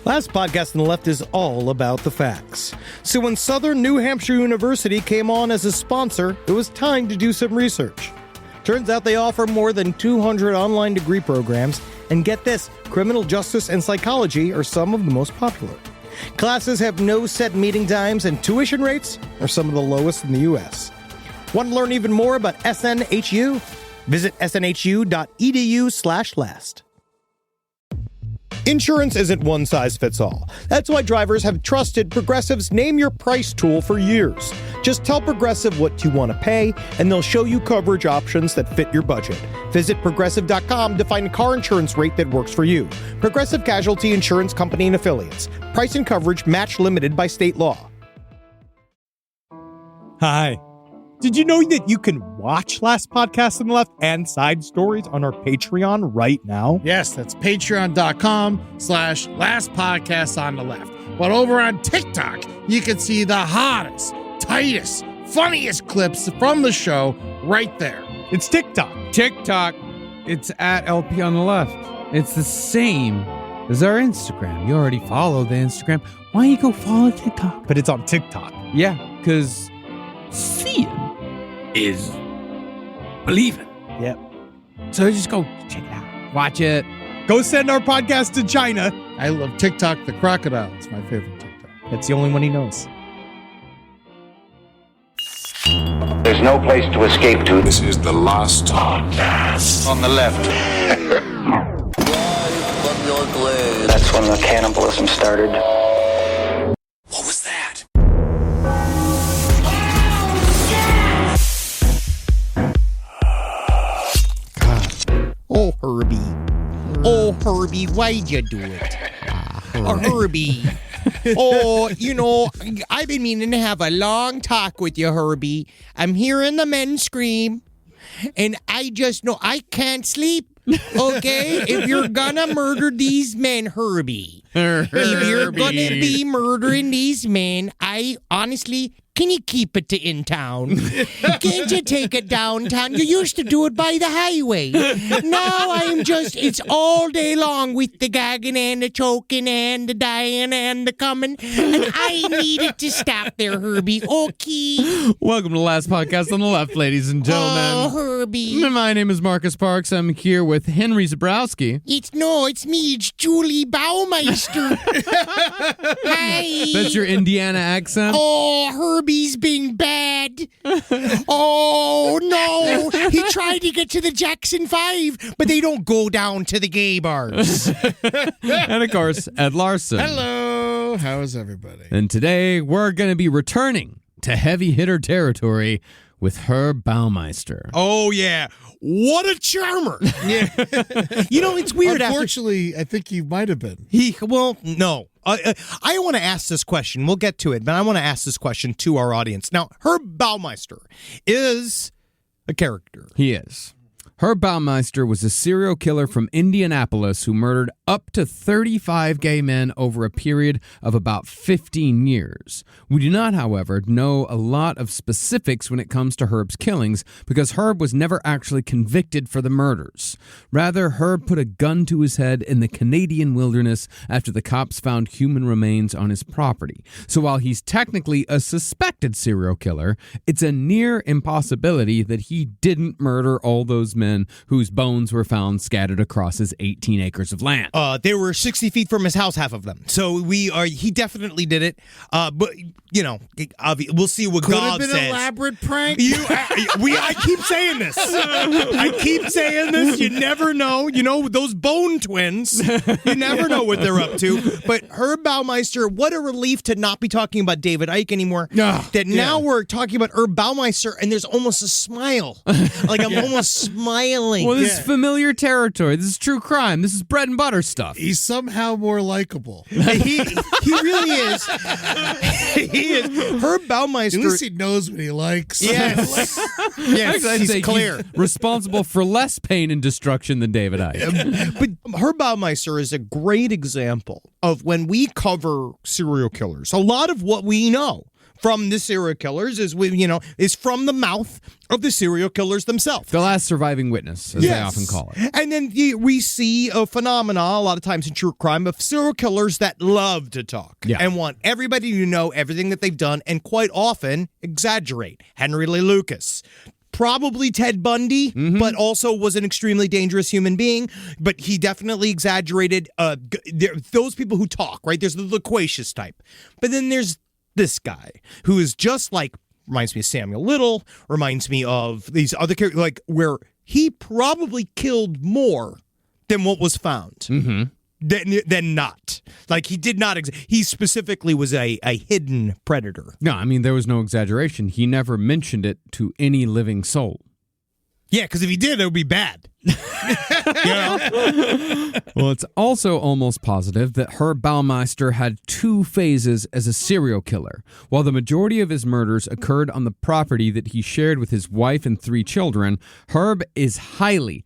Last Podcast on the Left is all about the facts. So when Southern New Hampshire University came on as a sponsor, it was time to do some research. Turns out they offer more than 200 online degree programs, and get this, criminal justice and psychology are some of the most popular. Classes have no set meeting times, and tuition rates are some of the lowest in the U.S. Want to learn even more about SNHU? Visit snhu.edu/last. Insurance isn't one size fits all. That's why drivers have trusted Progressive's Name Your Price tool for years. Just tell Progressive what you want to pay, and they'll show you coverage options that fit your budget. Visit Progressive.com to find a car insurance rate that works for you. Progressive Casualty Insurance Company and Affiliates. Price and coverage match limited by state law. Hi. Did you know that you can watch Last Podcast on the Left and side stories on our Patreon right now? Yes, that's patreon.com/Last Podcast on the Left. But over on TikTok, you can see the hottest, tightest, funniest clips from the show right there. It's TikTok. It's at LP on the Left. It's the same as our Instagram. You already follow the Instagram. Why don't you go follow TikTok? But it's on TikTok. Yeah, because seeing is believing. Yep. So just go check it out. Watch it. Go send our podcast to China. I love TikTok the crocodile. It's my favorite TikTok. That's the only one he knows. There's no place to escape to. This is the Last Podcast On the Left. That's when the cannibalism started. What was that? Oh, Herbie. Oh, Herbie, why'd you do it? Oh, Herbie. Oh, I've been meaning to have a long talk with you, Herbie. I'm hearing the men scream, and I just know I can't sleep. Okay? If you're gonna murder these men, Herbie. If you're gonna be murdering these men, I honestly... Can you keep it to in town? Can't you take it downtown? You used to do it by the highway. Now it's all day long with the gagging and the choking and the dying and the coming. And I need it to stop there, Herbie. Okay. Welcome to Last Podcast on the Left, ladies and gentlemen. Oh, Herbie. My name is Marcus Parks. I'm here with Henry Zabrowski. It's me. It's Julie Baumeister. Hi. That's your Indiana accent? Oh, Herbie's being bad. Oh, no. He tried to get to the Jackson 5, but they don't go down to the gay bars. And, of course, Ed Larson. Hello. How is everybody? And today, we're going to be returning to heavy hitter territory with Herb Baumeister. Oh, yeah. What a charmer. Yeah. It's weird. Unfortunately, I think you might have been. No. I want to ask this question. We'll get to it, but I want to ask this question to our audience. Now, Herb Baumeister is a character. He is. Herb Baumeister was a serial killer from Indianapolis who murdered up to 35 gay men over a period of about 15 years. We do not, however, know a lot of specifics when it comes to Herb's killings because Herb was never actually convicted for the murders. Rather, Herb put a gun to his head in the Canadian wilderness after the cops found human remains on his property. So while he's technically a suspected serial killer, it's a near impossibility that he didn't murder all those men whose bones were found scattered across his 18 acres of land. They were 60 feet from his house, half of them. So he definitely did it. But, we'll see what God says. Could have been an elaborate prank. I keep saying this. You never know. Those bone twins, you never know what they're up to. But Herb Baumeister, what a relief to not be talking about David Icke anymore. Now we're talking about Herb Baumeister, and there's almost a smile. Like I'm almost smiling. Well, this is familiar territory. This is true crime. This is bread and butter stuff. He's somehow more likable. He really is. He is. Herb Baumeister. At least he knows what he likes. Yes. Yes, I'd he's say clear. He's responsible for less pain and destruction than David Icke. But Herb Baumeister is a great example of when we cover serial killers. A lot of what we know from the serial killers is from the mouth of the serial killers themselves. The last surviving witness, as they often call it. And then we see a phenomenon a lot of times in true crime of serial killers that love to talk and want everybody to know everything that they've done and quite often exaggerate. Henry Lee Lucas. Probably Ted Bundy, but also was an extremely dangerous human being. But he definitely exaggerated. Those people who talk, right? There's the loquacious type. But then there's this guy who is just like, reminds me of Samuel Little, reminds me of these other characters, like where he probably killed more than what was found. Than not. Like, he did not. He specifically was a hidden predator. No, I mean, there was no exaggeration. He never mentioned it to any living soul. Yeah, because if he did, it would be bad. Well, it's also almost positive that Herb Baumeister had 2 phases as a serial killer. While the majority of his murders occurred on the property that he shared with his wife and 3 children, Herb is highly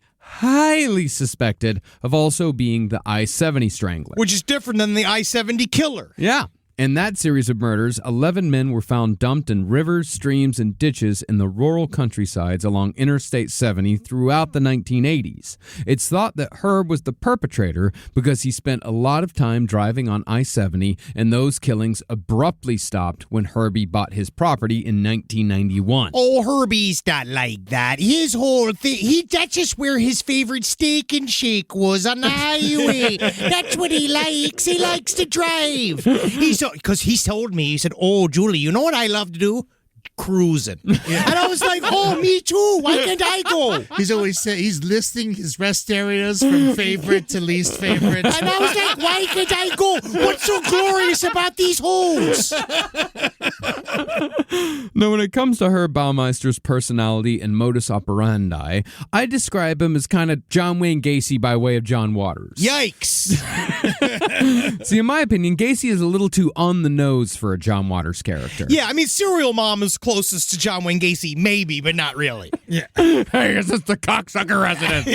suspected of also being the I-70 Strangler. Which is different than the I-70 killer. Yeah. In that series of murders, 11 men were found dumped in rivers, streams, and ditches in the rural countrysides along Interstate 70 throughout the 1980s. It's thought that Herb was the perpetrator because he spent a lot of time driving on I-70, and those killings abruptly stopped when Herbie bought his property in 1991. Oh, Herbie's not like that. His whole thing, that's just where his favorite steak and shake was, on the highway. That's what he likes. He likes to drive. Because he told me, he said, "Oh, Julie, you know what I love to do? Cruising." And I was like, "Oh, me too. Why can't I go?" He's always saying he's listing his rest areas from favorite to least favorite. And I was like, "Why can't I go? What's so glorious about these holes?" Now, when it comes to Herb Baumeister's personality and modus operandi, I describe him as kind of John Wayne Gacy by way of John Waters. Yikes. See, in my opinion, Gacy is a little too on the nose for a John Waters character. Yeah, I mean, Serial Mom is closest to John Wayne Gacy, maybe, but not really. Yeah. Hey, is this the cocksucker resident?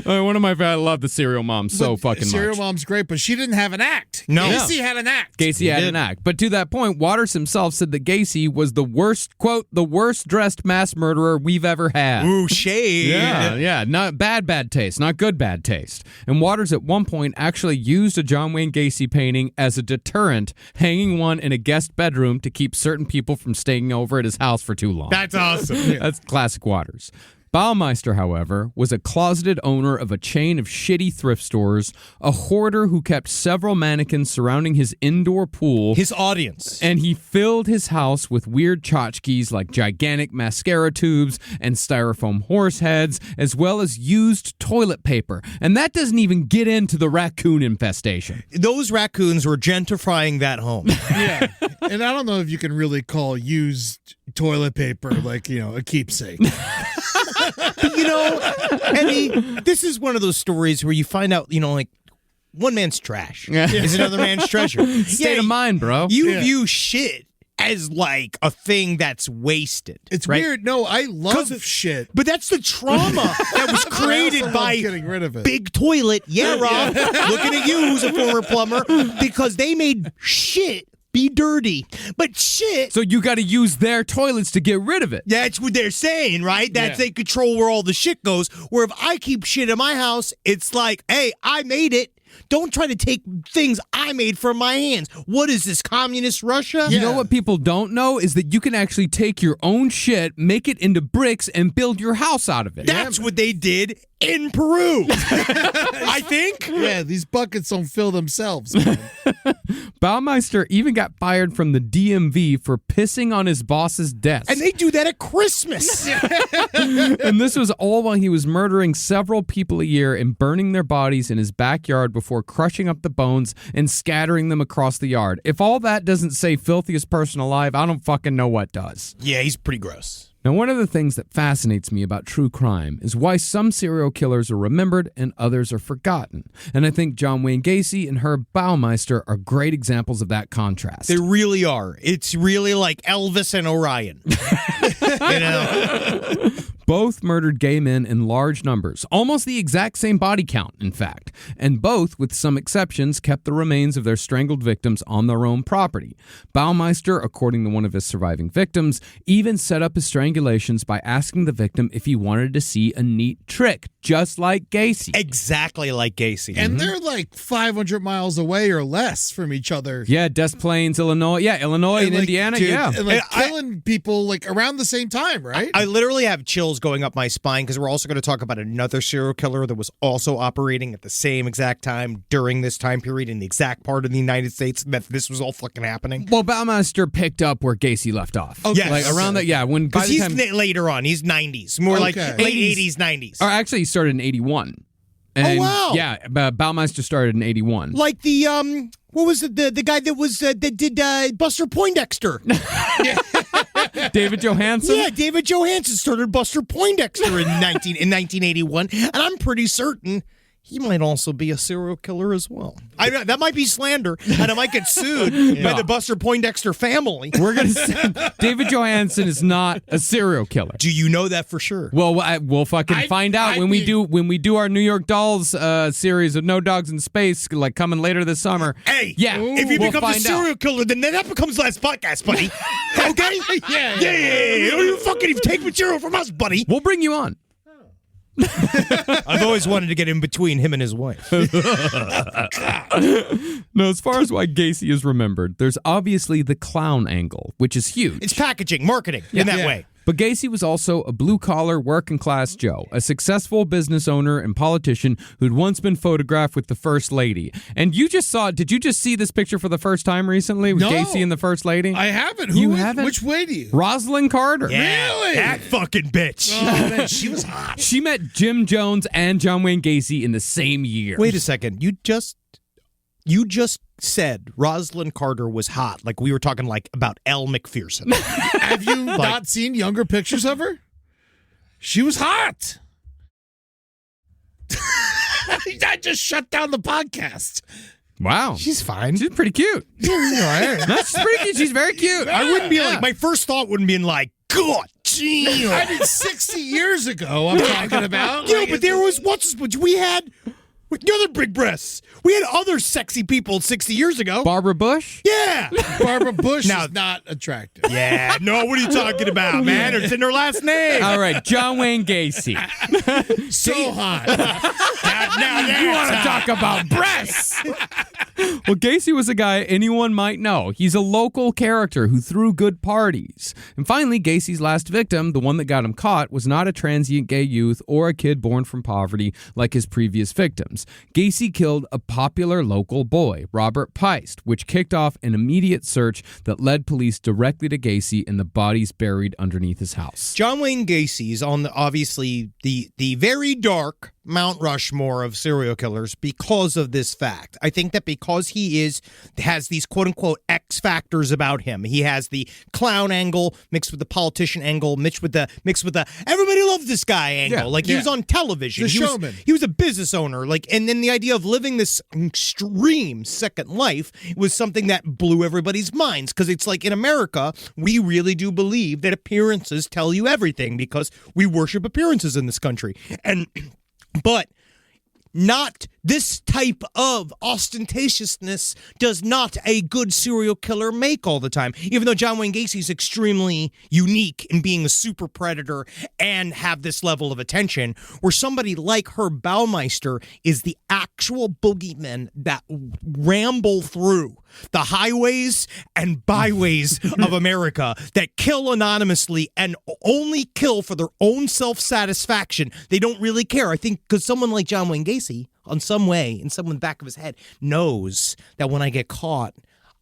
One of my I love the Serial Mom so fucking much. Serial Mom's great, but she didn't have an act. No. Gacy had an act. Gacy had an act. But to that point, Waters himself said that Gacy was the worst, quote, the worst dressed mass murderer we've ever had. Ooh, shade. Yeah. Not bad taste. Not good bad taste. And Waters at one point actually used a John Wayne Gacy painting as a deterrent, hanging one in a guest bedroom to keep certain people from staying over at his house for too long. That's awesome. That's classic Waters. Baumeister, however, was a closeted owner of a chain of shitty thrift stores, a hoarder who kept several mannequins surrounding his indoor pool. His audience. And he filled his house with weird tchotchkes like gigantic mascara tubes and styrofoam horse heads, as well as used toilet paper. And that doesn't even get into the raccoon infestation. Those raccoons were gentrifying that home. Yeah. And I don't know if you can really call used toilet paper like, a keepsake. But, Eddie, this is one of those stories where you find out, like, one man's trash is another man's treasure. State of mind, bro. You view shit as, like, a thing that's wasted. It's right? weird. No, I love shit. But that's the trauma that was created by getting rid of it. Big Toilet. Yeah, Rob. Looking at you, who's a former plumber. Because they made shit be dirty. But shit. So you got to use their toilets to get rid of it. That's what they're saying, right? That they control where all the shit goes. Where if I keep shit in my house, it's like, hey, I made it. Don't try to take things I made from my hands. What is this, communist Russia? You know what people don't know is that you can actually take your own shit, make it into bricks, and build your house out of it. That's what they did in Peru. I think. Yeah, these buckets don't fill themselves, man. Baumeister even got fired from the DMV for pissing on his boss's desk. And they do that at Christmas. And this was all while he was murdering several people a year and burning their bodies in his backyard before crushing up the bones and scattering them across the yard. If all that doesn't say filthiest person alive, I don't fucking know what does. Yeah, he's pretty gross. Now, one of the things that fascinates me about true crime is why some serial killers are remembered and others are forgotten. And I think John Wayne Gacy and Herb Baumeister are great examples of that contrast. They really are. It's really like Elvis and Orion. You know? Both murdered gay men in large numbers, almost the exact same body count, in fact. And both, with some exceptions, kept the remains of their strangled victims on their own property. Baumeister, according to one of his surviving victims, even set up his strangulations by asking the victim if he wanted to see a neat trick, just like Gacy. Exactly like Gacy. And they're like 500 miles away or less from each other. Yeah, Des Plaines, Illinois. Yeah, Illinois and like, Indiana. dude, Yeah. And like killing people like around the same time, right? I literally have chills going up my spine because we're also going to talk about another serial killer that was also operating at the same exact time during this time period in the exact part of the United States that this was all fucking happening. Well, Baumeister picked up where Gacy left off. Okay. Yes. Like around that, yeah. When by Because the he's time, later on. He's 90s. More like Okay. late 80s, 90s. or actually, he started in 81. And, wow. Yeah, Baumeister started in 81. Like the, what was it? The guy that was, that did Buster Poindexter. David Johansen? Yeah, David Johansen started Buster Poindexter in 1981, and I'm pretty certain he might also be a serial killer as well. That might be slander, and I might get sued by the Buster Poindexter family. We're going to say David Johansen is not a serial killer. Do you know that for sure? Well, we'll fucking find out when we do our New York Dolls series of No Dogs in Space, like coming later this summer. Hey, yeah, if he we'll becomes a find serial out. killer, then that becomes last podcast, buddy. Okay? Yeah. You fucking take material from us, buddy. We'll bring you on. I've always wanted to get in between him and his wife. No, as far as why Gacy is remembered, there's obviously the clown angle, which is huge. It's packaging, marketing in that way. But Gacy was also a blue-collar, working-class Joe, a successful business owner and politician who'd once been photographed with the First Lady. And you just saw, did you just see this picture for the first time recently with No. Gacy and the First Lady? I haven't. You haven't? Which way do you? Rosalind Carter. Yeah, Really? that fucking bitch. Oh, man, she was hot. She met Jim Jones and John Wayne Gacy in the same year. Wait a second. You just said Rosalind Carter was hot. Like we were talking like about Elle McPherson. Have you not seen younger pictures of her? She was hot. I just shut down the podcast. Wow. She's fine. She's pretty cute. That's pretty cute. She's very cute. I wouldn't be like, my first thought wouldn't be like, God, damn. I mean, 60 years ago, I'm talking about. Yeah, but there was, we had the other big breasts. We had other sexy people 60 years ago. Barbara Bush? Yeah. Barbara Bush Now- is not attractive. Yeah, no, what are you talking about, man? It's in her last name. All right, John Wayne Gacy. So hot. Now You want to talk about breasts? Well, Gacy was a guy anyone might know. He's a local character who threw good parties. And finally, Gacy's last victim, the one that got him caught, was not a transient gay youth or a kid born from poverty like his previous victims. Gacy killed a popular local boy, Robert Peist, which kicked off an immediate search that led police directly to Gacy and the bodies buried underneath his house. John Wayne Gacy's on obviously the very dark Mount Rushmore of serial killers because of this fact. I think that because he has these quote unquote X factors about him. He has the clown angle mixed with the politician angle, mixed with the everybody loves this guy angle. He was on television. The he showman. He was a business owner. And then the idea of living this extreme second life was something that blew everybody's minds because it's like in America, we really do believe that appearances tell you everything because we worship appearances in this country. But not this type of ostentatiousness does not a good serial killer make all the time. Even though John Wayne Gacy is extremely unique in being a super predator and have this level of attention, where somebody like Herb Baumeister is the actual boogeyman that ramble through the highways and byways of America that kill anonymously and only kill for their own self-satisfaction. They don't really care. I think because someone like John Wayne Gacy, on some way, in someone's back of his head, knows that when I get caught,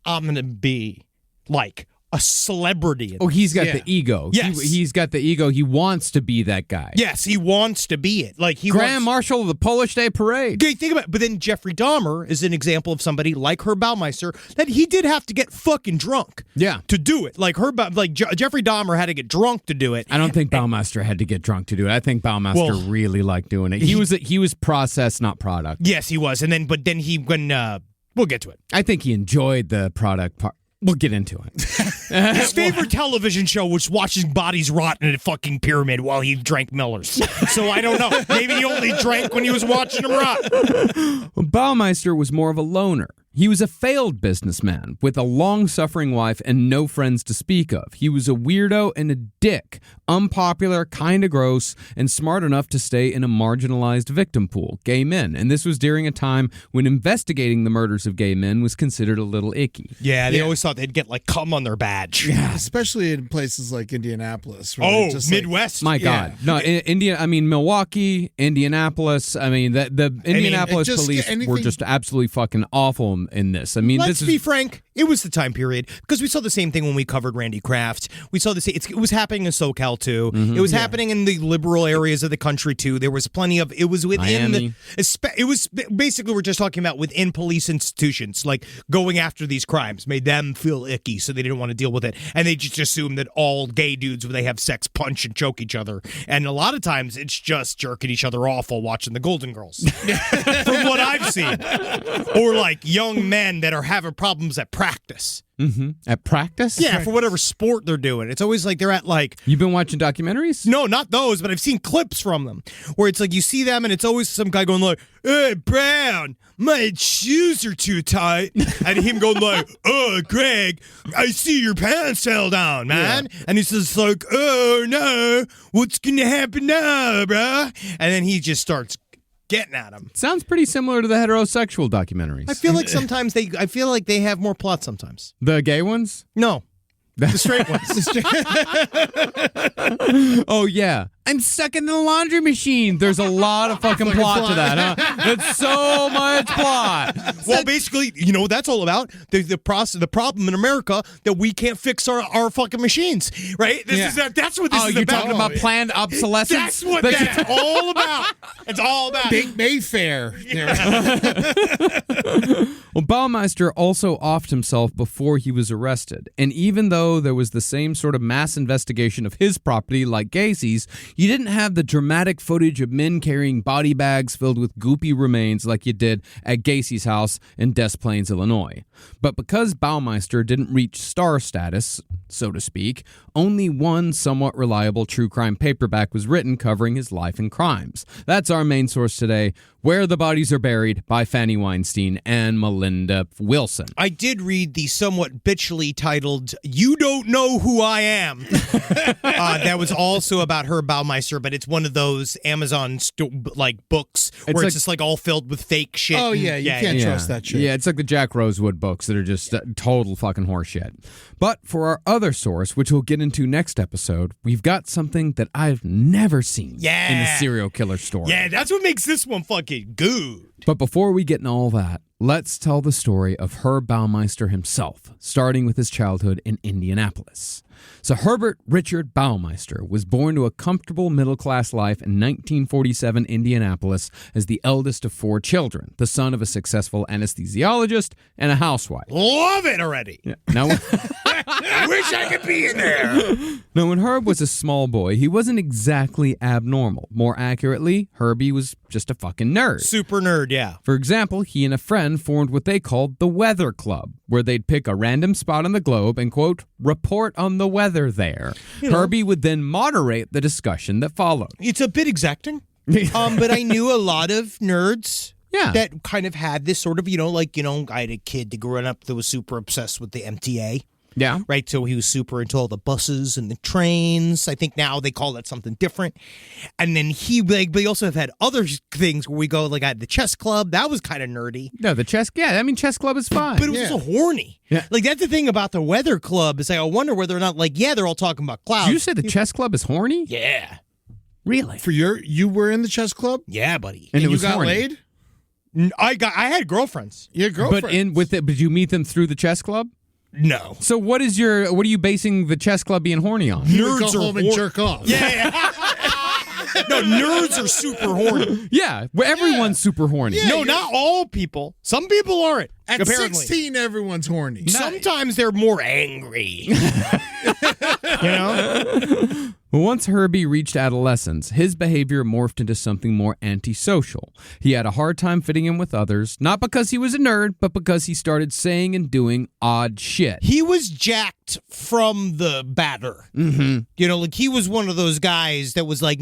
I'm going to be like a celebrity. Oh, he's got Yeah. the ego. Yes. He's got the ego. He wants to be that guy. Yes, he wants to be it. Like he Grand wants. Marshal of the Polish Day Parade. Okay, think about it. But then Jeffrey Dahmer is an example of somebody like Herb Baumeister that he did have to get fucking drunk. Yeah. To do it. Like Jeffrey Dahmer had to get drunk to do it. I don't think Baumeister had to get drunk to do it. I think Baumeister Well, really liked doing it. He was process, not product. Yes, he was. And then, but then we'll get to it. I think he enjoyed the product part. We'll get into it. His favorite television show was watching bodies rot in a fucking pyramid while he drank Millers. So I don't know. Maybe he only drank when he was watching them rot. Baumeister was more of a loner. He was a failed businessman with a long-suffering wife and no friends to speak of. He was a weirdo and a dick, unpopular, kind of gross, and smart enough to stay in a marginalized victim pool, gay men. And this was during a time when investigating the murders of gay men was considered a little icky. Yeah, they always thought they'd get like cum on their badge. Yeah, especially in places like Indianapolis. where Oh, they're just Midwest. My God. No, Milwaukee, Indianapolis. I mean, the Indianapolis police were just absolutely fucking awful in this. I mean, Let's be frank. It was the time period because we saw the same thing when we covered Randy Kraft. We saw it was happening in SoCal too. It was happening in the liberal areas of the country too. There was plenty of. It was within Miami. it was basically we're just talking about within police institutions, like going after these crimes made them feel icky, so they didn't want to deal with it, and they just assumed that all gay dudes when they have sex punch and choke each other, and a lot of times it's just jerking each other off while watching the Golden Girls, from what I've seen, or like young men that are having problems at practice. Mm-hmm. At practice? Yeah, for whatever sport they're doing. It's always like they're at like... You've been watching documentaries? No, not those, but I've seen clips from them where it's like you see them and it's always some guy going like, "Hey, Brown, my shoes are too tight." And him going like, "Oh, Greg, I see your pants fell down, man." Yeah. And he's just like, "Oh, no, what's going to happen now, bruh?" And then he just starts getting at him. Sounds pretty similar to the heterosexual documentaries. I feel like sometimes they have more plot sometimes. The gay ones? No. The straight ones. Oh, yeah. I'm stuck in the laundry machine. There's a lot of fucking plot to that, huh? It's so much plot. Well, basically, you know what that's all about? The problem in America that we can't fix our fucking machines, right? That's what this is you're about. talking about planned obsolescence? That's what that's all about. It's all about. Big Mayfair. Well, Baumeister also offed himself before he was arrested. And even though there was the same sort of mass investigation of his property like Gacy's, you didn't have the dramatic footage of men carrying body bags filled with goopy remains like you did at Gacy's house in Des Plaines, Illinois. But because Baumeister didn't reach star status, so to speak, only one somewhat reliable true crime paperback was written covering his life and crimes. That's our main source today, Where the Bodies Are Buried by Fanny Weinstein and Melinda Wilson. I did read the somewhat bitchily titled "You Don't Know Who I Am." That was also about Herb Baumeister, but it's one of those Amazon books where it's just like all filled with fake shit. Oh, yeah, you can't trust that shit. Yeah, it's like the Jack Rosewood books that are just total fucking horseshit. But for our other source, which we'll get into next episode, we've got something that I've never seen in a serial killer story. Yeah, that's what makes this one fucking good. But before we get into all that, let's tell the story of Herb Baumeister himself, starting with his childhood in Indianapolis. So Herbert Richard Baumeister was born to a comfortable middle-class life in 1947 Indianapolis as the eldest of 4 children, the son of a successful anesthesiologist and a housewife. Love it already. Yeah. Now, I wish I could be in there. Now, when Herb was a small boy, he wasn't exactly abnormal. More accurately, Herbie was just a fucking nerd. Super nerd, yeah. For example, he and a friend formed what they called the Weather Club, where they'd pick a random spot on the globe and, quote, report on the weather there. Herbie would then moderate the discussion that followed. It's a bit exacting, but I knew a lot of nerds that kind of had this sort of, I had a kid that grew up that was super obsessed with the MTA. Yeah. Right. So he was super into all the buses and the trains. I think now they call that something different. And then but he also have had other things where we go like at the chess club. That was kind of nerdy. No, the chess. Yeah, I mean, chess club is fine. But it was also horny. Yeah. Like that's the thing about the weather club is I wonder whether or not they're all talking about clouds. Did you say the chess club is horny? Yeah. Really? You were in the chess club? Yeah, buddy. And it you was got horny. laid? I had girlfriends. Yeah, girlfriends. But did you meet them through the chess club? No. So what are you basing the chess club being horny on? He would Nerds go are home and jerk off. Yeah. No, nerds are super horny. Yeah, well, everyone's super horny. No, not all people. Some people aren't. At apparently. 16, everyone's horny. Sometimes they're more angry. You know? Well, once Herbie reached adolescence, his behavior morphed into something more antisocial. He had a hard time fitting in with others, not because he was a nerd, but because he started saying and doing odd shit. He was jacked from the batter. Mm-hmm. You know, like he was one of those guys that was like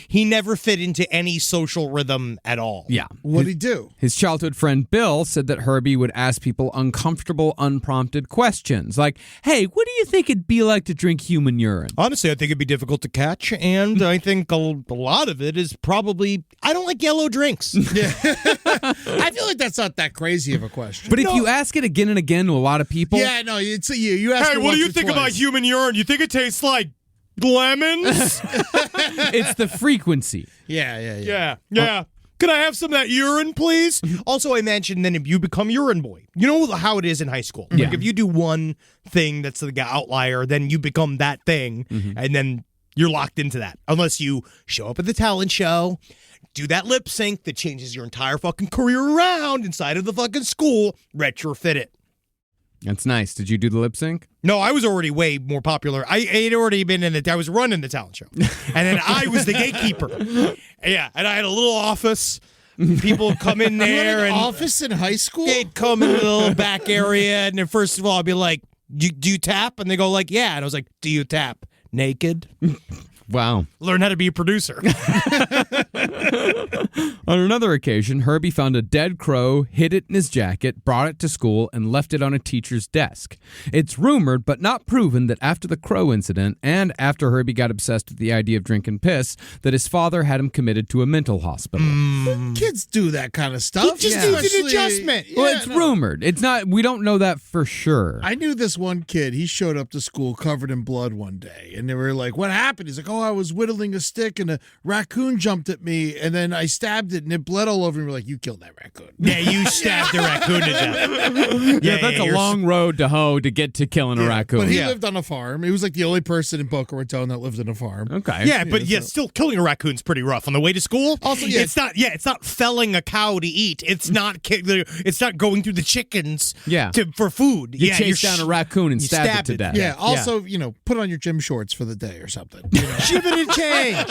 he never fit into any social rhythm at all. Yeah. What'd he do? His childhood friend Bill said that Herbie would ask people uncomfortable, unprompted questions like, hey, what do you think it'd be like to drink human urine? Honestly, I think it'd be difficult to catch, and I think a lot of it is probably, I don't like yellow drinks. Yeah. I feel like that's not that crazy of a question. But if you ask it again and again to a lot of people... Yeah, no, it's you. You ask Hey, it what do once you or think twice. about human urine? You think it tastes like lemons? It's the frequency. Yeah. Yeah. Can I have some of that urine, please? Also, I mentioned then if you become urine boy, you know how it is in high school. Like if you do one thing that's the outlier, then you become that thing, and then you're locked into that. Unless you show up at the talent show, do that lip sync that changes your entire fucking career around inside of the fucking school, retrofit it. That's nice. Did you do the lip sync? No, I was already way more popular. I had already been I was running the talent show. And then I was the gatekeeper. Yeah, and I had a little office. People would come in You had there an and office in high school? they'd come in the little back area, and then first of all I'd be like, do you tap? And they go like, yeah. And I was like, do you tap naked? Wow. Learn how to be a producer. On another occasion, Herbie found a dead crow, hid it in his jacket, brought it to school, and left it on a teacher's desk. It's rumored, but not proven, that after the crow incident, and after Herbie got obsessed with the idea of drinking piss, that his father had him committed to a mental hospital. Kids do that kind of stuff. He just needs an adjustment. Well, it's rumored. It's not. We don't know that for sure. I knew this one kid. He showed up to school covered in blood one day, and they were like, "What happened?" He's like, "Oh, I was whittling a stick, and a raccoon jumped at me, and then I stabbed it, and it bled all over me." We're like, "You killed that raccoon." Yeah, you stabbed the raccoon to death. Yeah, that's a you're- long road to hoe to get to killing a raccoon. But he lived on a farm. He was like the only person in Boca Raton that lived on a farm. Okay. Yeah, but still killing a raccoon's pretty rough on the way to school. Also, yeah. It's not felling a cow to eat. It's not going through the chickens. Yeah. For food. You yeah, chase down a raccoon and you stab it stab to it. death. Yeah. Also, put on your gym shorts for the day or something. You know? Shipping and change.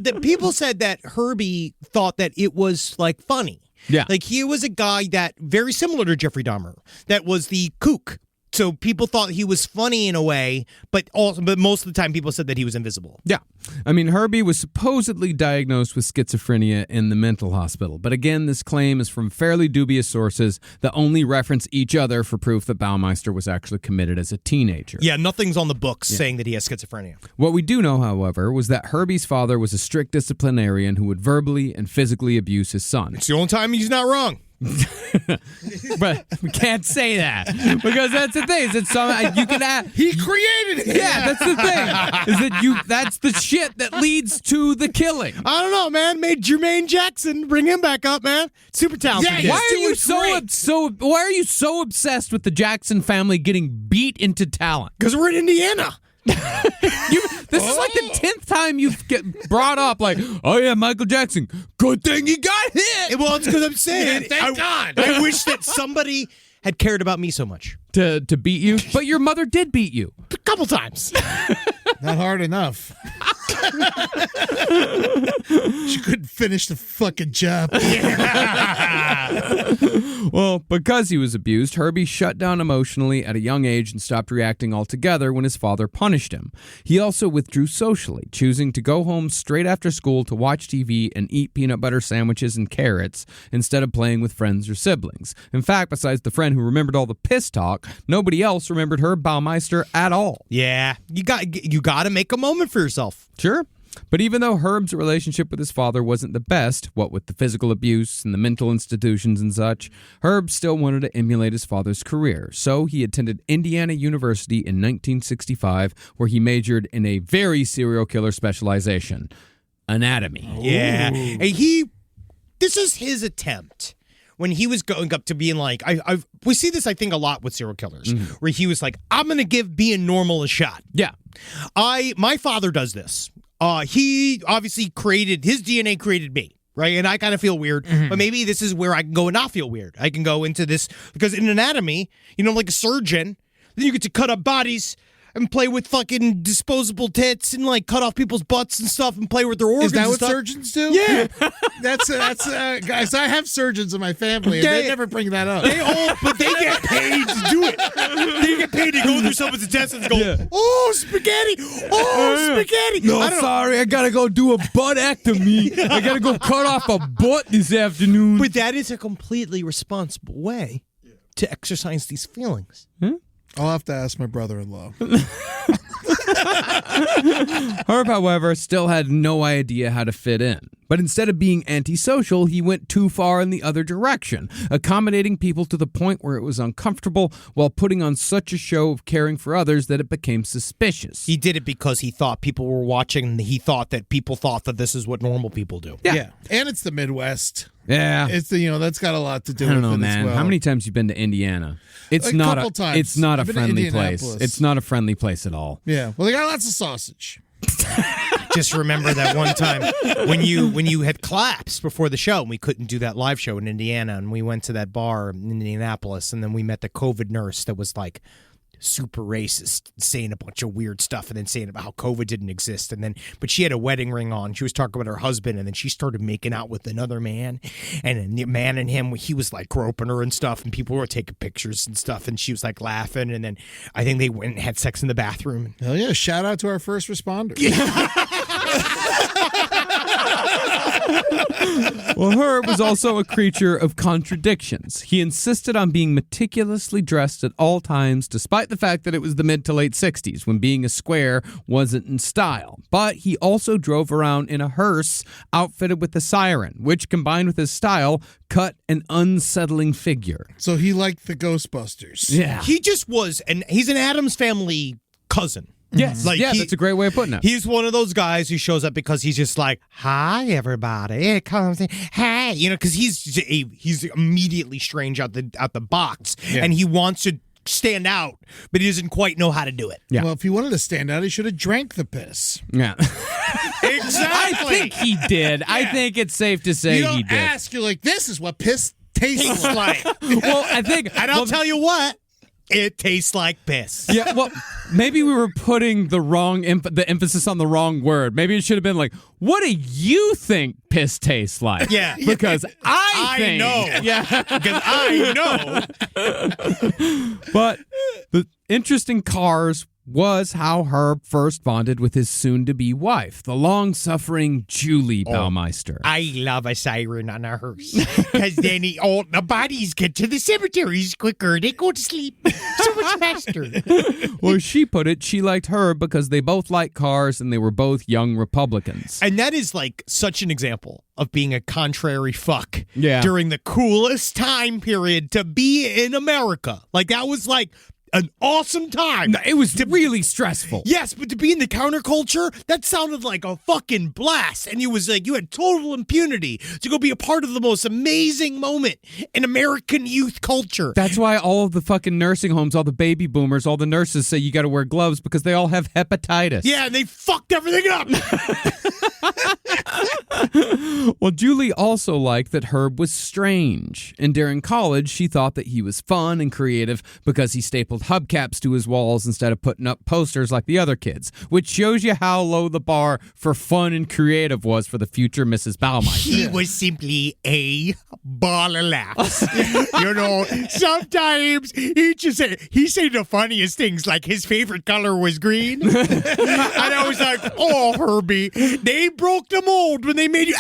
But people said that Herbie thought that it was like funny. Yeah. Like he was a guy that very similar to Jeffrey Dahmer. That was the kook. So people thought he was funny in a way, but most of the time people said that he was invisible. Yeah. I mean, Herbie was supposedly diagnosed with schizophrenia in the mental hospital. But again, this claim is from fairly dubious sources that only reference each other for proof that Baumeister was actually committed as a teenager. Yeah, nothing's on the books saying that he has schizophrenia. What we do know, however, was that Herbie's father was a strict disciplinarian who would verbally and physically abuse his son. It's the only time he's not wrong. But we can't say that because that's the thing. Is that you can add. He created it. Yeah, that's the thing. Is that that's the shit that leads to the killing. I don't know, man. Made Jermaine Jackson. Bring him back up, man. Super talented. Yeah, kid. Why are you doing why are you so obsessed with the Jackson family getting beat into talent? Because we're in Indiana. This is like the 10th time you've get brought up like, oh yeah, Michael Jackson. Good thing he got hit. Well, it's because I'm saying, Thank God. I wish that somebody had cared about me so much. To beat you, but your mother did beat you. A couple times. Not hard enough. She couldn't finish the fucking job. Well, because he was abused, Herbie shut down emotionally at a young age and stopped reacting altogether when his father punished him. He also withdrew socially, choosing to go home straight after school to watch TV and eat peanut butter sandwiches and carrots instead of playing with friends or siblings. In fact, besides the friend who remembered all the piss talk, nobody else remembered Herb Baumeister at all. Yeah, you got to make a moment for yourself. Sure. But even though Herb's relationship with his father wasn't the best, what with the physical abuse and the mental institutions and such, Herb still wanted to emulate his father's career. So he attended Indiana University in 1965, where he majored in a very serial killer specialization, anatomy. Yeah. And this is his attempt. when he was going up to being like, we see this, I think, a lot with serial killers, where he was like, I'm going to give being normal a shot. Yeah. My father does this. He obviously his DNA created me. Right. And I kind of feel weird, but maybe this is where I can go and not feel weird. I can go into this because in anatomy, like a surgeon, then you get to cut up bodies and play with fucking disposable tits and like cut off people's butts and stuff and play with their organs. Is that and what stuff. surgeons do? Yeah. That's guys, I have surgeons in my family and they never bring that up. But they get paid to do it. They get paid to go through someone's intestines and go, oh, spaghetti. Oh, spaghetti. No, sorry, I gotta go do a buttectomy. I gotta go cut off a butt this afternoon. But that is a completely responsible way to exercise these feelings. I'll have to ask my brother-in-law. Herb, however, still had no idea how to fit in. But instead of being antisocial, he went too far in the other direction, accommodating people to the point where it was uncomfortable while putting on such a show of caring for others that it became suspicious. He did it because he thought people were watching and he thought that people thought that this is what normal people do. Yeah. And it's the Midwest. Yeah. It's that's got a lot to do I with don't know, it man. as well. How many times you been to Indiana? It's A not couple times. It's not a I've been to friendly place. Indianapolis. It's not a friendly place at all. Yeah. Well, they got lots of sausage. Just remember that one time when you had collapsed before the show and we couldn't do that live show in Indiana and we went to that bar in Indianapolis and then we met the COVID nurse that was like super racist, saying a bunch of weird stuff and then saying about how COVID didn't exist but she had a wedding ring on. She was talking about her husband and then she started making out with another man and then the man and him, he was like groping her and stuff and people were taking pictures and stuff and she was like laughing and then I think they went and had sex in the bathroom. Hell yeah. Shout out to our first responders. Well, Herb was also a creature of contradictions. He insisted on being meticulously dressed at all times, despite the fact that it was the mid to late 60s, when being a square wasn't in style. But he also drove around in a hearse outfitted with a siren, which, combined with his style, cut an unsettling figure. So he liked the Ghostbusters. Yeah. He just was, and he's an Addams Family cousin. Yes. That's a great way of putting it. He's one of those guys who shows up because he's just like, hi, everybody. It comes in. Hey, because he's immediately strange out the box, and he wants to stand out, but he doesn't quite know how to do it. Yeah. Well, if he wanted to stand out, he should have drank the piss. Yeah. Exactly. I think he did. Yeah. I think it's safe to say you don't he did. ask, you're like, this is what piss tastes like. Well, I think, and I'll tell you what. It tastes like piss. Yeah, well, maybe we were putting the emphasis on the wrong word. Maybe it should have been like, what do you think piss tastes like? Yeah. Because I think. know. Yeah. Because I know. But the interesting cars was how Herb first bonded with his soon-to-be wife, the long-suffering Julie Baumeister. I love a siren on a hearse because then the bodies get to the cemeteries quicker. They go to sleep so much faster. Well, she put it, she liked Herb because they both liked cars and they were both young Republicans. And that is like such an example of being a contrary fuck during the coolest time period to be in America. Like that was like an awesome time. No, it was really stressful. Yes, but to be in the counterculture, that sounded like a fucking blast. And it was like you had total impunity to go be a part of the most amazing moment in American youth culture. That's why all of the fucking nursing homes, all the baby boomers, all the nurses say you got to wear gloves because they all have hepatitis. Yeah, and they fucked everything up. Well, Julie also liked that Herb was strange. And during college, she thought that he was fun and creative because he stapled hubcaps to his walls instead of putting up posters like the other kids, which shows you how low the bar for fun and creative was for the future Mrs. Baumeister. He was simply a ball of laughs. Sometimes he said the funniest things, like his favorite color was green. And I was like, oh, Herbie, they broke the mold when they made you.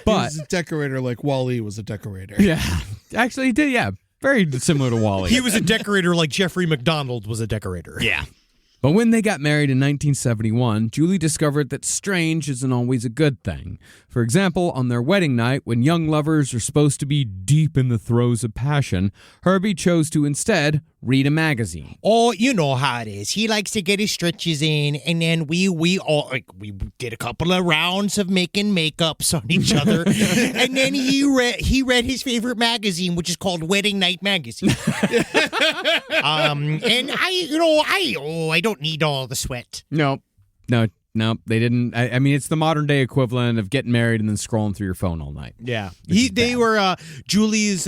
But he was a decorator like Wall-E was a decorator. Yeah. Actually, he did, yeah. Very similar to Wall-E. He was a decorator like Jeffrey McDonald was a decorator. Yeah. But when they got married in 1971, Julie discovered that strange isn't always a good thing. For example, on their wedding night, when young lovers are supposed to be deep in the throes of passion, Herbie chose to instead read a magazine. Oh, you know how it is. He likes to get his stretches in, and then we did a couple of rounds of making makeups on each other, and then he read his favorite magazine, which is called Wedding Night Magazine. And I don't need all the sweat. No, they didn't. I mean, it's the modern day equivalent of getting married and then scrolling through your phone all night. Yeah. Julie's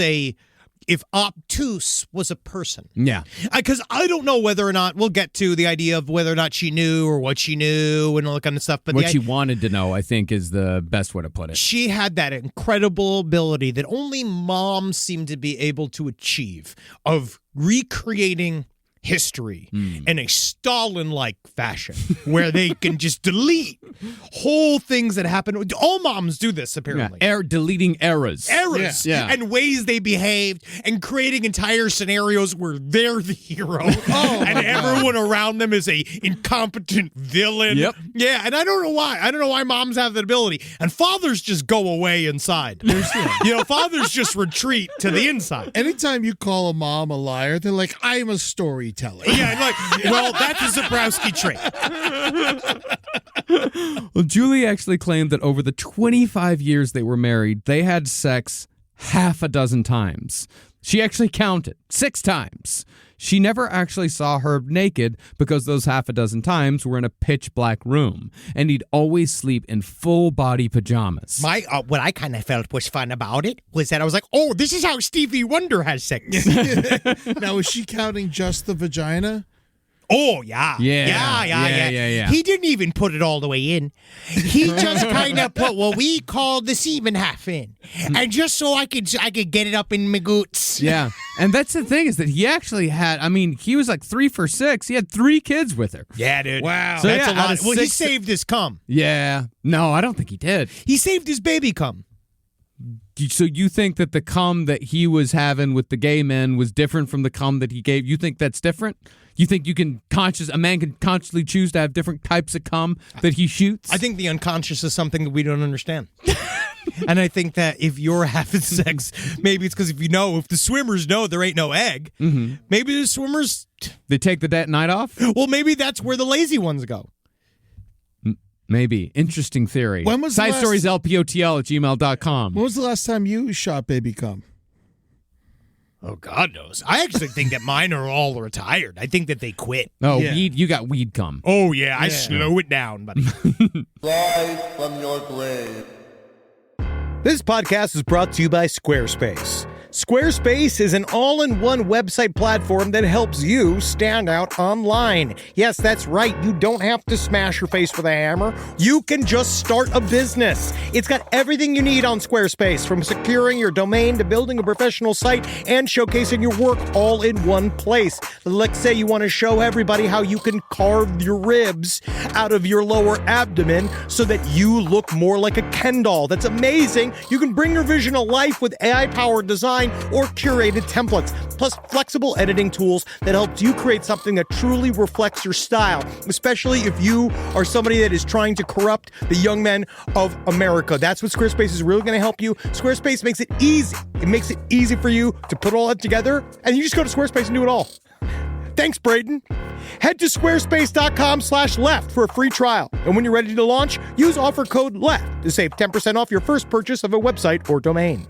if obtuse was a person. Yeah. Because I don't know whether or not, we'll get to the idea of whether or not she knew or what she knew and all that kind of stuff. But what she wanted to know, I think, is the best way to put it. She had that incredible ability that only moms seem to be able to achieve of recreating history in a Stalin-like fashion where they can just delete whole things that happened. All moms do this, apparently. Deleting errors. Yeah. And ways they behaved and creating entire scenarios where they're the hero and everyone around them is a incompetent villain. Yep. Yeah, and I don't know why. I don't know why moms have that ability. And fathers just go away inside. Fathers just retreat to the inside. Anytime you call a mom a liar, they're like, I'm a storyteller. Yeah, well, that's a Zabrowski trait. Well, Julie actually claimed that over the 25 years they were married, they had sex half a dozen times. She actually counted 6 times. She never actually saw Herb naked because those half a dozen times were in a pitch black room, and he'd always sleep in full body pajamas. What I kind of felt was fun about it was that I was like, oh, this is how Stevie Wonder has sex. Now, is she counting just the vagina? Oh, yeah. Yeah. He didn't even put it all the way in. He just kind of put what we call the semen half in. And just so I could get it up in my goots. Yeah. And that's the thing is that he actually had, he was like 3 for 6. He had 3 kids with her. Yeah, dude. Wow. So That's yeah, a lot. out of Well, he 6 saved his cum. Yeah. No, I don't think he did. He saved his baby cum. So you think that the cum that he was having with the gay men was different from the cum that he gave? You think that's different? You think a man can consciously choose to have different types of cum that he shoots? I think the unconscious is something that we don't understand. And I think that if you're having sex, maybe it's because if the swimmers know there ain't no egg, maybe the swimmers... They take the night off? Well, maybe that's where the lazy ones go. Maybe. Interesting theory. When was the Side last- stories LPOTL@gmail.com. When was the last time you shot baby cum? Oh, God knows. I actually think that mine are all retired. I think that they quit. Oh, Yeah. you got weed cum. Oh, yeah. I slow it down, buddy. Rise from your grave. This podcast is brought to you by Squarespace. Squarespace is an all-in-one website platform that helps you stand out online. Yes, that's right. You don't have to smash your face with a hammer. You can just start a business. It's got everything you need on Squarespace, from securing your domain to building a professional site and showcasing your work all in one place. Let's say you want to show everybody how you can carve your ribs out of your lower abdomen so that you look more like a Ken doll. That's amazing. You can bring your vision to life with AI-powered design or curated templates, plus flexible editing tools that helps you create something that truly reflects your style, especially if you are somebody that is trying to corrupt the young men of America. That's what Squarespace is really going to help you. Squarespace makes it easy. It makes it easy for you to put all that together, and you just go to Squarespace and do it all. Thanks, Braden. Head to squarespace.com/left for a free trial. And when you're ready to launch, use offer code LEFT to save 10% off your first purchase of a website or domain.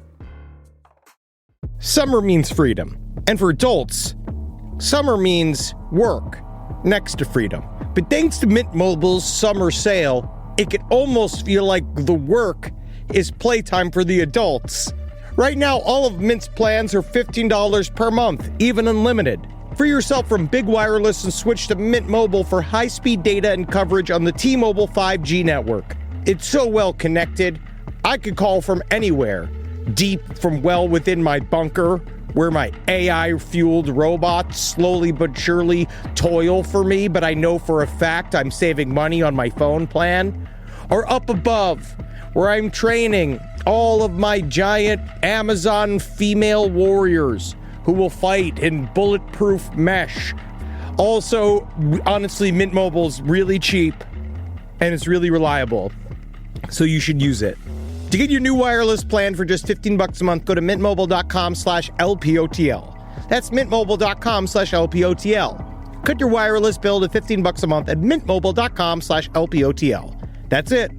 Summer means freedom. And for adults, summer means work next to freedom. But thanks to Mint Mobile's summer sale, it can almost feel like the work is playtime for the adults. Right now, all of Mint's plans are $15 per month, even unlimited. Free yourself from big wireless and switch to Mint Mobile for high-speed data and coverage on the T-Mobile 5G network. It's so well connected, I could call from anywhere. Deep from well within my bunker, where my AI-fueled robots slowly but surely toil for me, but I know for a fact I'm saving money on my phone plan. Or up above, where I'm training all of my giant Amazon female warriors who will fight in bulletproof mesh, Also, honestly, Mint Mobile's really cheap and it's really reliable, so you should use it. To get your new wireless plan for just $15 a month, go to mintmobile.com/LPOTL. That's mintmobile.com/LPOTL. Cut your wireless bill to $15 a month at mintmobile.com/LPOTL. That's it.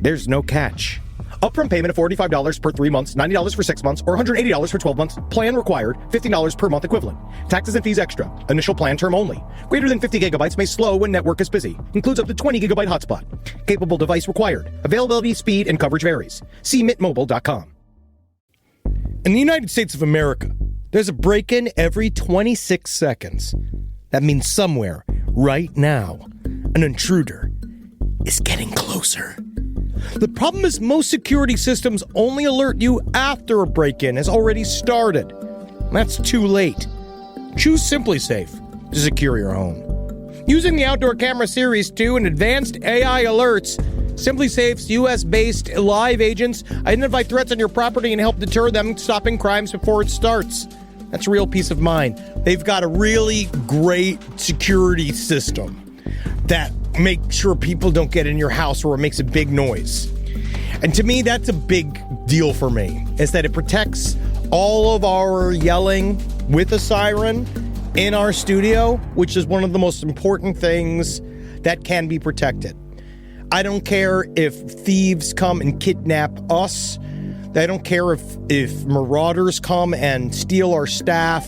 There's no catch. Upfront payment of $45 per 3 months, $90 for 6 months, or $180 for 12 months. Plan required, $15 per month equivalent. Taxes and fees extra. Initial plan term only. Greater than 50 gigabytes may slow when network is busy. Includes up to 20 gigabyte hotspot. Capable device required. Availability, speed, and coverage varies. See mintmobile.com. In the United States of America, there's a break-in every 26 seconds. That means somewhere, right now, an intruder is getting closer. The problem is most security systems only alert you after a break-in has already started. That's too late. Choose SimpliSafe to secure your home. Using the Outdoor Camera Series 2 and advanced AI alerts, SimpliSafe's US-based live agents identify threats on your property and help deter them, stopping crimes before it starts. That's a real peace of mind. They've got a really great security system that makes sure people don't get in your house or it makes a big noise. And to me, that's a big deal for me, is that it protects all of our yelling with a siren in our studio, which is one of the most important things that can be protected. I don't care if thieves come and kidnap us. I don't care if marauders come and steal our staff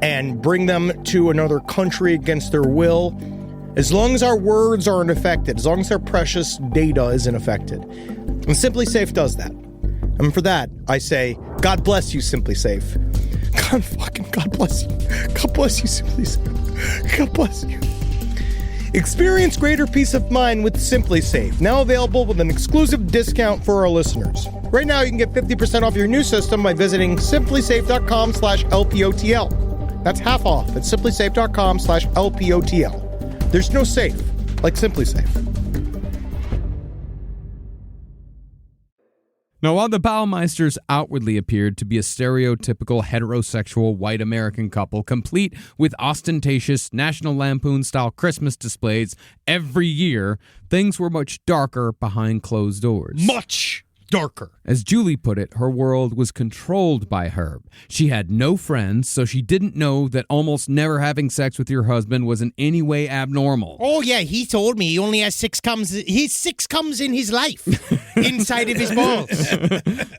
and bring them to another country against their will. As long as our words aren't affected, as long as our precious data isn't affected. And SimpliSafe does that. And for that, I say, God bless you, SimpliSafe. God bless you. God bless you, SimpliSafe. God bless you. Experience greater peace of mind with SimpliSafe, now available with an exclusive discount for our listeners. Right now, you can get 50% off your new system by visiting simplisafe.com/LPOTL. That's half off at simplisafe.com/LPOTL. There's no safe like SimpliSafe. Now, while the Baumeisters outwardly appeared to be a stereotypical heterosexual white American couple, complete with ostentatious National Lampoon-style Christmas displays every year, things were much darker behind closed doors. Much darker. As Julie put it, her world was controlled by Herb. She had no friends, so she didn't know that almost never having sex with your husband was in any way abnormal. Oh, yeah, he told me he only has 6 comes. His 6 comes in his life, inside of his balls.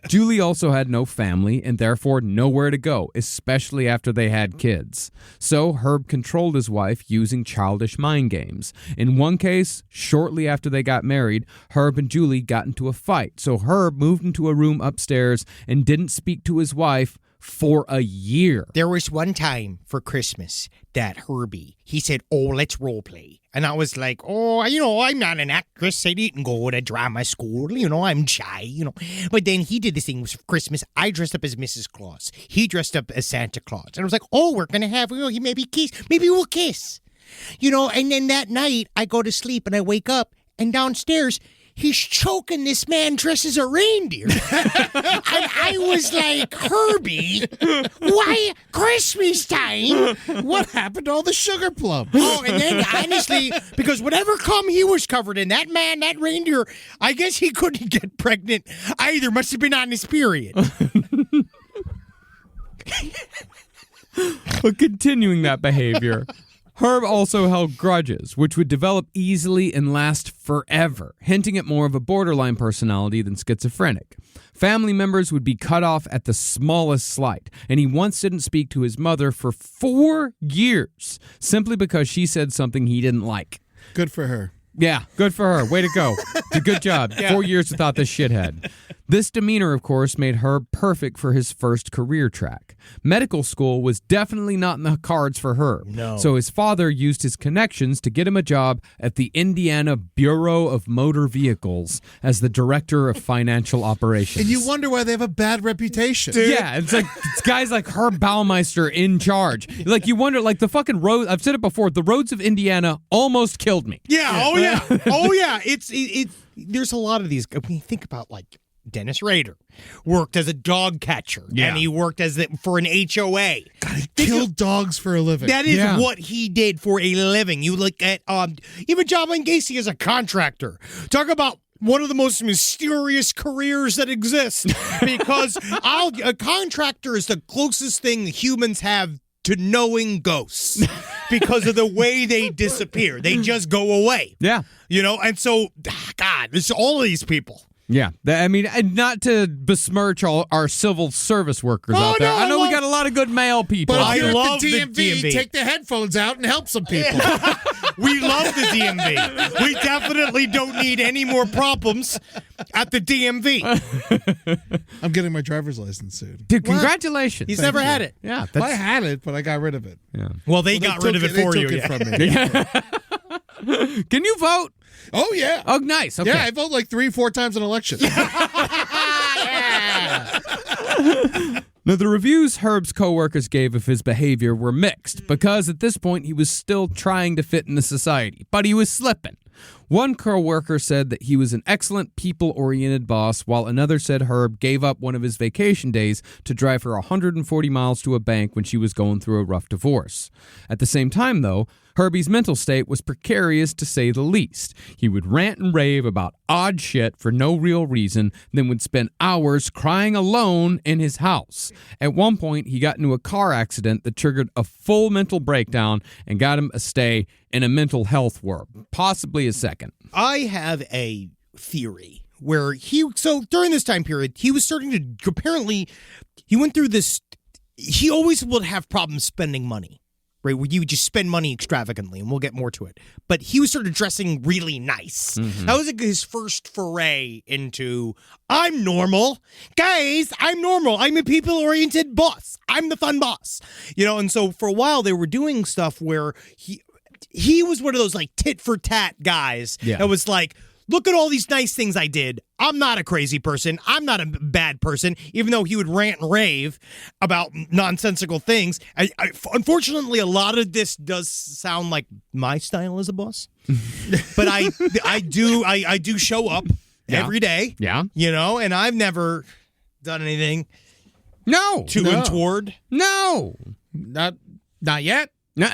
Julie also had no family and therefore nowhere to go, especially after they had kids. So Herb controlled his wife using childish mind games. In one case, shortly after they got married, Herb and Julie got into a fight, so Herb moved into a room upstairs and didn't speak to his wife for a year. There was one time for Christmas that Herbie, he said, "Oh, let's role play." And I was like, "Oh, I'm not an actress. I didn't go to drama school. I'm shy, But then he did this thing for Christmas. I dressed up as Mrs. Claus. He dressed up as Santa Claus. And I was like, "Oh, we're going to have, maybe kiss. Maybe we'll kiss." And then that night I go to sleep and I wake up and downstairs he's choking this man dressed as a reindeer. And I was like, Herbie, why Christmas time? What happened to all the sugar plums? Oh, and then honestly, because whatever cum he was covered in, that man, that reindeer, I guess he couldn't get pregnant either. Must have been on his period. But continuing that behavior, Herb also held grudges, which would develop easily and last forever, hinting at more of a borderline personality than schizophrenic. Family members would be cut off at the smallest slight, and he once didn't speak to his mother for 4 years, simply because she said something he didn't like. Good for her. Yeah, good for her. Way to go. Good job. Yeah. 4 years without this shithead. This demeanor, of course, made Herb perfect for his first career track. Medical school was definitely not in the cards for Herb. No. So his father used his connections to get him a job at the Indiana Bureau of Motor Vehicles as the director of financial operations. And you wonder why they have a bad reputation. Dude. Yeah, it's guys like Herb Baumeister in charge. Like, you wonder, like, the fucking road, I've said it before, the roads of Indiana almost killed me. Yeah, oh yeah. It's there's a lot of these. I mean, think about, like, Dennis Rader worked as a dog catcher, and he worked for an HOA. God, he killed dogs for a living. That is what he did for a living. You look at even John Wayne Gacy as a contractor. Talk about one of the most mysterious careers that exist, because a contractor is the closest thing humans have to knowing ghosts because of the way they disappear. They just go away. Yeah. And so, God, there's all of these people. Yeah, I mean, and not to besmirch all our civil service workers out there. no, I know we got a lot of good male people. But out if there. you're love at the DMV, the DMV. take the headphones out and help some people. We love the DMV. We definitely don't need any more problems at the DMV. I'm getting my driver's license soon. Dude, congratulations. He's never had it. Yeah, Well, I had it, but I got rid of it. Well, they got rid of it for they you. took it Yeah. from me. Can you vote? Oh, yeah. Oh, nice. Okay. Yeah, I vote like 3-4 times an election. Now, the reviews Herb's coworkers gave of his behavior were mixed because at this point he was still trying to fit into society, but he was slipping. One coworker said that he was an excellent people-oriented boss, while another said Herb gave up one of his vacation days to drive her 140 miles to a bank when she was going through a rough divorce. At the same time, though, Herbie's mental state was precarious to say the least. He would rant and rave about odd shit for no real reason, then would spend hours crying alone in his house. At one point, he got into a car accident that triggered a full mental breakdown and got him a stay in a mental health ward, possibly a second. I have a theory where so during this time period, he was starting to, apparently, he went through this, he always would have problems spending money. Right, where you would just spend money extravagantly, and we'll get more to it. But he was started dressing really nice. Mm-hmm. That was like his first foray into, I'm normal. Guys, I'm normal. I'm a people-oriented boss. I'm the fun boss. And so for a while they were doing stuff where he was one of those like tit-for-tat guys that was like, look at all these nice things I did. I'm not a crazy person. I'm not a bad person, even though he would rant and rave about nonsensical things. Unfortunately, a lot of this does sound like my style as a boss. But I do show up every day. Yeah. And I've never done anything No. to untoward. No. Not yet. No.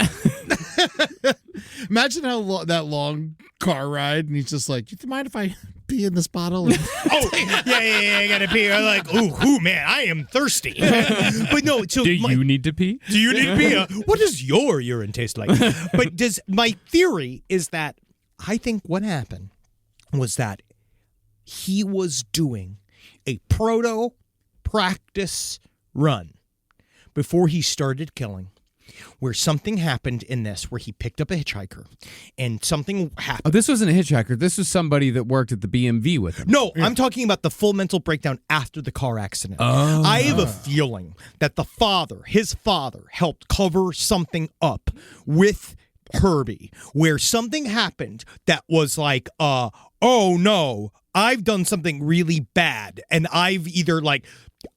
Imagine that long car ride, and he's just like, "Do you mind if I pee in this bottle?" Oh, yeah, I gotta pee. I'm like, ooh, man, I am thirsty. But no, so Do you need to pee? Do you need to pee? What does your urine taste like? But my theory is that I think what happened was that he was doing a proto practice run before he started killing, where something happened in this, where he picked up a hitchhiker and something happened. Oh, this wasn't a hitchhiker. This was somebody that worked at the BMV with him. No, I'm talking about the full mental breakdown after the car accident. Oh. I have a feeling that his father, helped cover something up with Herbie, where something happened that was like, oh no, I've done something really bad, and I've either like,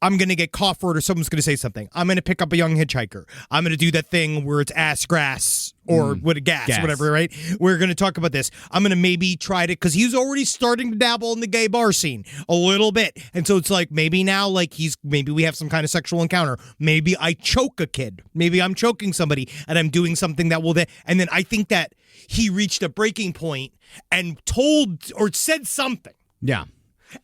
I'm going to get caught for it, or someone's going to say something. I'm going to pick up a young hitchhiker. I'm going to do that thing where it's ass grass or with gas, whatever, right? We're going to talk about this. I'm going to maybe try to, because he's already starting to dabble in the gay bar scene a little bit. And so it's like, maybe now, like maybe we have some kind of sexual encounter. Maybe I choke a kid. Maybe I'm choking somebody and I'm doing something that will then, and then I think that he reached a breaking point and told or said something. Yeah.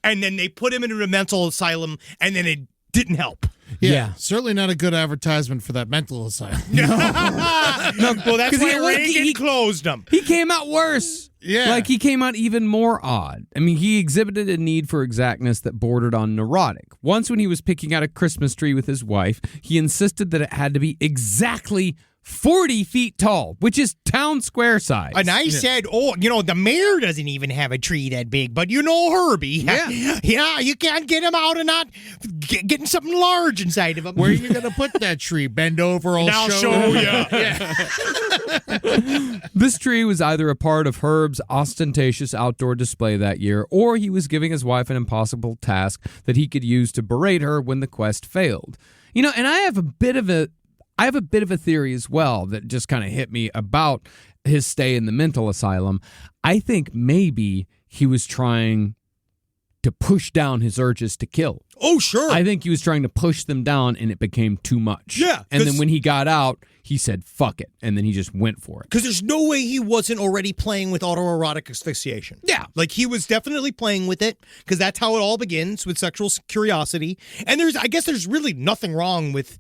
And then they put him into a mental asylum, and then it didn't help. Yeah. Certainly not a good advertisement for that mental asylum. Well, that's why Reagan closed him. He came out worse. Yeah. Like, he came out even more odd. I mean, he exhibited a need for exactness that bordered on neurotic. Once, when he was picking out a Christmas tree with his wife, he insisted that it had to be exactly 40 feet tall, which is town square size. And I said, the mayor doesn't even have a tree that big, but Herbie. Yeah, you can't get him out and not getting something large inside of him. Where are you going to put that tree? Bend over, I'll show you. This tree was either a part of Herb's ostentatious outdoor display that year, or he was giving his wife an impossible task that he could use to berate her when the quest failed. And I have a bit of a theory as well that just kind of hit me about his stay in the mental asylum. I think maybe he was trying to push down his urges to kill. Oh, sure. I think he was trying to push them down, and it became too much. Yeah, And then 'cause- when he got out, he said, fuck it. And then he just went for it. Because there's no way he wasn't already playing with autoerotic asphyxiation. Yeah. Like, he was definitely playing with it, because that's how it all begins, with sexual curiosity. And I guess there's really nothing wrong with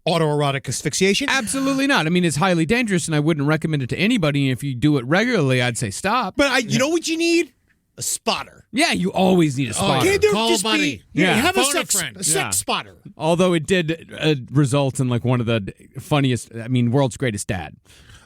autoerotic asphyxiation. Absolutely not. I mean, it's highly dangerous, and I wouldn't recommend it to anybody. And if you do it regularly, I'd say stop. But you know what you need? A spotter. Yeah, you always need a spotter. Can't there Call a just buddy. be... Yeah. Have a Phone a sex friend. spotter. Although it did result in like one of the funniest, world's greatest dad.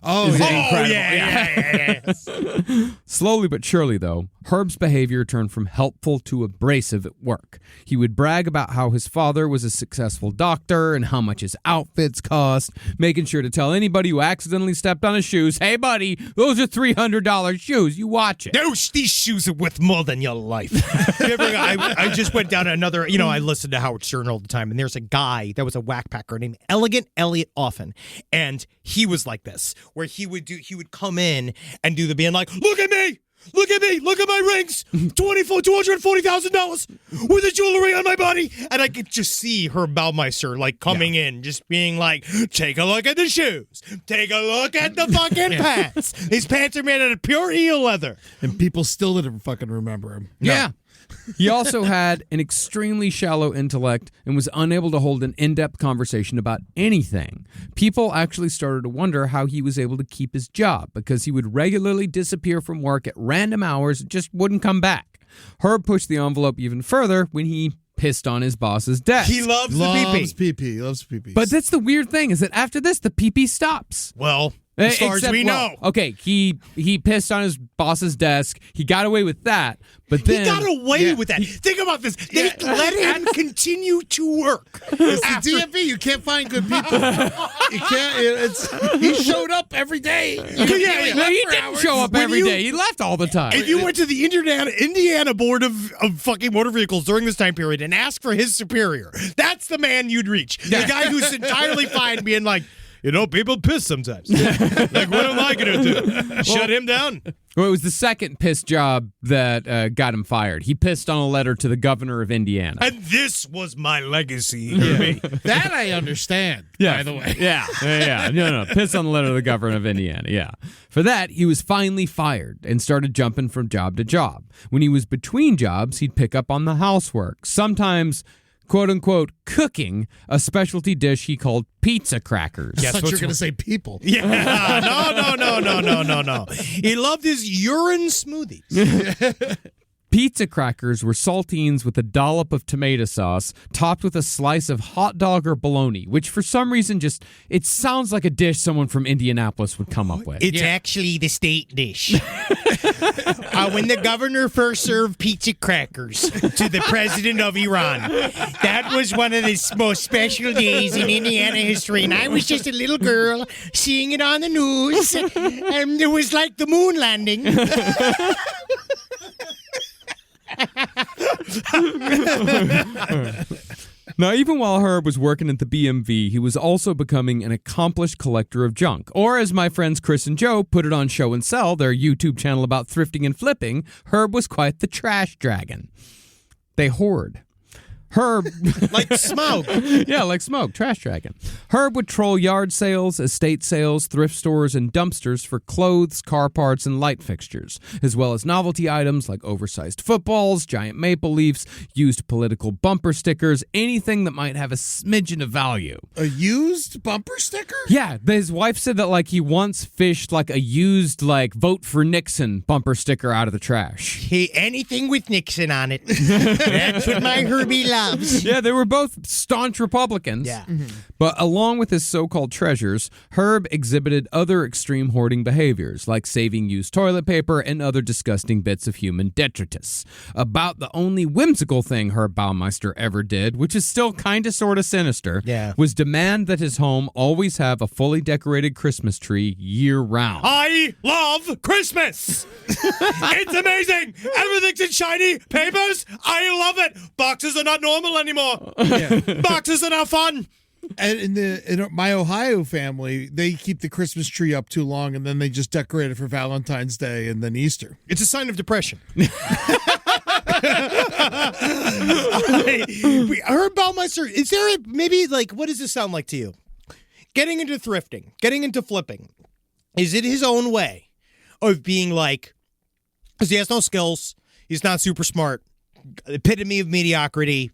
Oh, Is it yeah. incredible? yeah. Slowly but surely, though, Herb's behavior turned from helpful to abrasive at work. He would brag about how his father was a successful doctor and how much his outfits cost, making sure to tell anybody who accidentally stepped on his shoes, hey, buddy, those are $300 shoes. You watch it. These shoes are worth more than your life. I just went down another, I listen to Howard Stern all the time, and there's a guy that was a whackpacker named Elegant Elliot Offen, and he was like this, where he would come in and do the being like, look at me, look at my rings, $240,000 with the jewelry on my body, and I could just see Herb Baumeister like coming in, just being like, take a look at the shoes, take a look at the fucking pants. These pants are made out of pure eel leather. And people still didn't fucking remember him. Yeah. He also had an extremely shallow intellect and was unable to hold an in-depth conversation about anything. People actually started to wonder how he was able to keep his job because he would regularly disappear from work at random hours and just wouldn't come back. Herb pushed the envelope even further when he pissed on his boss's desk. He loves the pee-pee. Loves pee-pee. But that's the weird thing is that after this, the pee-pee stops. Well, as far as we know. Okay, he pissed on his boss's desk. He got away with that, but then He got away with that. Think about this. They let him continue to work. It's the DMV. You can't find good people. You can't. He showed up every day. No, he didn't show up every day. He left all the time. If you went to the Indiana Board of fucking Motor Vehicles during this time period and asked for his superior, that's the man you'd reach. The guy who's entirely fine being like, people piss sometimes. Like, what am I going to do? Shut him down? Well, it was the second piss job that got him fired. He pissed on a letter to the governor of Indiana. And this was my legacy. Herbie. That I understand, by the way. Yeah. No. Piss on the letter to the governor of Indiana, yeah. For that, he was finally fired and started jumping from job to job. When he was between jobs, he'd pick up on the housework, sometimes quote-unquote cooking a specialty dish he called pizza crackers. I thought you were going to say people. Yeah. No. He loved his urine smoothies. Pizza crackers were saltines with a dollop of tomato sauce topped with a slice of hot dog or bologna, which for some reason it sounds like a dish someone from Indianapolis would come up with. It's actually the state dish. When the governor first served pizza crackers to the president of Iran, that was one of the most special days in Indiana history. And I was just a little girl seeing it on the news. And it was like the moon landing. Now, even while Herb was working at the BMV, he was also becoming an accomplished collector of junk. Or as my friends Chris and Joe put it on Show and Sell, their YouTube channel about thrifting and flipping, Herb was quite the trash dragon. They hoard. Herb... like smoke. Yeah, like smoke. Trash dragon. Herb would troll yard sales, estate sales, thrift stores, and dumpsters for clothes, car parts, and light fixtures, as well as novelty items like oversized footballs, giant maple leafs, used political bumper stickers, anything that might have a smidgen of value. A used bumper sticker? Yeah, his wife said that he once fished a used vote for Nixon bumper sticker out of the trash. Hey, anything with Nixon on it. That's what my Herbie loves. Yeah, they were both staunch Republicans. Yeah. But along with his so-called treasures, Herb exhibited other extreme hoarding behaviors, like saving used toilet paper and other disgusting bits of human detritus. About the only whimsical thing Herb Baumeister ever did, which is still kind of sort of sinister, was demand that his home always have a fully decorated Christmas tree year-round. I love Christmas. It's amazing. Everything's in shiny papers. I love it. Boxes are not normal anymore. Boxes are not fun. And in my Ohio family, they keep the Christmas tree up too long, and then they just decorate it for Valentine's Day and then Easter. It's a sign of depression. Herb Baumeister, is there maybe like, what does this sound like to you? Getting into thrifting, getting into flipping. Is it his own way of being like, because he has no skills, he's not super smart, epitome of mediocrity,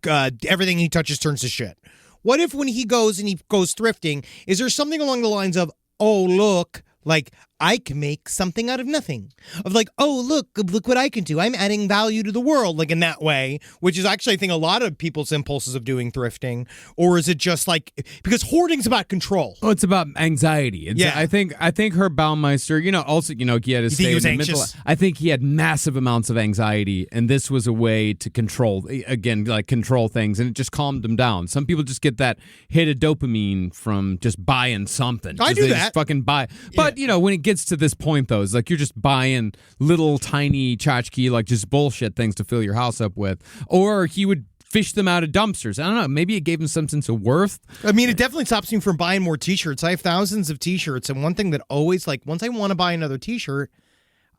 everything he touches turns to shit. What if when he goes thrifting, is there something along the lines of, oh, look, like, I can make something out of nothing. Of like, oh, look what I can do. I'm adding value to the world, like in that way, which is actually, I think, a lot of people's impulses of doing thrifting. Or is it just like, because hoarding's about control. Oh, it's about anxiety. I think Herb Baumeister, also, he had his he was anxious? I think he had massive amounts of anxiety, and this was a way to control things, and it just calmed him down. Some people just get that hit of dopamine from just buying something. I do they that. Just fucking buy. But, when it gets to this point, though, it's like you're just buying little tiny tchotchke, like just bullshit things to fill your house up with. Or he would fish them out of dumpsters. I don't know. Maybe it gave him some sense of worth. I mean, it definitely stops me from buying more T-shirts. I have thousands of T-shirts, and one thing that always, like, once I want to buy another T-shirt,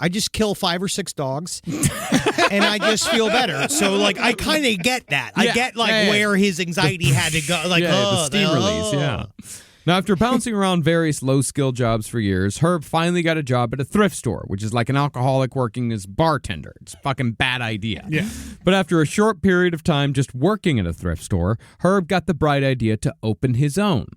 I just kill 5 or 6 dogs, and I just feel better. So, like, I kind of get that. I get, like, where his anxiety had to go. Like, the steam release, yeah. Now, after bouncing around various low-skill jobs for years, Herb finally got a job at a thrift store, which is like an alcoholic working as bartender. It's a fucking bad idea. Yeah. But after a short period of time just working at a thrift store, Herb got the bright idea to open his own.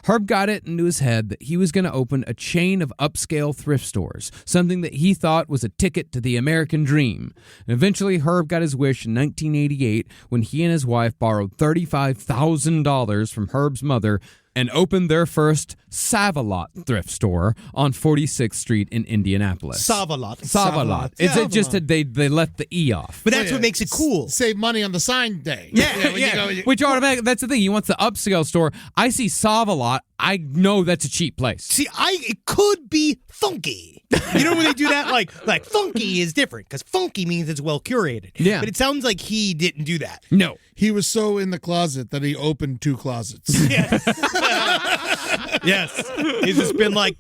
Herb got it into his head that he was going to open a chain of upscale thrift stores, something that he thought was a ticket to the American dream. And eventually, Herb got his wish in 1988 when he and his wife borrowed $35,000 from Herb's mother and opened their first Save-A-Lot thrift store on 46th Street in Indianapolis. Save-A-Lot. Save-A-Lot. It's just that they left the E off. But that's what makes it cool. Save money on the sign day. Yeah. Which automatically, that's the thing. He wants the upscale store. I see Save-A-Lot. I know that's a cheap place. See, it could be funky. You know when they do that? Like funky is different because funky means it's well curated. Yeah. But it sounds like he didn't do that. No. He was so in the closet that he opened 2 closets. Yes. Yes. He's just been like,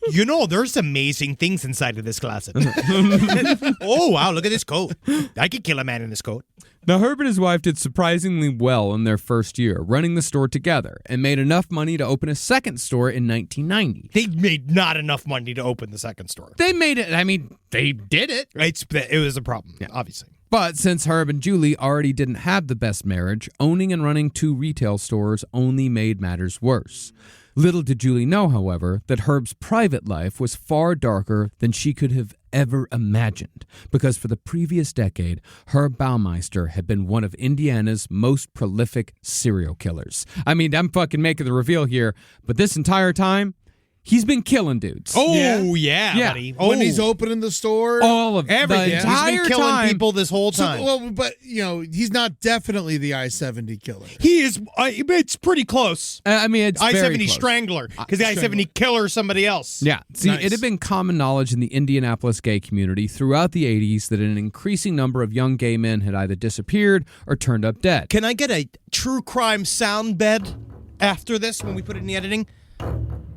there's amazing things inside of this closet. Oh, wow, look at this coat. I could kill a man in this coat. Now, Herb and his wife did surprisingly well in their first year, running the store together, and made enough money to open a second store in 1990. They made not enough money to open the second store. They made it. I mean, they did it. It was a problem, obviously. But since Herb and Julie already didn't have the best marriage, owning and running 2 retail stores only made matters worse. Little did Julie know, however, that Herb's private life was far darker than she could have ever imagined, because for the previous decade, Herb Baumeister had been one of Indiana's most prolific serial killers. I mean, I'm fucking making the reveal here, but this entire time, he's been killing dudes. Oh, yeah, buddy. When he's opening the store. All of everything. The He's entire been killing time. people this whole time. But, he's not definitely the I-70 killer. He is, it's pretty close. I mean, it's very I-70 close. Strangler, because the I-70 killer is somebody else. Yeah. See, Nice. It had been common knowledge in the Indianapolis gay community throughout the 80s that an increasing number of young gay men had either disappeared or turned up dead. Can I get a true crime sound bed after this when we put it in the editing?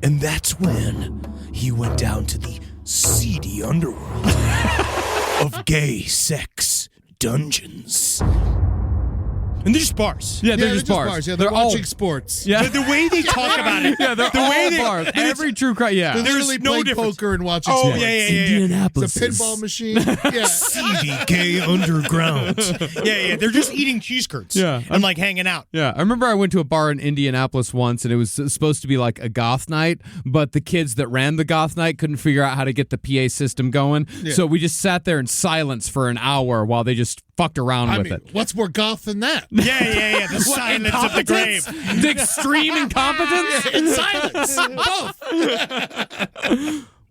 And that's when he went down to the seedy underworld of gay sex dungeons. And they're just bars. Yeah, they're just bars. Yeah, they're watching sports. Yeah. The way they talk about it. Yeah, they're all bars. Every true crime. Yeah. They're literally no playing difference. poker and watching Oh, sports. yeah. Indianapolis. It's a pinball machine. Yeah. Seedy gay underground. Yeah. They're just eating cheese curds. Yeah. And like hanging out. Yeah, I remember I went to a bar in Indianapolis once, and it was supposed to be like a goth night, but the kids that ran the goth night couldn't figure out how to get the PA system going, so we just sat there in silence for an hour while they just fucked around with it. What's more goth than that? Yeah. The silence of the grave. The extreme incompetence? In silence. Both.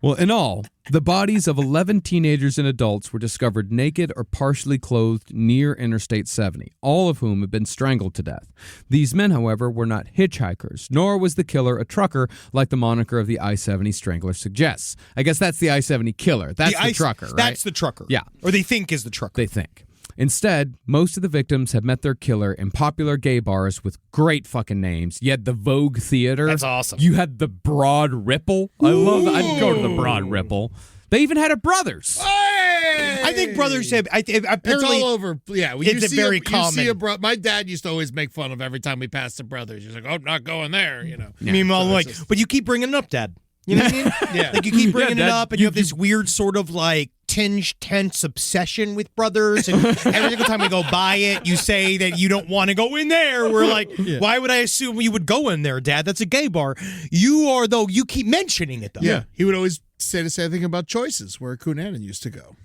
Well, in all, the bodies of 11 teenagers and adults were discovered naked or partially clothed near Interstate 70, all of whom had been strangled to death. These men, however, were not hitchhikers, nor was the killer a trucker like the moniker of the I-70 Strangler suggests. I guess that's the I-70 killer. That's the trucker, right? That's the trucker. Yeah. Or they think is the trucker. They think. Instead, most of the victims had met their killer in popular gay bars with great fucking names. You had the Vogue Theater. That's awesome. You had the Broad Ripple. I love that. I'd go to the Broad Ripple. They even had a Brothers. Hey! I think brothers have. It's Apparently, all over. Yeah, it's very common. My dad used to always make fun of every time we passed the brothers. He's like, "Oh, I'm not going there," you know. Meanwhile, So it's but you keep bringing it up, Dad. You know what I mean? Yeah. Like you keep bringing Dad, it up, and you have this weird sort of like tinged, tense obsession with brothers. And every single time we go by it, you say that you don't want to go in there. We're like, why would I assume you would go in there, Dad? That's a gay bar. You are, though. You keep mentioning it, though. Yeah, he would always say the same thing about Choices, where Cunanan used to go.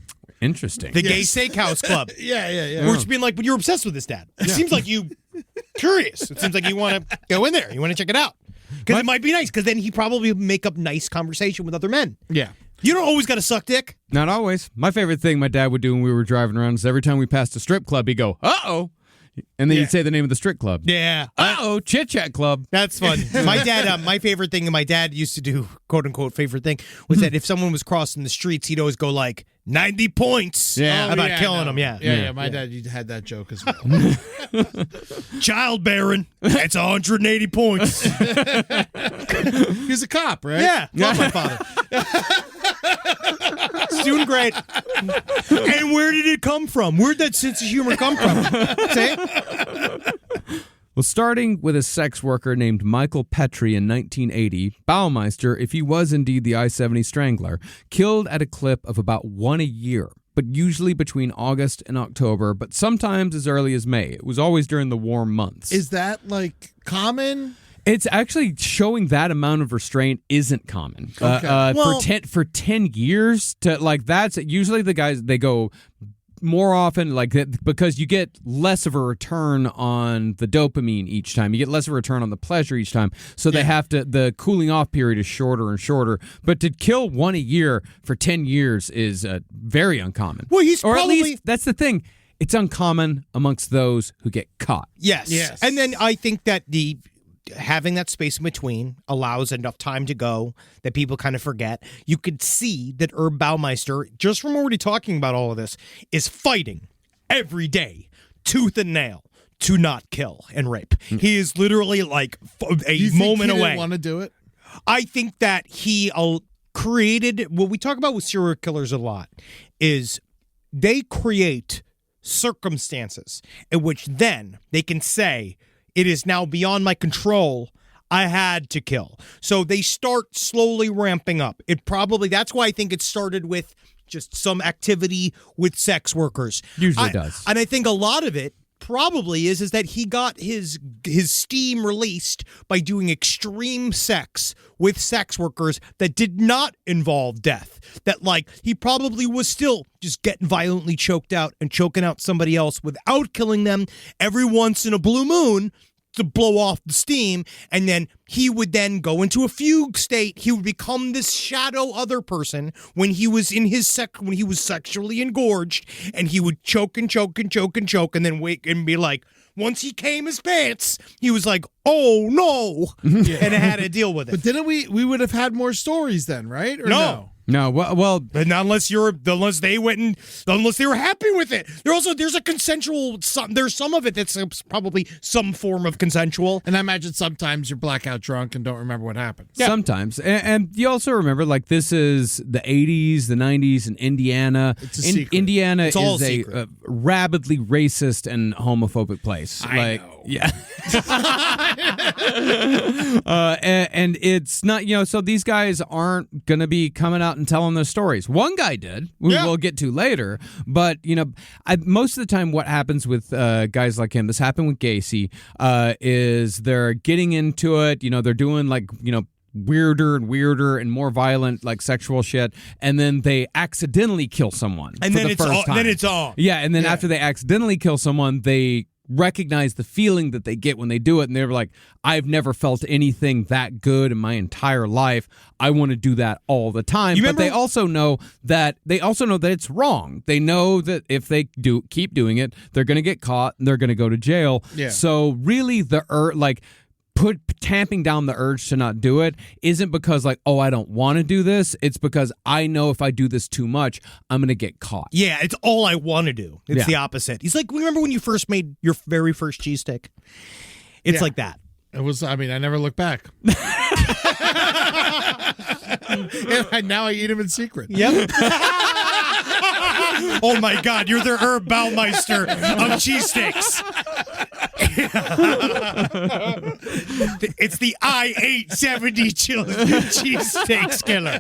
Interesting. The Gay Steakhouse Club. Yeah. Which being like, but you're obsessed with this, Dad. It seems like you curious. It seems like you want to go in there. You want to check it out. Because it might be nice, because then he probably make up nice conversation with other men. Yeah. You don't always got to suck dick. Not always. My favorite thing my dad would do when we were driving around is every time we passed a strip club, he'd go, "Uh-oh." And then he'd say the name of the strip club. Yeah. Uh-oh, Chit Chat Club. That's fun. My dad, my favorite thing my dad used to do, quote unquote favorite thing, was that if someone was crossing the streets, he'd always go like 90 points about killing them. Yeah. My dad had that joke as well. Childbearing, it's 180 points. He's a cop, right? Yeah. Love my father. It's doing great. And where did it come from? Where'd that sense of humor come from? Say it. Well, starting with a sex worker named Michael Petrie in 1980, Baumeister, if he was indeed the I-70 Strangler, killed at a clip of about one a year, but usually between August and October, but sometimes as early as May. It was always during the warm months. Is that like common? It's actually showing that amount of restraint isn't common. Okay. For 10 years to like that's usually the guys they go more often like that because you get less of a return on the dopamine each time. You get less of a return on the pleasure each time. So they have to the cooling off period is shorter and shorter. But to kill one a year for 10 years is very uncommon. Well, he's or probably at least that's the thing. It's uncommon amongst those who get caught. Yes. And then I think that having that space in between allows enough time to go that people kind of forget. You could see that Herb Baumeister, just from already talking about all of this, is fighting every day, tooth and nail, to not kill and rape. He is literally like a moment away. Want to do it? I think that he created what we talk about with serial killers a lot is they create circumstances in which then they can say, it is now beyond my control. I had to kill. So they start slowly ramping up. That's why I think it started with just some activity with sex workers. Usually does. And I think a lot of it probably is that he got his steam released by doing extreme sex with sex workers that did not involve death. That like he probably was still just getting violently choked out and choking out somebody else without killing them every once in a blue moon to blow off the steam, and then he would then go into a fugue state. He would become this shadow other person when he was in when he was sexually engorged, and he would choke and choke and choke and choke, and then wake and be like, once he came his pants, he was like, oh no, and had to deal with it. But didn't we would have had more stories then, right? Or no? No, well, but unless they were happy with it. There's a consensual. There's some of it that's probably some form of consensual. And I imagine sometimes you're blackout drunk and don't remember what happened. Yeah. Sometimes, and you also remember like this is the 80s, the 90s in Indiana. It's a secret. Indiana it's all is a rabidly racist and homophobic place. I know. Yeah. And it's not, so these guys aren't going to be coming out and telling their stories. One guy did, we'll get to later, but, most of the time what happens with guys like him, this happened with Gacy, is they're getting into it, they're doing like, weirder and weirder and more violent like sexual shit, and then they accidentally kill someone and for then the first time. Then it's on. Yeah, and then after they accidentally kill someone, they recognize the feeling that they get when they do it, and they're like, I've never felt anything that good in my entire life. I want to do that all the time. But they also know that it's wrong. They know that if they keep doing it, they're going to get caught and they're going to go to jail. Yeah. So really tamping down the urge to not do it isn't because like, oh, I don't want to do this. It's because I know if I do this too much, I'm going to get caught. Yeah, it's all I want to do. It's the opposite. He's like, remember when you first made your very first cheesesteak? It's like that. It was, I never look back. And now I eat them in secret. Yep. Oh my God, you're the Herb Baumeister of cheesesteaks. It's the I-70 cheesesteaks killer.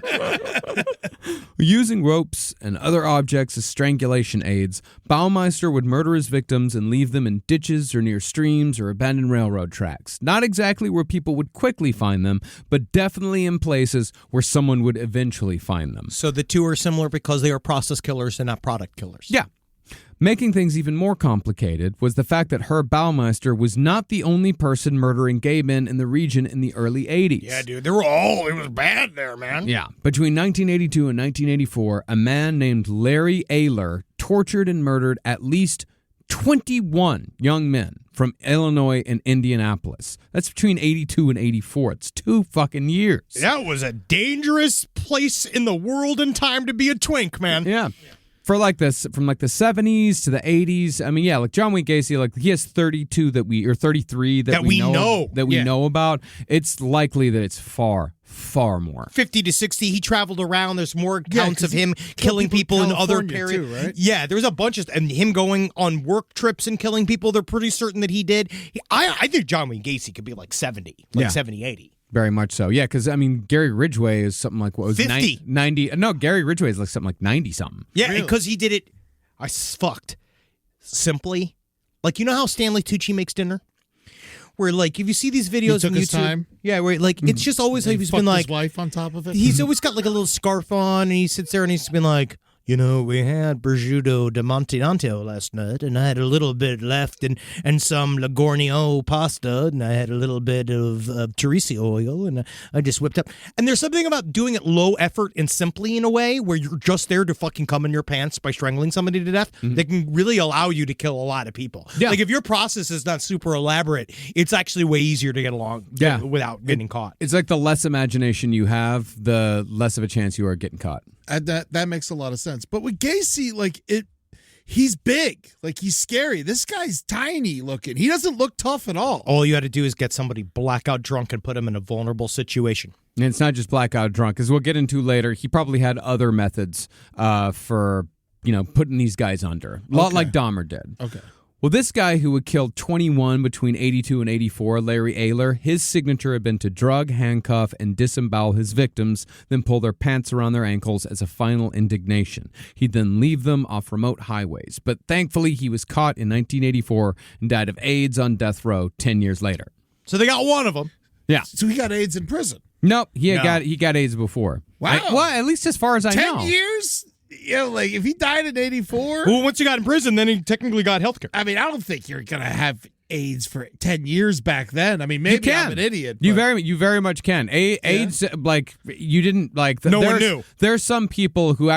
Using ropes and other objects as strangulation aids, Baumeister would murder his victims and leave them in ditches or near streams or abandoned railroad tracks. Not exactly where people would quickly find them, but definitely in places where someone would eventually find them. So the two are similar because they are process killers and not product killers. Yeah. Making things even more complicated was the fact that Herb Baumeister was not the only person murdering gay men in the region in the early 80s. Yeah, dude, it was bad there, man. Yeah. Between 1982 and 1984, a man named Larry Ayler tortured and murdered at least 21 young men from Illinois and Indianapolis. That's between 82 and 84. It's 2 fucking years. That was a dangerous place in the world and time to be a twink, man. Yeah. For like this, from like the 70s to the 80s. I mean, yeah, like John Wayne Gacy, like he has 33 that we know about. It's likely that it's far more. 50 to 60, he traveled around. There's more accounts of him killing people in other areas. Right? Yeah, there's a bunch of, and him going on work trips and killing people. They're pretty certain that he did. I think John Wayne Gacy could be like 70, 70, 80. Very much so. Yeah, because, I mean, Gary Ridgway is something like, what was 50. 90? No, Gary Ridgway is like something like 90-something. Yeah, because he did it, fucked, simply. Like, you know how Stanley Tucci makes dinner? Where, like, if you see these videos on YouTube. His time. Yeah, where, like, it's just always like he's been like. His wife on top of it. He's always got, like, a little scarf on, and he sits there and he's been like, you know, we had prosciutto di Montenanto last night, and I had a little bit left, and some Ligornio pasta, and I had a little bit of Teresi oil, and I just whipped up. And there's something about doing it low effort and simply in a way where you're just there to fucking come in your pants by strangling somebody to death that can really allow you to kill a lot of people. Yeah. Like, if your process is not super elaborate, it's actually way easier to get along without getting caught. It's like the less imagination you have, the less of a chance you are getting caught. That makes a lot of sense. But with Gacy, like he's big, like he's scary. This guy's tiny looking. He doesn't look tough at all. All you had to do is get somebody blackout drunk and put him in a vulnerable situation. And it's not just blackout drunk, as we'll get into later. He probably had other methods for, putting these guys under. A lot like Dahmer did. Okay. Well, this guy who had killed 21 between 82 and 84, Larry Ayler, his signature had been to drug, handcuff, and disembowel his victims, then pull their pants around their ankles as a final indignation. He'd then leave them off remote highways. But thankfully, he was caught in 1984 and died of AIDS on death row 10 years later. So they got one of them. Yeah. So he got AIDS in prison. Nope, he got AIDS before. Wow. Well, at least as far as I know. 10 years? Yeah, like if he died in 84. Well, once he got in prison, then he technically got health care. I mean, I don't think you're going to have AIDS for 10 years back then. I mean, maybe you can. I'm an idiot. You very much can. AIDS, like, you didn't, like... No one knew. There's some people who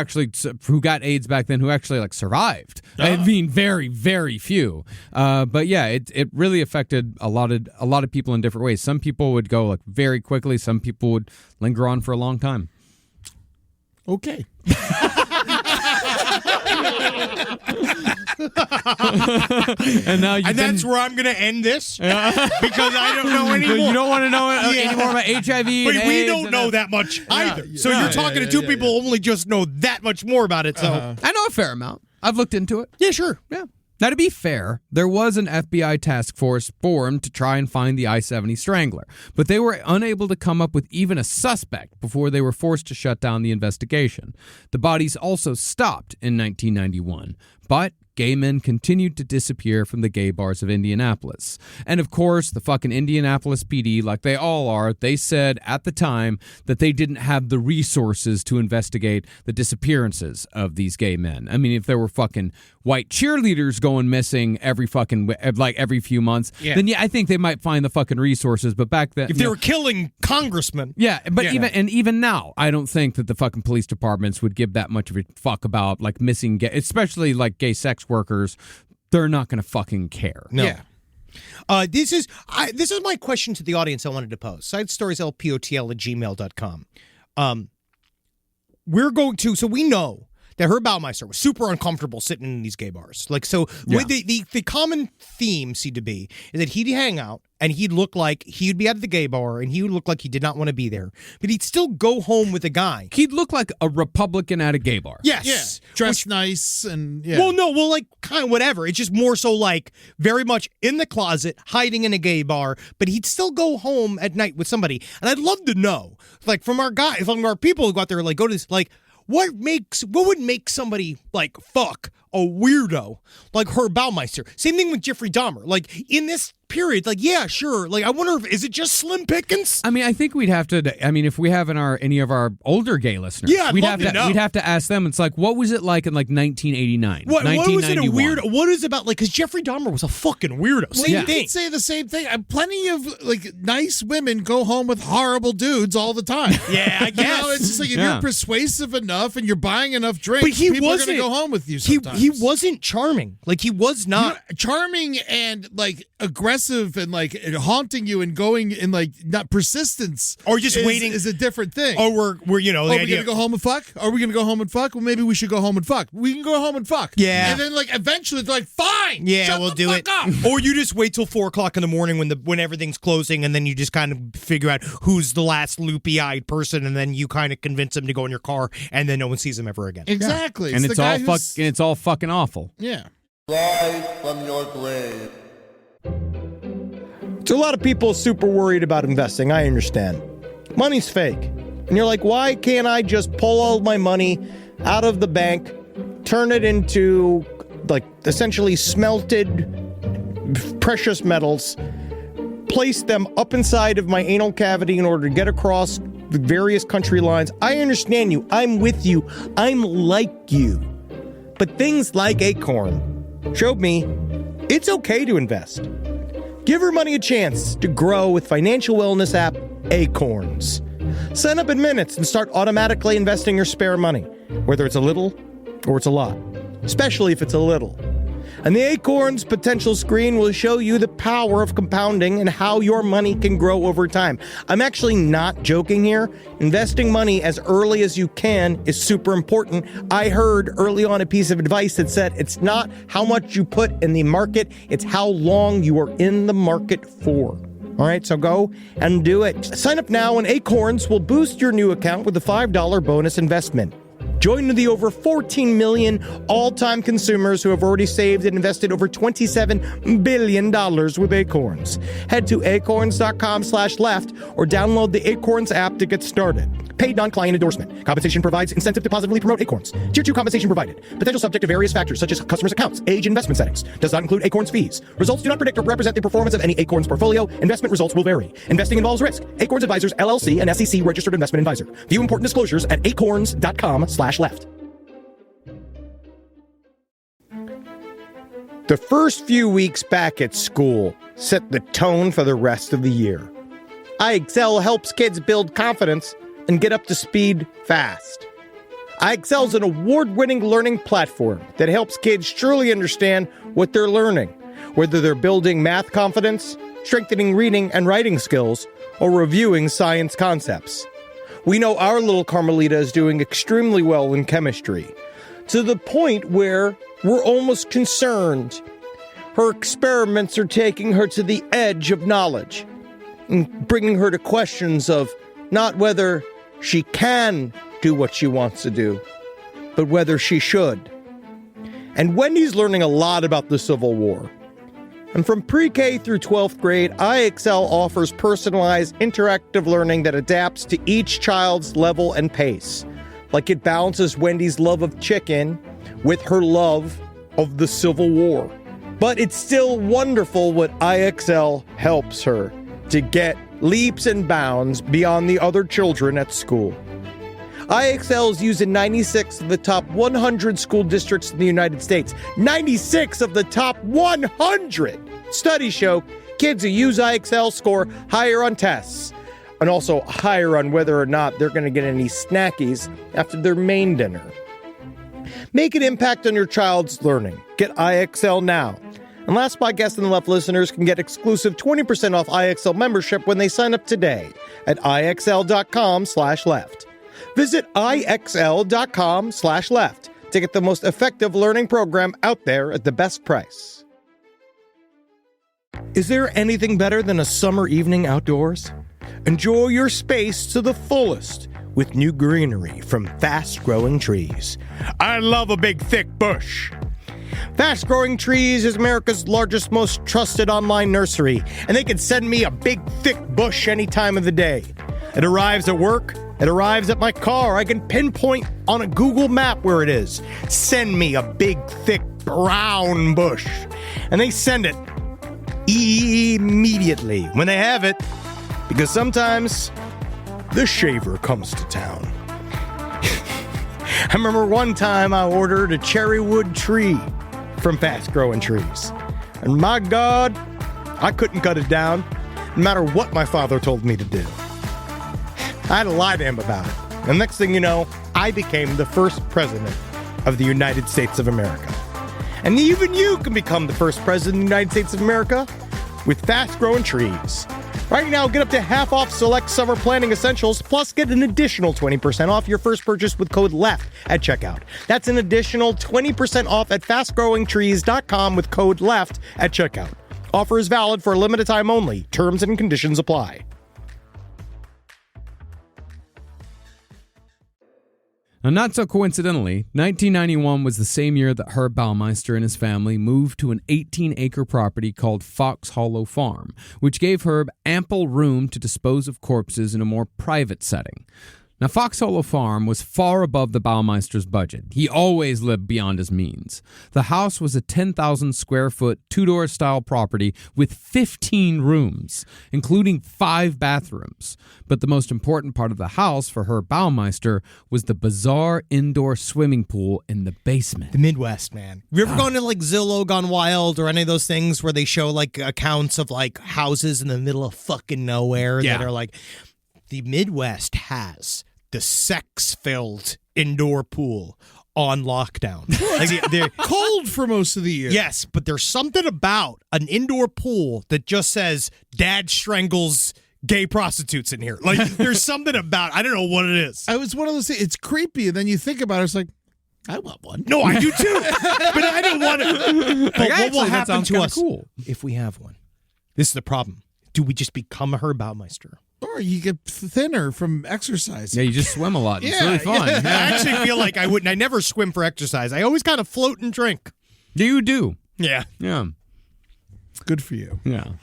got AIDS back then who actually, like, survived. I mean, very, very few. But yeah, it really affected a lot of people in different ways. Some people would go, like, very quickly. Some people would linger on for a long time. Okay. And that's where I'm going to end this because I don't know anymore. You don't want to know anymore about HIV. But we don't know that much either. So you're talking to two people who only just know that much more about it. So I know a fair amount. I've looked into it. Yeah, sure. Yeah. Now, to be fair, there was an FBI task force formed to try and find the I-70 Strangler, but they were unable to come up with even a suspect before they were forced to shut down the investigation. The bodies also stopped in 1991, but gay men continued to disappear from the gay bars of Indianapolis. And of course, the fucking Indianapolis PD, like they all are, they said at the time that they didn't have the resources to investigate the disappearances of these gay men. I mean, if there were fucking white cheerleaders going missing every few months, then I think they might find the fucking resources. But back then, if they were killing congressmen, even now, I don't think that the fucking police departments would give that much of a fuck about like missing gay, especially like gay sex workers. They're not going to fucking care. No. Yeah. This is my question to the audience I wanted to pose. sidestorieslpotl@gmail.com. We're going to, so we know that Herb Baumeister was super uncomfortable sitting in these gay bars. Like, so the common theme seemed to be is that he'd hang out and he'd look like he'd be at the gay bar, and he would look like he did not want to be there, but he'd still go home with a guy. He'd look like a Republican at a gay bar. Yes. Yeah. Dressed nice and yeah. Well, like kind of whatever. It's just more so like very much in the closet, hiding in a gay bar, but he'd still go home at night with somebody. And I'd love to know, like from our guys, from our people who go out there, like go to this, like what would make somebody like fuck a weirdo like Herb Baumeister? Same thing with Jeffrey Dahmer. Like in this period, like yeah, sure. Like I wonder, is it just Slim Pickens? I mean, I think we'd have to. I mean, if we have any of our older gay listeners, yeah, I'd we'd love have to know. We'd have to ask them. It's like, what was it like in like 1989? What was it a 1991? weird? What is it about? Like, because Jeffrey Dahmer was a fucking weirdo. Well, Same you thing. could say the same thing. Plenty of like nice women go home with horrible dudes all the time. Yeah, I guess. You know, it's just like if Yeah. you're persuasive enough and you're buying enough drinks, But he people are wasn't going to go home with you He sometimes. he wasn't charming. Like he was not. Charming and like aggressive and like haunting you and going in like not persistence Or just waiting. is a different thing. Or we're the Are we idea. gonna go home and fuck? Are we gonna go home and fuck? Well, maybe we should go home and fuck. We can go home and fuck. Yeah. And then like eventually they're like, fine. Yeah, shut we'll the do fuck it. up. Or you just wait till 4:00 in the morning when everything's closing, and then you just kind of figure out who's the last loopy-eyed person, and then you kind of convince them to go in your car, and then no one sees them ever again. Exactly. And the it's guy all who's- and it's all fucking awful. Yeah. Rise from your grave. So a lot of people are super worried about investing. I understand. Money's fake. And you're like, why can't I just pull all my money out of the bank, turn it into like essentially smelted precious metals, place them up inside of my anal cavity in order to get across the various country lines? I understand you. I'm with you. I'm like you. But things like Acorn showed me it's okay to invest. Give your money a chance to grow with financial wellness app Acorns. Sign up in minutes and start automatically investing your spare money, whether it's a little or it's a lot, especially if it's a little. And the Acorns potential screen will show you the power of compounding and how your money can grow over time. I'm actually not joking here. Investing money as early as you can is super important. I heard early on a piece of advice that said it's not how much you put in the market, it's how long you are in the market for. All right, so go and do it. Sign up now and Acorns will boost your new account with a $5 bonus investment. Join the over 14 million all-time consumers who have already saved and invested over $27 billion with Acorns. Head to acorns.com/left or download the Acorns app to get started. Paid non-client endorsement. Compensation provides incentive to positively promote Acorns. Tier 2 compensation provided. Potential subject to various factors such as customers' accounts, age, investment settings. Does not include Acorns fees. Results do not predict or represent the performance of any Acorns portfolio. Investment results will vary. Investing involves risk. Acorns Advisors, LLC, an SEC registered investment advisor. View important disclosures at acorns.com/left. The first few weeks back at school set the tone for the rest of the year. iExcel helps kids build confidence and get up to speed fast. iExcel is an award-winning learning platform that helps kids truly understand what they're learning, whether they're building math confidence, strengthening reading and writing skills, or reviewing science concepts. We know our little Carmelita is doing extremely well in chemistry, to the point where we're almost concerned. Her experiments are taking her to the edge of knowledge and bringing her to questions of not whether she can do what she wants to do, but whether she should. And Wendy's learning a lot about the Civil War. And from pre-K through 12th grade, iExcel offers personalized interactive learning that adapts to each child's level and pace. Like it balances Wendy's love of chicken with her love of the Civil War. But it's still wonderful what iExcel helps her to get leaps and bounds beyond the other children at school. iExcel is used in 96 of the top 100 school districts in the United States. 96 of the top 100! Studies show kids who use iExcel score higher on tests, and also higher on whether or not they're going to get any snackies after their main dinner. Make an impact on your child's learning. Get iExcel now. And Last Podcast on the Left listeners can get exclusive 20% off iExcel membership when they sign up today at iXL.com/left. Visit iXL.com/left to get the most effective learning program out there at the best price. Is there anything better than a summer evening outdoors? Enjoy your space to the fullest with new greenery from Fast Growing Trees. I love a big, thick bush. Fast Growing Trees is America's largest, most trusted online nursery, and they can send me a big, thick bush any time of the day. It arrives at work. It arrives at my car. I can pinpoint on a Google map where it is. Send me a big, thick, brown bush. And they send it immediately when they have it, because sometimes the shaver comes to town. I remember one time I ordered a cherry wood tree from Fast Growing Trees, and my God, I couldn't cut it down no matter what my father told me to do. I had to lie to him about it, and next thing you know, I became the first president of the United States of America. And even you can become the first president of the United States of America with Fast Growing Trees. Right now, get up to half off select summer planning essentials, plus get an additional 20% off your first purchase with code LEFT at checkout. That's an additional 20% off at fastgrowingtrees.com with code LEFT at checkout. Offer is valid for a limited time only. Terms and conditions apply. Now, not so coincidentally, 1991 was the same year that Herb Baumeister and his family moved to an 18-acre property called Fox Hollow Farm, which gave Herb ample room to dispose of corpses in a more private setting. Now, Fox Hollow Farm was far above the Baumeister's budget. He always lived beyond his means. The house was a 10,000-square-foot, two-door style property with 15 rooms, including 5 bathrooms. But the most important part of the house for Herb Baumeister was the bizarre indoor swimming pool in the basement. The Midwest, man. You ever gone to like Zillow Gone Wild or any of those things where they show like accounts of like houses in the middle of fucking nowhere that are like, the Midwest has the sex-filled indoor pool on lockdown. Like they're Cold for most of the year. yes, but there's something about an indoor pool that just says dad strangles gay prostitutes in here. Like there's something about, I don't know what it is. I was one of those things. It's creepy, and then you think about it. It's like, I want one. No, I do too, but I don't want it. But what will that happen sounds to kinda us cool. if we have one? This is the problem. Do we just become a Herb Baumeister? Or you get thinner from exercise. Yeah, you just swim a lot. It's Yeah, really fun. I actually feel like I wouldn't. I never swim for exercise. I always kind of float and drink. You do. Yeah. Yeah. Good for you. Yeah.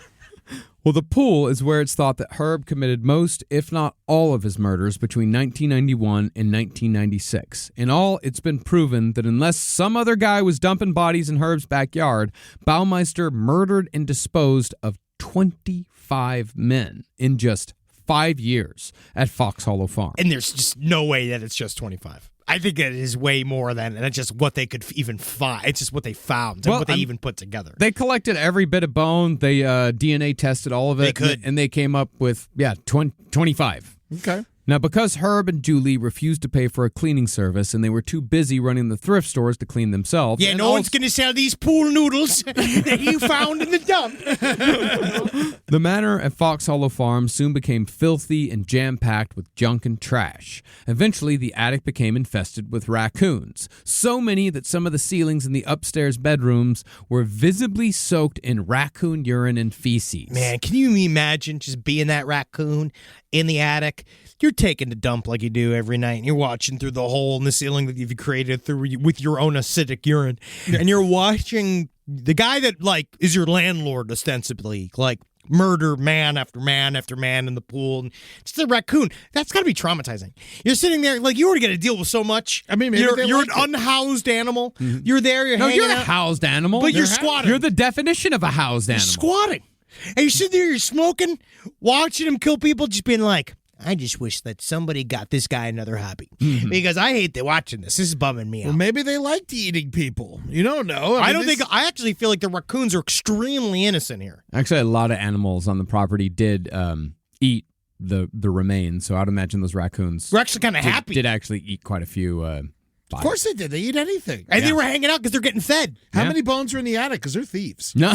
Well, the pool is where it's thought that Herb committed most, if not all, of his murders between 1991 and 1996. In all, it's been proven that unless some other guy was dumping bodies in Herb's backyard, Baumeister murdered and disposed of 25 men in just 5 years at Fox Hollow Farm. And there's just no way that it's just 25. I think it is way more than, and it's just what they could even find. It's just what they found and what they even put together. They collected every bit of bone. They DNA tested all of it. They could. And they came up with, 25. Okay. Now, because Herb and Julie refused to pay for a cleaning service and they were too busy running the thrift stores to clean themselves. Yeah, and no one's going to sell these pool noodles that you found in the dump. The manor at Fox Hollow Farm soon became filthy and jam-packed with junk and trash. Eventually, the attic became infested with raccoons. So many that some of the ceilings in the upstairs bedrooms were visibly soaked in raccoon urine and feces. Man, can you imagine just being that raccoon in the attic? You're taking the dump like you do every night, and you're watching through the hole in the ceiling that you've created with your own acidic urine, and you're watching the guy that like is your landlord ostensibly like murder man after man after man in the pool, and it's the raccoon. That's got to be traumatizing. You're sitting there like you already got to deal with so much. I mean, maybe you're an unhoused animal. Mm-hmm. You're there. You're hanging you're a out. housed animal. But you're squatting. You're the definition of a housed animal. You're squatting. And you're sitting there, you're smoking, watching him kill people, just being like, I just wish that somebody got this guy another hobby. Mm-hmm. Because I hate watching this. This is bumming me out. Well, maybe they liked eating people. You don't know. I actually feel like the raccoons are extremely innocent here. Actually, a lot of animals on the property did eat the remains, so I'd imagine those raccoons We're actually kind of happy. Did actually eat quite a few Of course they did. They eat anything. And they were hanging out because they're getting fed. How many bones are in the attic? Because they're thieves. No.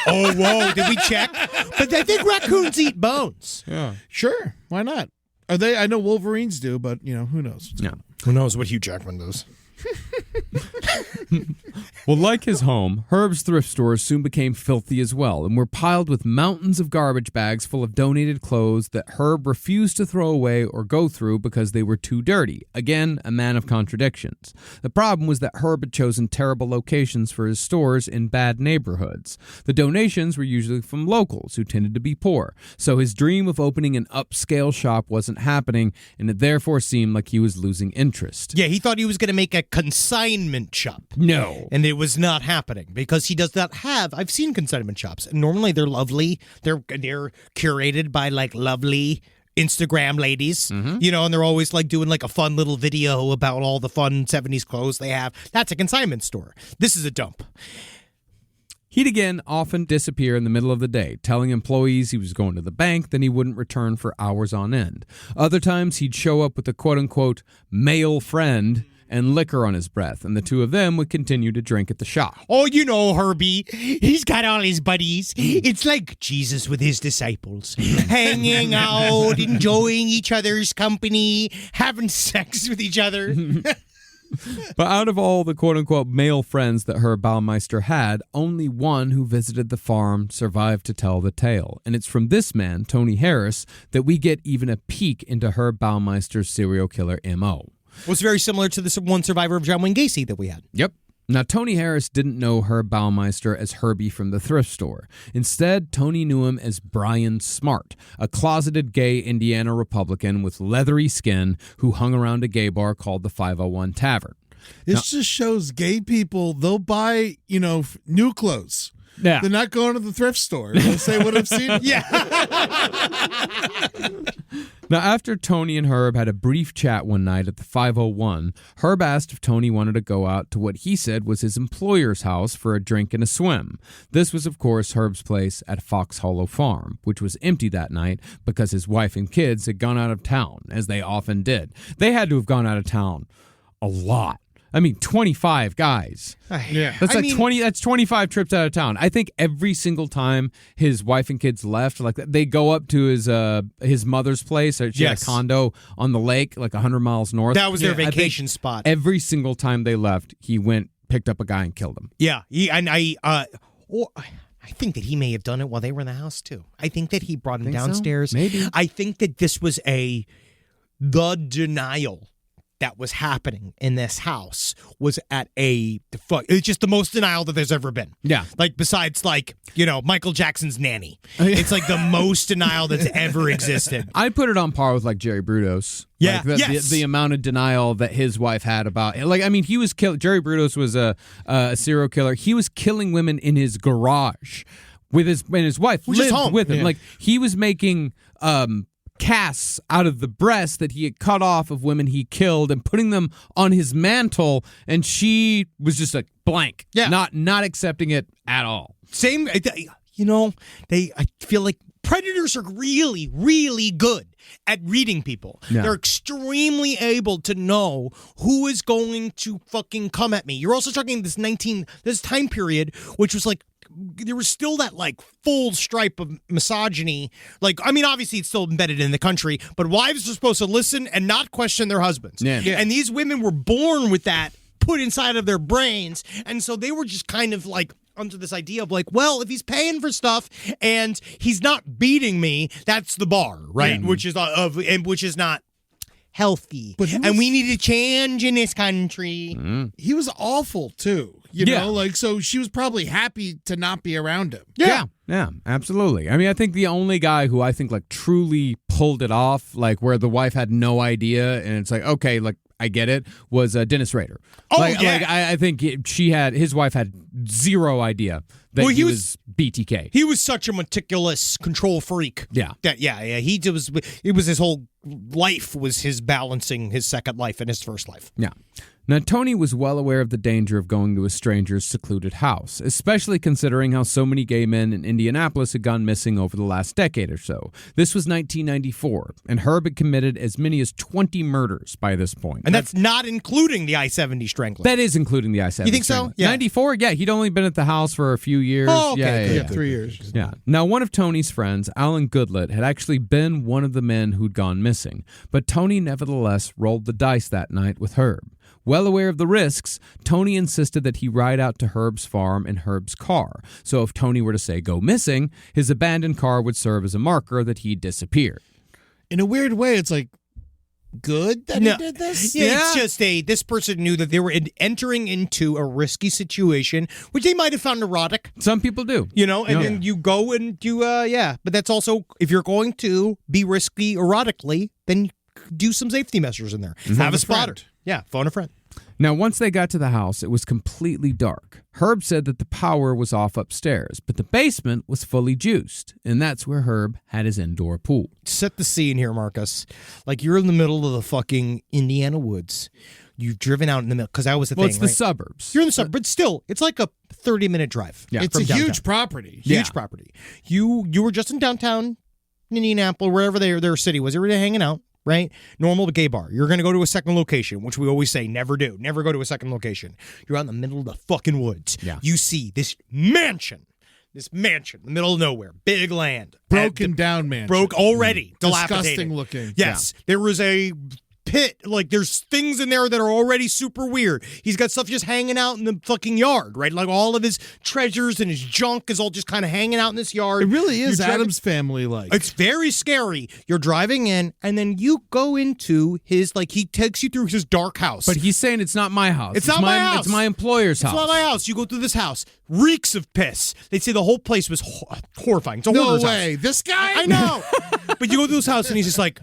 Oh, whoa. Did we check? But I think raccoons eat bones. Yeah. Sure. Why not? Are they? I know Wolverines do, but, who knows? Yeah. Who knows what Hugh Jackman does? Well, like his home, Herb's thrift stores soon became filthy as well and were piled with mountains of garbage bags full of donated clothes that Herb refused to throw away or go through because they were too dirty. Again, a man of contradictions. The problem was that Herb had chosen terrible locations for his stores in bad neighborhoods. The donations were usually from locals who tended to be poor, so his dream of opening an upscale shop wasn't happening, and it therefore seemed like he was losing interest. Yeah, he thought he was going to make a consignment shop. No. And it was not happening because he does not have. I've seen consignment shops. And normally they're lovely. They're curated by like lovely Instagram ladies, you know, and they're always like doing like a fun little video about all the fun 70s clothes they have. That's a consignment store. This is a dump. He'd again often disappear in the middle of the day, telling employees he was going to the bank, then he wouldn't return for hours on end. Other times he'd show up with a quote-unquote male friend and liquor on his breath, and the two of them would continue to drink at the shop. Oh, you know, Herbie. He's got all his buddies. It's like Jesus with his disciples. Hanging out, enjoying each other's company, having sex with each other. But out of all the quote-unquote male friends that Herb Baumeister had, only one who visited the farm survived to tell the tale. And it's from this man, Tony Harris, that we get even a peek into Herb Baumeister's serial killer M.O. Was very similar to this one survivor of John Wayne Gacy that we had. Yep. Now, Tony Harris didn't know Herb Baumeister as Herbie from the thrift store. Instead, Tony knew him as Brian Smart, a closeted gay Indiana Republican with leathery skin who hung around a gay bar called the 501 Tavern. This just shows gay people, they'll buy, new clothes. Yeah. They're not going to the thrift store. They'll say what I've seen. Yeah. Now, after Tony and Herb had a brief chat one night at the 501, Herb asked if Tony wanted to go out to what he said was his employer's house for a drink and a swim. This was, of course, Herb's place at Fox Hollow Farm, which was empty that night because his wife and kids had gone out of town, as they often did. They had to have gone out of town a lot. I mean, 25 guys. Yeah. That's 25 trips out of town. I think every single time his wife and kids left, like they go up to his mother's place. She had a condo on the lake, like 100 miles north. That was their vacation spot. Every single time they left, he went, picked up a guy and killed him. Yeah. I think that he may have done it while they were in the house too. I think that he brought him downstairs. So? Maybe. I think that this was the denial that was happening in this house was at it's just the most denial that there's ever been. Yeah. Like besides Michael Jackson's nanny. It's like the most denial that's ever existed. I put it on par with like Jerry Brudos. Yeah. Like the amount of denial that his wife had about it. Like, I mean, he was Jerry Brudos was a serial killer. He was killing women in his garage with his wife lived home with him. Yeah. Like he was making casts out of the breasts that he had cut off of women he killed and putting them on his mantle, and she was just like blank, not accepting it at all. Same, I feel like predators are really, really good at reading people. Yeah. They're extremely able to know who is going to fucking come at me. You're also talking this time period, which was like, there was still that like full stripe of misogyny. Like, I mean, obviously it's still embedded in the country, but wives are supposed to listen and not question their husbands. Yeah. And these women were born with that put inside of their brains. And so they were just kind of like under this idea of like, well, if he's paying for stuff and he's not beating me, that's the bar, right? Yeah. Which is not healthy. And we need to change in this country. He was awful, too. So she was probably happy to not be around him. Yeah, absolutely. I mean, I think the only guy who I think like truly pulled it off, like where the wife had no idea, and it's like, okay, like I get it, was Dennis Rader. I think his wife had zero idea that he was BTK. He was such a meticulous control freak. Yeah. It was his whole life was his balancing his second life and his first life. Yeah. Now, Tony was well aware of the danger of going to a stranger's secluded house, especially considering how so many gay men in Indianapolis had gone missing over the last decade or so. This was 1994, and Herb had committed as many as 20 murders by this point. And that's not including the I-70 Strangler. That is including the I-70 You think Strangler. so? Yeah. 94? Yeah, he'd only been at the house for a few years. Oh, okay. Yeah. 3 years. Yeah. Now, one of Tony's friends, Alan Goodlett, had actually been one of the men who'd gone missing, but Tony nevertheless rolled the dice that night with Herb. Well aware of the risks, Tony insisted that he ride out to Herb's farm in Herb's car. So if Tony were to say go missing, his abandoned car would serve as a marker that he'd disappeared. In a weird way, it's like good that he did this. Yeah, it's just this person knew that they were entering into a risky situation, which they might have found erotic. Some people do. And then you go and you, But that's also, if you're going to be risky erotically, then do some safety measures in there. Have a spotter. Yeah, phone a friend. Now, once they got to the house, it was completely dark. Herb said that the power was off upstairs, but the basement was fully juiced, and that's where Herb had his indoor pool. Set the scene here, Marcus. Like you're in the middle of the fucking Indiana woods. You've driven out in the middle, because that was the thing, it's the suburbs. You're in the suburbs, but still, it's like a 30-minute drive. Yeah, it's a huge property. Huge property. You were just in downtown Indianapolis, wherever their city was. They were hanging out. Right? Normal gay bar. You're going to go to a second location, which we always say never do. Never go to a second location. You're out in the middle of the fucking woods. Yeah. You see this mansion, in the middle of nowhere, big land. Broken down mansion. Broke already. Dilapidated. Disgusting looking. Yes. Yeah. There was a pit. Like, there's things in there that are already super weird. He's got stuff just hanging out in the fucking yard, right? Like, all of his treasures and his junk is all just kind of hanging out in this yard. It really is Adam's Family like. It's very scary. You're driving in, and then you go into his, he takes you through his dark house. But he's saying it's not my house. It's not my house. It's my employer's house. It's not my house. You go through this house. Reeks of piss. They say the whole place was horrifying. It's a hoarder's No way. house. This guy? I know. But you go through this house, and he's just like,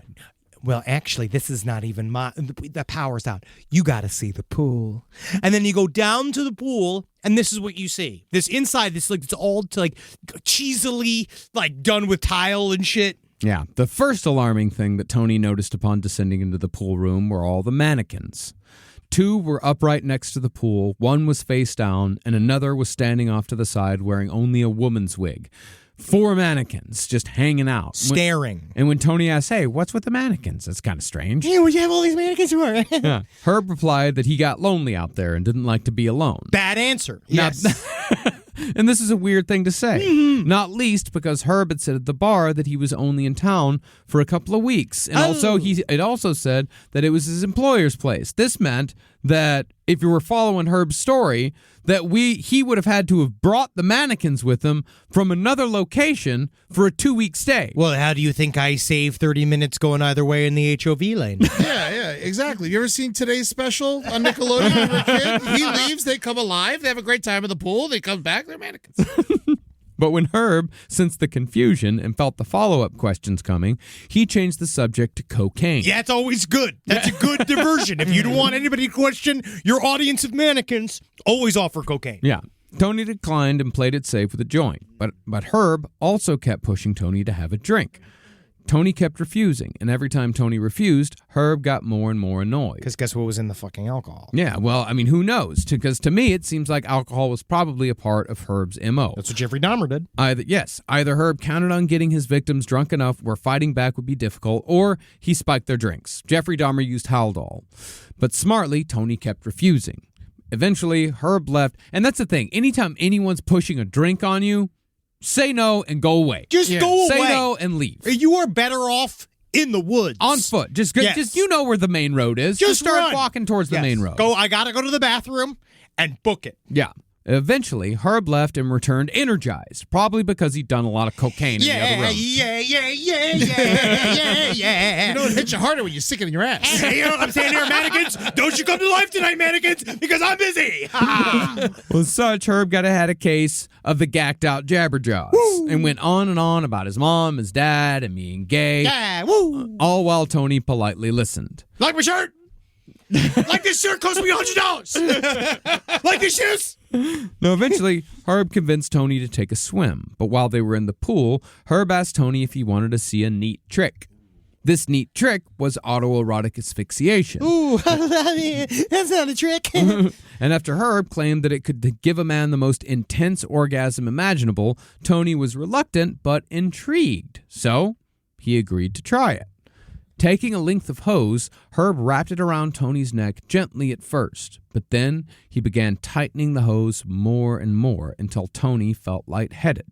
well, actually, this is not even the power's out. You got to see the pool. And then you go down to the pool, and this is what you see. This inside, it's all cheesily, done with tile and shit. Yeah. The first alarming thing that Tony noticed upon descending into the pool room were all the mannequins. 2 were upright next to the pool, 1 was face down, and another was standing off to the side wearing only a woman's wig. 4 mannequins just hanging out. Staring. And when Tony asked, hey, what's with the mannequins? That's kind of strange. Yeah, what you have all these mannequins for? Yeah. Herb replied that he got lonely out there and didn't like to be alone. Bad answer. Yes. And this is a weird thing to say, not least because Herb had said at the bar that he was only in town for a couple of weeks. And it also said that it was his employer's place. This meant that if you were following Herb's story, that he would have had to have brought the mannequins with him from another location for a 2-week stay. Well, how do you think I save 30 minutes going either way in the HOV lane? Yeah, exactly. You ever seen Today's Special on Nickelodeon when you were a kid? He leaves, they come alive, they have a great time in the pool, they come back, they're mannequins. But when Herb sensed the confusion and felt the follow-up questions coming, he changed the subject to cocaine. Yeah, it's always good. That's a good diversion. If you don't want anybody to question your audience of mannequins, always offer cocaine. Yeah. Tony declined and played it safe with a joint. But Herb also kept pushing Tony to have a drink. Tony kept refusing, and every time Tony refused, Herb got more and more annoyed. Because guess what was in the fucking alcohol? Yeah, well, I mean, who knows? Because to me, it seems like alcohol was probably a part of Herb's M.O. That's what Jeffrey Dahmer did. Either Herb counted on getting his victims drunk enough where fighting back would be difficult, or he spiked their drinks. Jeffrey Dahmer used Haldol. But smartly, Tony kept refusing. Eventually, Herb left, and that's the thing. Anytime anyone's pushing a drink on you, say no and go away. Just go away. Say no and leave. You are better off in the woods. On foot. Just you know where the main road is. Just start walking towards the main road. I got to go to the bathroom and book it. Yeah. Eventually, Herb left and returned energized, probably because he'd done a lot of cocaine in the other room. Yeah. You know, it hits you harder when you stick it in your ass. You know what I'm saying here, mannequins? Don't you come to life tonight, mannequins, because I'm busy. Well, as such, Herb got had a case of the gacked-out jabberjaws and went on and on about his mom, his dad, and being gay. Yeah, woo. All while Tony politely listened. Like my shirt? Like this shirt cost me $100. Like these shoes? Now, eventually, Herb convinced Tony to take a swim. But while they were in the pool, Herb asked Tony if he wanted to see a neat trick. This neat trick was autoerotic asphyxiation. Ooh, that's not a trick. And after Herb claimed that it could give a man the most intense orgasm imaginable, Tony was reluctant but intrigued. So, he agreed to try it. Taking a length of hose, Herb wrapped it around Tony's neck gently at first, But then he began tightening the hose more and more until Tony felt lightheaded.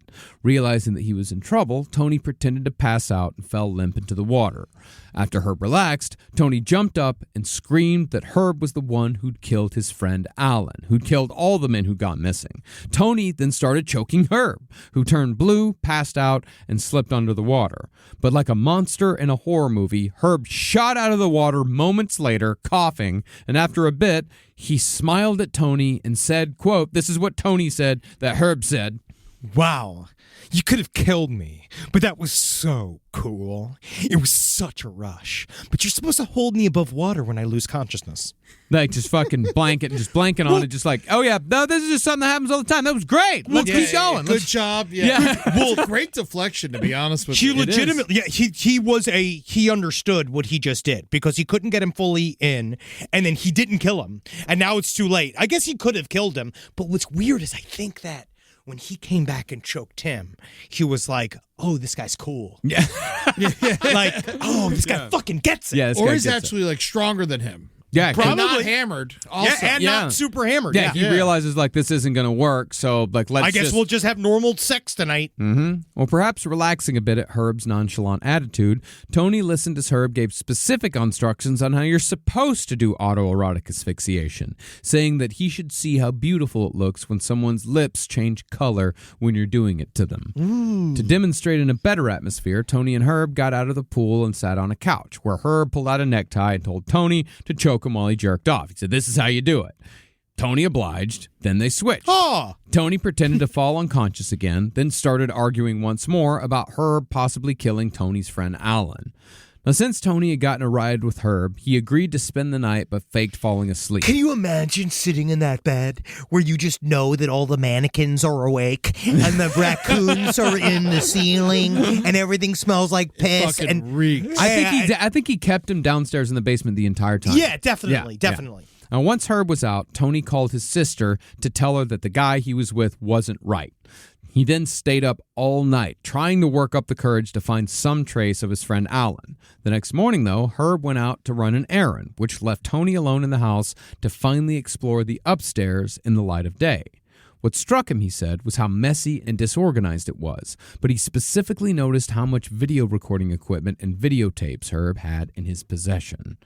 Realizing that he was in trouble, Tony pretended to pass out and fell limp into the water. After Herb relaxed, Tony jumped up and screamed that Herb was the one who'd killed his friend Alan, who'd killed all the men who'd gone missing. Tony then started choking Herb, who turned blue, passed out, and slipped under the water. But like a monster in a horror movie, Herb shot out of the water moments later, coughing, and after a bit, he smiled at Tony and said, quote, this is what Tony said that Herb said. Wow, you could have killed me, but that was so cool. It was such a rush. But you're supposed to hold me above water when I lose consciousness. Like just fucking blanket, just blanking on it, just like, oh yeah, no, this is just something that happens all the time. That was great. Let's keep going. Good job. Yeah. Well, great deflection, to be honest with you. He legitimately, he understood what he just did because he couldn't get him fully in, and then he didn't kill him, and now it's too late. I guess he could have killed him, but what's weird is I think that when he came back and choked him, he was like, oh, this guy's cool. Yeah. Like, oh, this guy fucking gets it. Yeah, Or he's actually like stronger than him. Yeah, Probably Probably. not hammered. Also. Yeah, and not super hammered. Yeah, he realizes like this isn't going to work, so like let's. I guess we'll just have normal sex tonight. Well, perhaps relaxing a bit at Herb's nonchalant attitude, Tony listened as Herb gave specific instructions on how you're supposed to do autoerotic asphyxiation, saying that he should see how beautiful it looks when someone's lips change color when you're doing it to them. To demonstrate in a better atmosphere, Tony and Herb got out of the pool and sat on a couch, where Herb pulled out a necktie and told Tony to choke him while he jerked off. He said, this is how you do it. Tony obliged, then they switched. Oh. Tony pretended to fall unconscious again, then started arguing once more about Herb possibly killing Tony's friend Alan. Now, since Tony had gotten a ride with Herb, he agreed to spend the night but faked falling asleep. Can you imagine sitting in that bed where you just know that all the mannequins are awake and the raccoons are in the ceiling and everything smells like piss? Fucking And reeks. I think he kept him downstairs in the basement the entire time. yeah, definitely. Now, once Herb was out, Tony called his sister to tell her that the guy he was with wasn't right. He then stayed up all night, trying to work up the courage to find some trace of his friend Alan. The next morning, though, Herb went out to run an errand, which left Tony alone in the house to finally explore the upstairs in the light of day. What struck him, he said, was how messy and disorganized it was, but he specifically noticed how much video recording equipment and videotapes Herb had in his possession.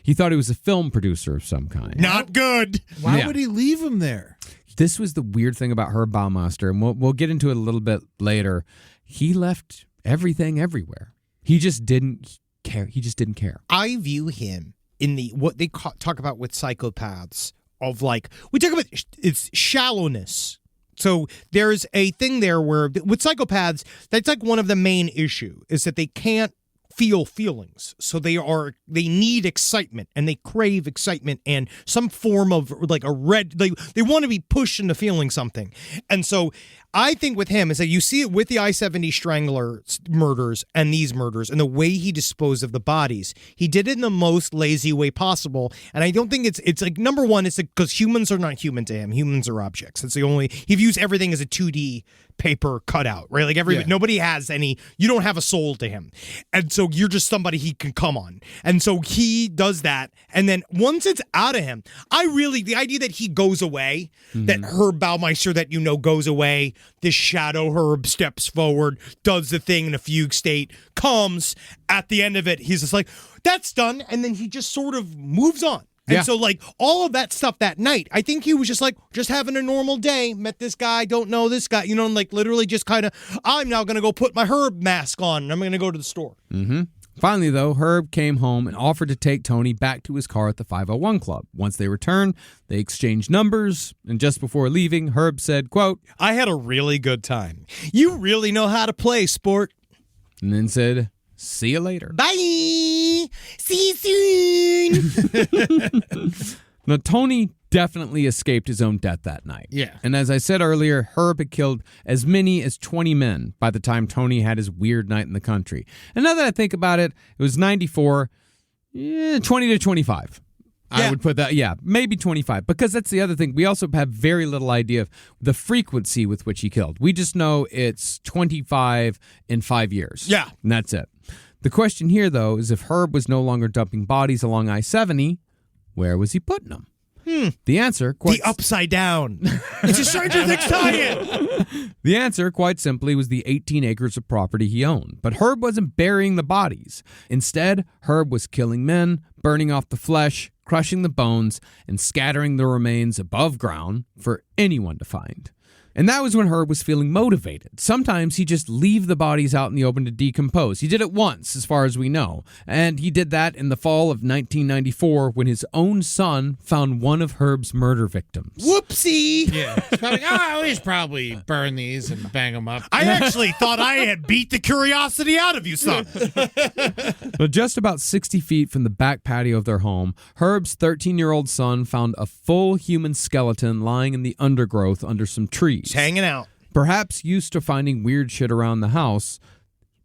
He thought he was a film producer of some kind. Not good. Why would he leave him there? This was the weird thing about Herb Baumeister, and we'll get into it a little bit later. He left everything everywhere. He just didn't care. I view him in the what they talk about with psychopaths of like, we talk about it's shallowness. So there's a thing there where with psychopaths, that's like one of the main issue is that they can't feel feelings. So they need excitement and they crave excitement and some form of like they want to be pushed into feeling something. And so I think with him is that you see it with the I-70 Strangler murders and these murders and the way he disposed of the bodies. He did it in the most lazy way possible. And I don't think it's like, number one, it's because humans are not human to him. Humans are objects. It's the only, he views everything as a 2D paper cutout, right? Like nobody has any, you don't have a soul to him. And so you're just somebody he can come on. And so he does that. And then once it's out of him, the idea that he goes away, that Herb Baumeister that goes away, this shadow Herb steps forward, does the thing in a fugue state, comes at the end of it, he's just like, that's done. And then he just sort of moves on. And so, like, all of that stuff that night, I think he was just like, just having a normal day, met this guy, don't know this guy, and like literally just kind of, I'm now going to go put my Herb mask on and I'm going to go to the store. Finally, though, Herb came home and offered to take Tony back to his car at the 501 Club. Once they returned, they exchanged numbers, and just before leaving, Herb said, quote, I had a really good time. You really know how to play, sport. And then said, see you later. Bye. See you soon. Now, Tony definitely escaped his own death that night. Yeah. And as I said earlier, Herb had killed as many as 20 men by the time Tony had his weird night in the country. And now that I think about it, it was 94, 20 to 25. I would put that, maybe 25. Because that's the other thing. We also have very little idea of the frequency with which he killed. We just know it's 25 in 5 years. Yeah. And that's it. The question here, though, is if Herb was no longer dumping bodies along I-70, where was he putting them? The answer, The Upside Down. It's a Stranger Things tie-in. The answer, quite simply, was the 18 acres of property he owned. But Herb wasn't burying the bodies. Instead, Herb was killing men, burning off the flesh, crushing the bones, and scattering the remains above ground for anyone to find. And that was when Herb was feeling motivated. Sometimes he'd just leave the bodies out in the open to decompose. He did it once, as far as we know. And he did that in the fall of 1994 when his own son found one of Herb's murder victims. Whoopsie. Yeah. It's probably, I'll just probably burn these and bang them up. I actually thought I had beat the curiosity out of you, son. But just about 60 feet from the back patio of their home, Herb's 13-year-old son found a full human skeleton lying in the undergrowth under some trees. He's hanging out. Perhaps used to finding weird shit around the house,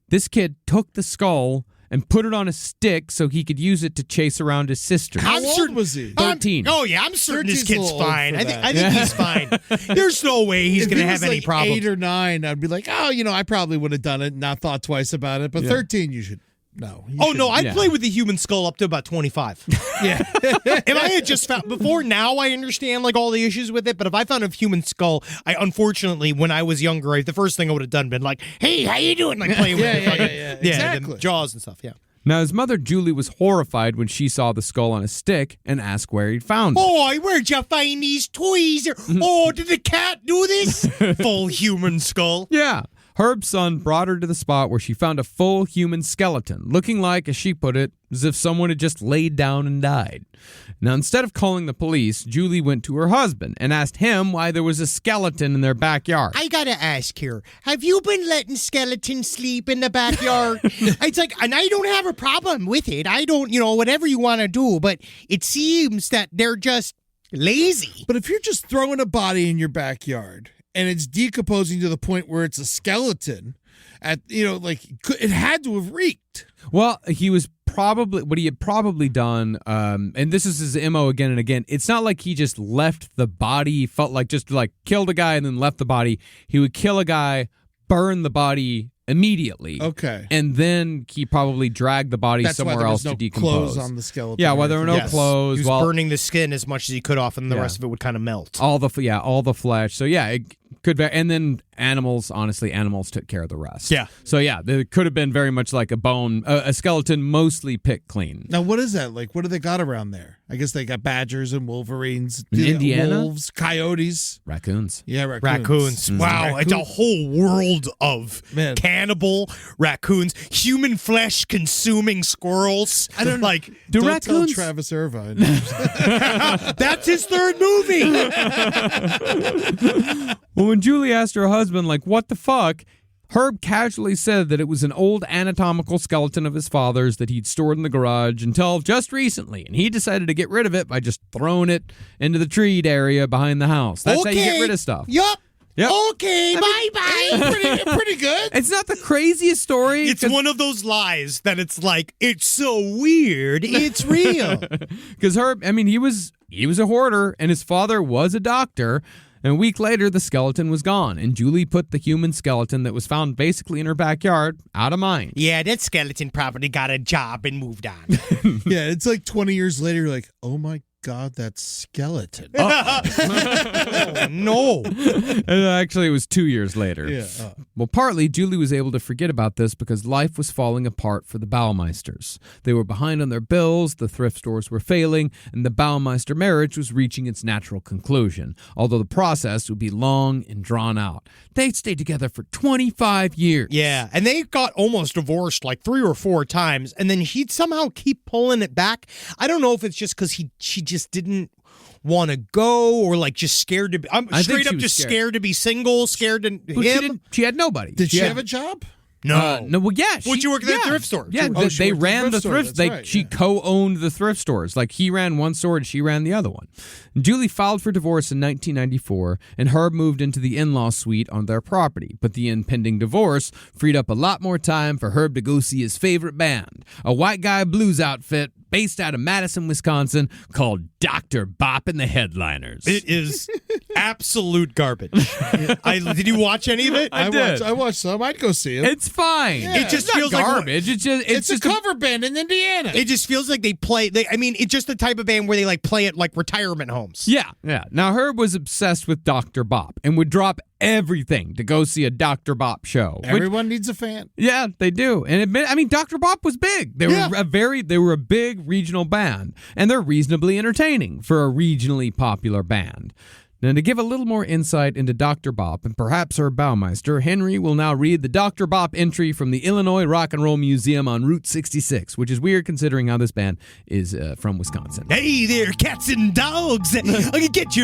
this kid took the skull and put it on a stick so he could use it to chase around his sister. How old was he? 13. I'm certain this 13's a kid's little old fine. for I that. think he's fine. There's no way he's If going to he have was any like problems. 8 or 9, I'd be like, I probably would have done it and not thought twice about it. But 13, you should. No. I'd play with the human skull up to about 25. Yeah. If I had just found before now, I understand like all the issues with it. But if I found a human skull, I unfortunately, when I was younger, the first thing I would have done been like, "Hey, how you doing?" Like playing with it, Exactly. the jaws and stuff. Yeah. Now, his mother, Julie, was horrified when she saw the skull on a stick and asked where he'd found it. Boy, where'd you find these toys? Oh, did the cat do this? Full human skull. Yeah. Herb's son brought her to the spot where she found a full human skeleton, looking like, as she put it, as if someone had just laid down and died. Now, instead of calling the police, Julie went to her husband and asked him why there was a skeleton in their backyard. I gotta ask here, have you been letting skeletons sleep in the backyard? It's like, and I don't have a problem with it. I don't, whatever you want to do, but it seems that they're just lazy. But if you're just throwing a body in your backyard and it's decomposing to the point where it's a skeleton, it had to have reeked. Well, what he had probably done, and this is his MO again and again, it's not like he just left the body, he felt like just like killed a guy and then left the body. He would kill a guy, burn the body immediately. Okay. And then he probably dragged the body That's somewhere why there else was to no decompose. clothes on the skeleton. Yeah, well, there were no clothes. He was burning the skin as much as he could off, and the rest of it would kind of melt. All the flesh. So yeah, it could be, and then animals took care of the rest. Yeah. So yeah, there could have been very much like a skeleton mostly picked clean. Now, what is that? Like, what do they got around there? I guess they got badgers and wolverines. In Indiana? Wolves, coyotes. Raccoons. Yeah, Raccoons. Wow, it's a whole world of cannibal raccoons, human flesh consuming squirrels. I don't like. Do Don't raccoons? tell Travis Irvine. That's his third movie. Well, when Julie asked her husband, like, what the fuck, Herb casually said that it was an old anatomical skeleton of his father's that he'd stored in the garage until just recently, and he decided to get rid of it by just throwing it into the treed area behind the house. That's how you get rid of stuff. Yup. Yep. Okay, bye-bye. Pretty good. It's not the craziest story. It's one of those lies that it's like, it's so weird, it's real. Because Herb, he was a hoarder, and his father was a doctor. And a week later, the skeleton was gone, and Julie put the human skeleton that was found basically in her backyard out of mind. Yeah, that skeleton probably got a job and moved on. Yeah, it's like 20 years later, you're like, oh my God, that skeleton. Oh, no. Actually, it was 2 years later. Yeah. Well, partly, Julie was able to forget about this because life was falling apart for the Baumeisters. They were behind on their bills, the thrift stores were failing, and the Baumeister marriage was reaching its natural conclusion, although the process would be long and drawn out. They'd stayed together for 25 years. Yeah, and they got almost divorced like 3 or 4 times, and then he'd somehow keep pulling it back. I don't know if it's just because she just didn't want to go or like just scared to be. I'm straight up just scared to be single, scared to him. She had nobody. Did she have a job? No. No, well, yeah. Would you work at that thrift store? Yeah, Oh, she they worked at ran the store, thrift. that's right, She co-owned the thrift stores. Like, he ran one store and she ran the other one. Julie filed for divorce in 1994, and Herb moved into the in-law suite on their property. But the impending divorce freed up a lot more time for Herb to go see his favorite band, a white guy blues outfit based out of Madison, Wisconsin, called Dr. Bop and the Headliners. It is absolute garbage. Did you watch any of it? I watched some. I'd go see it. It's fine. It just it's feels not like garbage. It's just a cover band in Indiana. It just feels like they play. It's just the type of band where they like play at like retirement homes. Yeah. Now, Herb was obsessed with Dr. Bop and would drop everything to go see a Dr. Bop show. Everyone needs a fan. Yeah, they do. And Dr. Bop was big. They were a big regional band, and they're reasonably entertaining for a regionally popular band. Now, to give a little more insight into Dr. Bop and perhaps her Baumeister, Henry will now read the Dr. Bop entry from the Illinois Rock and Roll Museum on Route 66, which is weird considering how this band is from Wisconsin. Hey there, cats and dogs. I can get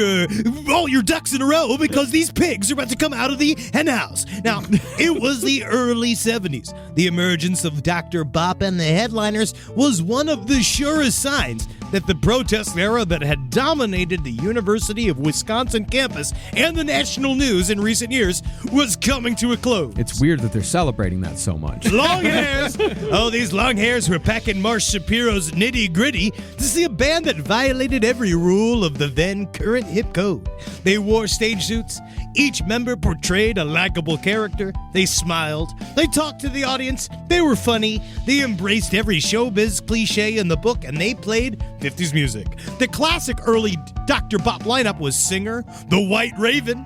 all your ducks in a row because these pigs are about to come out of the hen house. Now, it was the early 70s. The emergence of Dr. Bop and the Headliners was one of the surest signs that the protest era that had dominated the University of Wisconsin campus and the national news in recent years was coming to a close. It's weird that they're celebrating that so much. Long hairs! Oh, these long hairs were packing Marsh Shapiro's Nitty Gritty to see a band that violated every rule of the then current hip code. They wore stage suits. Each member portrayed a likable character. They smiled. They talked to the audience. They were funny. They embraced every showbiz cliche in the book, and they played 50s music. The classic early Dr. Bop lineup was singer The White Raven,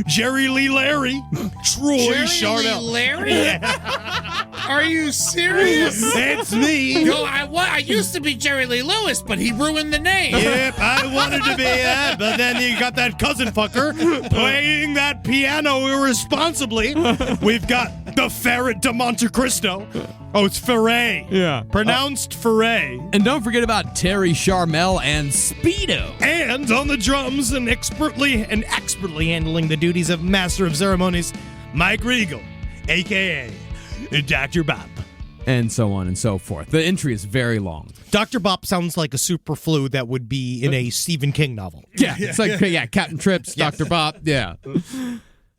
Jerry Lee Larry, Troy Charnel. Larry? Are you serious? That's me. Yo, I used to be Jerry Lee Lewis, but he ruined the name. Yep, I wanted to be that, but then you got that cousin fucker playing that piano irresponsibly. We've got the ferret de Monte Cristo. Oh, it's Ferret. Yeah. Pronounced Ferret. And don't forget about Terry Charmel and Speedo. And on the drums and expertly handling the duties of Master of Ceremonies, Mike Regal, a.k.a. Dr. Bop. And so on and so forth. The entry is very long. Dr. Bop sounds like a super flu that would be in a Stephen King novel. Yeah, it's like Captain Trips, yes. Dr. Bop, yeah.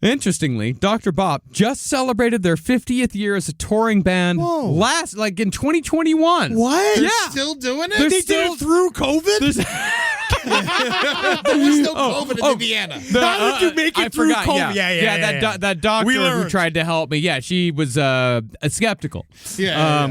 Interestingly, Dr. Bop just celebrated their 50th year as a touring band in 2021. What? They're still doing it? They did it through COVID? There was no COVID in Indiana. How did you make it through COVID? Yeah. That doctor who tried to help me, she was skeptical.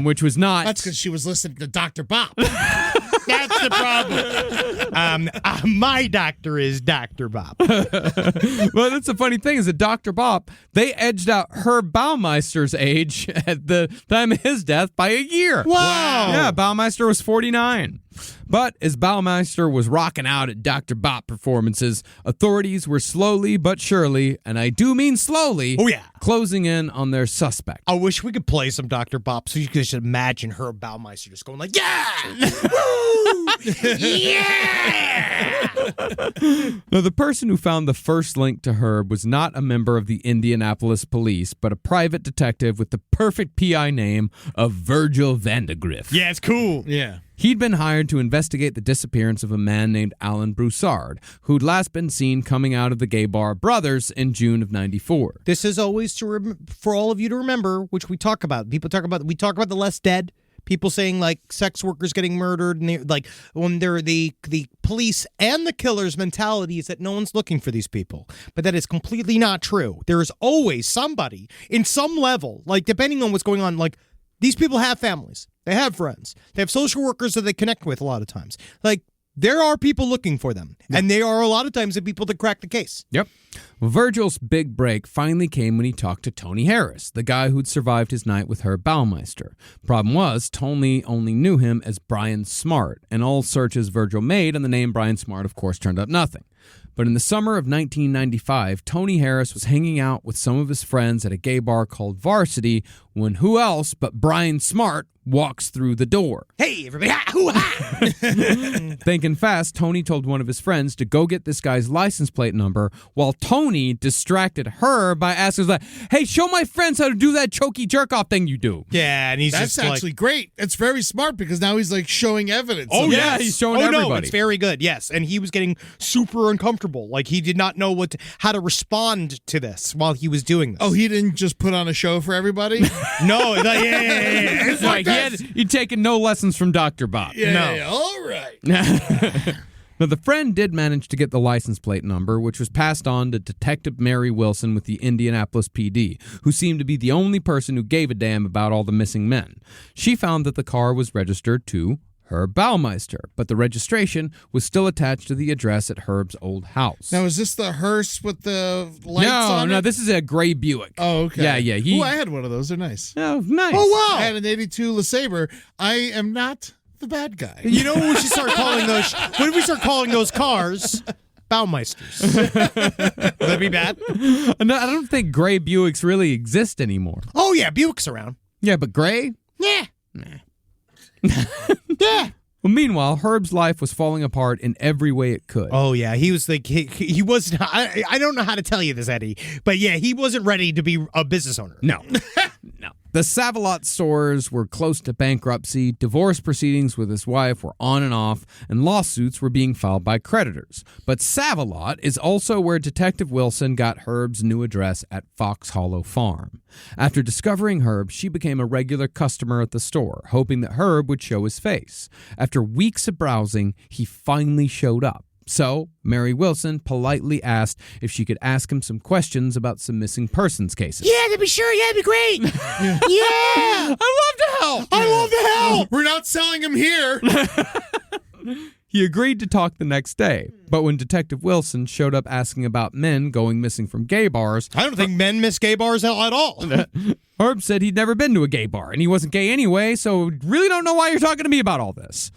Which was not. That's because she was listening to Dr. Bop. That's the problem. My doctor is Dr. Bop. Well, that's the funny thing is that Dr. Bop, they edged out Herb Baumeister's age at the time of his death by a year. Wow. Yeah, Baumeister was 49. But as Baumeister was rocking out at Dr. Bop performances, authorities were slowly but surely, and I do mean slowly, closing in on their suspect. I wish we could play some Dr. Bop so you could just imagine Herb Baumeister just going like, yeah! Woo! Yeah! Now, the person who found the first link to Herb was not a member of the Indianapolis police, but a private detective with the perfect PI name of Virgil Vandegrift. Yeah, it's cool. Yeah. He'd been hired to investigate the disappearance of a man named Alan Broussard, who'd last been seen coming out of the gay bar Brothers in June of '94. This is always for all of you to remember, which we talk about. We talk about the less dead. People saying like sex workers getting murdered, and like when they're the police and the killer's mentality is that no one's looking for these people, but that is completely not true. There is always somebody in some level, like depending on what's going on, like these people have families, they have friends, they have social workers that they connect with a lot of times. Like there are people looking for them, and they are a lot of times the people that crack the case. Yep. Well, Virgil's big break finally came when he talked to Tony Harris, the guy who'd survived his night with Herb Baumeister. Problem was, Tony only knew him as Brian Smart, and all searches Virgil made on the name Brian Smart, of course, turned up nothing. But in the summer of 1995, Tony Harris was hanging out with some of his friends at a gay bar called Varsity when who else but Brian Smart walks through the door. Hey, everybody. Ha-hoo-ha! Thinking fast, Tony told one of his friends to go get this guy's license plate number while Tony distracted her by asking, like, hey, show my friends how to do that chokey jerk-off thing you do. Yeah, and he's That's just actually great. It's very smart because now he's like showing evidence. Oh, yeah, he's showing everybody. No, it's very good, yes. And he was getting super uncomfortable. Like, he did not know how to respond to this while he was doing this. Oh, he didn't just put on a show for everybody? No, yeah. It's like he'd taken no lessons from Dr. Bob. Yeah, all right. Now, the friend did manage to get the license plate number, which was passed on to Detective Mary Wilson with the Indianapolis PD, who seemed to be the only person who gave a damn about all the missing men. She found that the car was registered to Herb Baumeister, but the registration was still attached to the address at Herb's old house. Now, is this the hearse with the lights on it? No, this is a gray Buick. Oh, okay. Yeah. I had one of those. They're nice. Oh, nice. Oh, wow. I had an 82 LeSabre. I am not the bad guy. You know what we should start calling those? What if we start calling those cars? Baumeisters. Would that be bad? No, I don't think gray Buicks really exist anymore. Oh, yeah, Buick's around. Yeah, but gray? Yeah. Yeah. Well, meanwhile, Herb's life was falling apart in every way it could. Oh, yeah. He was like, he was, I don't know how to tell you this, Eddie, but yeah, he wasn't ready to be a business owner. No. The Save-A-Lot stores were close to bankruptcy, divorce proceedings with his wife were on and off, and lawsuits were being filed by creditors. But Save-A-Lot is also where Detective Wilson got Herb's new address at Fox Hollow Farm. After discovering Herb, she became a regular customer at the store, hoping that Herb would show his face. After weeks of browsing, he finally showed up. So, Mary Wilson politely asked if she could ask him some questions about some missing persons cases. Yeah, that'd be sure. Yeah, that'd be great. Yeah. I love to help! I love the help. We're not selling them here. He agreed to talk the next day, but when Detective Wilson showed up asking about men going missing from gay bars, I don't think men miss gay bars at all. Herb said he'd never been to a gay bar, and he wasn't gay anyway, so really don't know why you're talking to me about all this.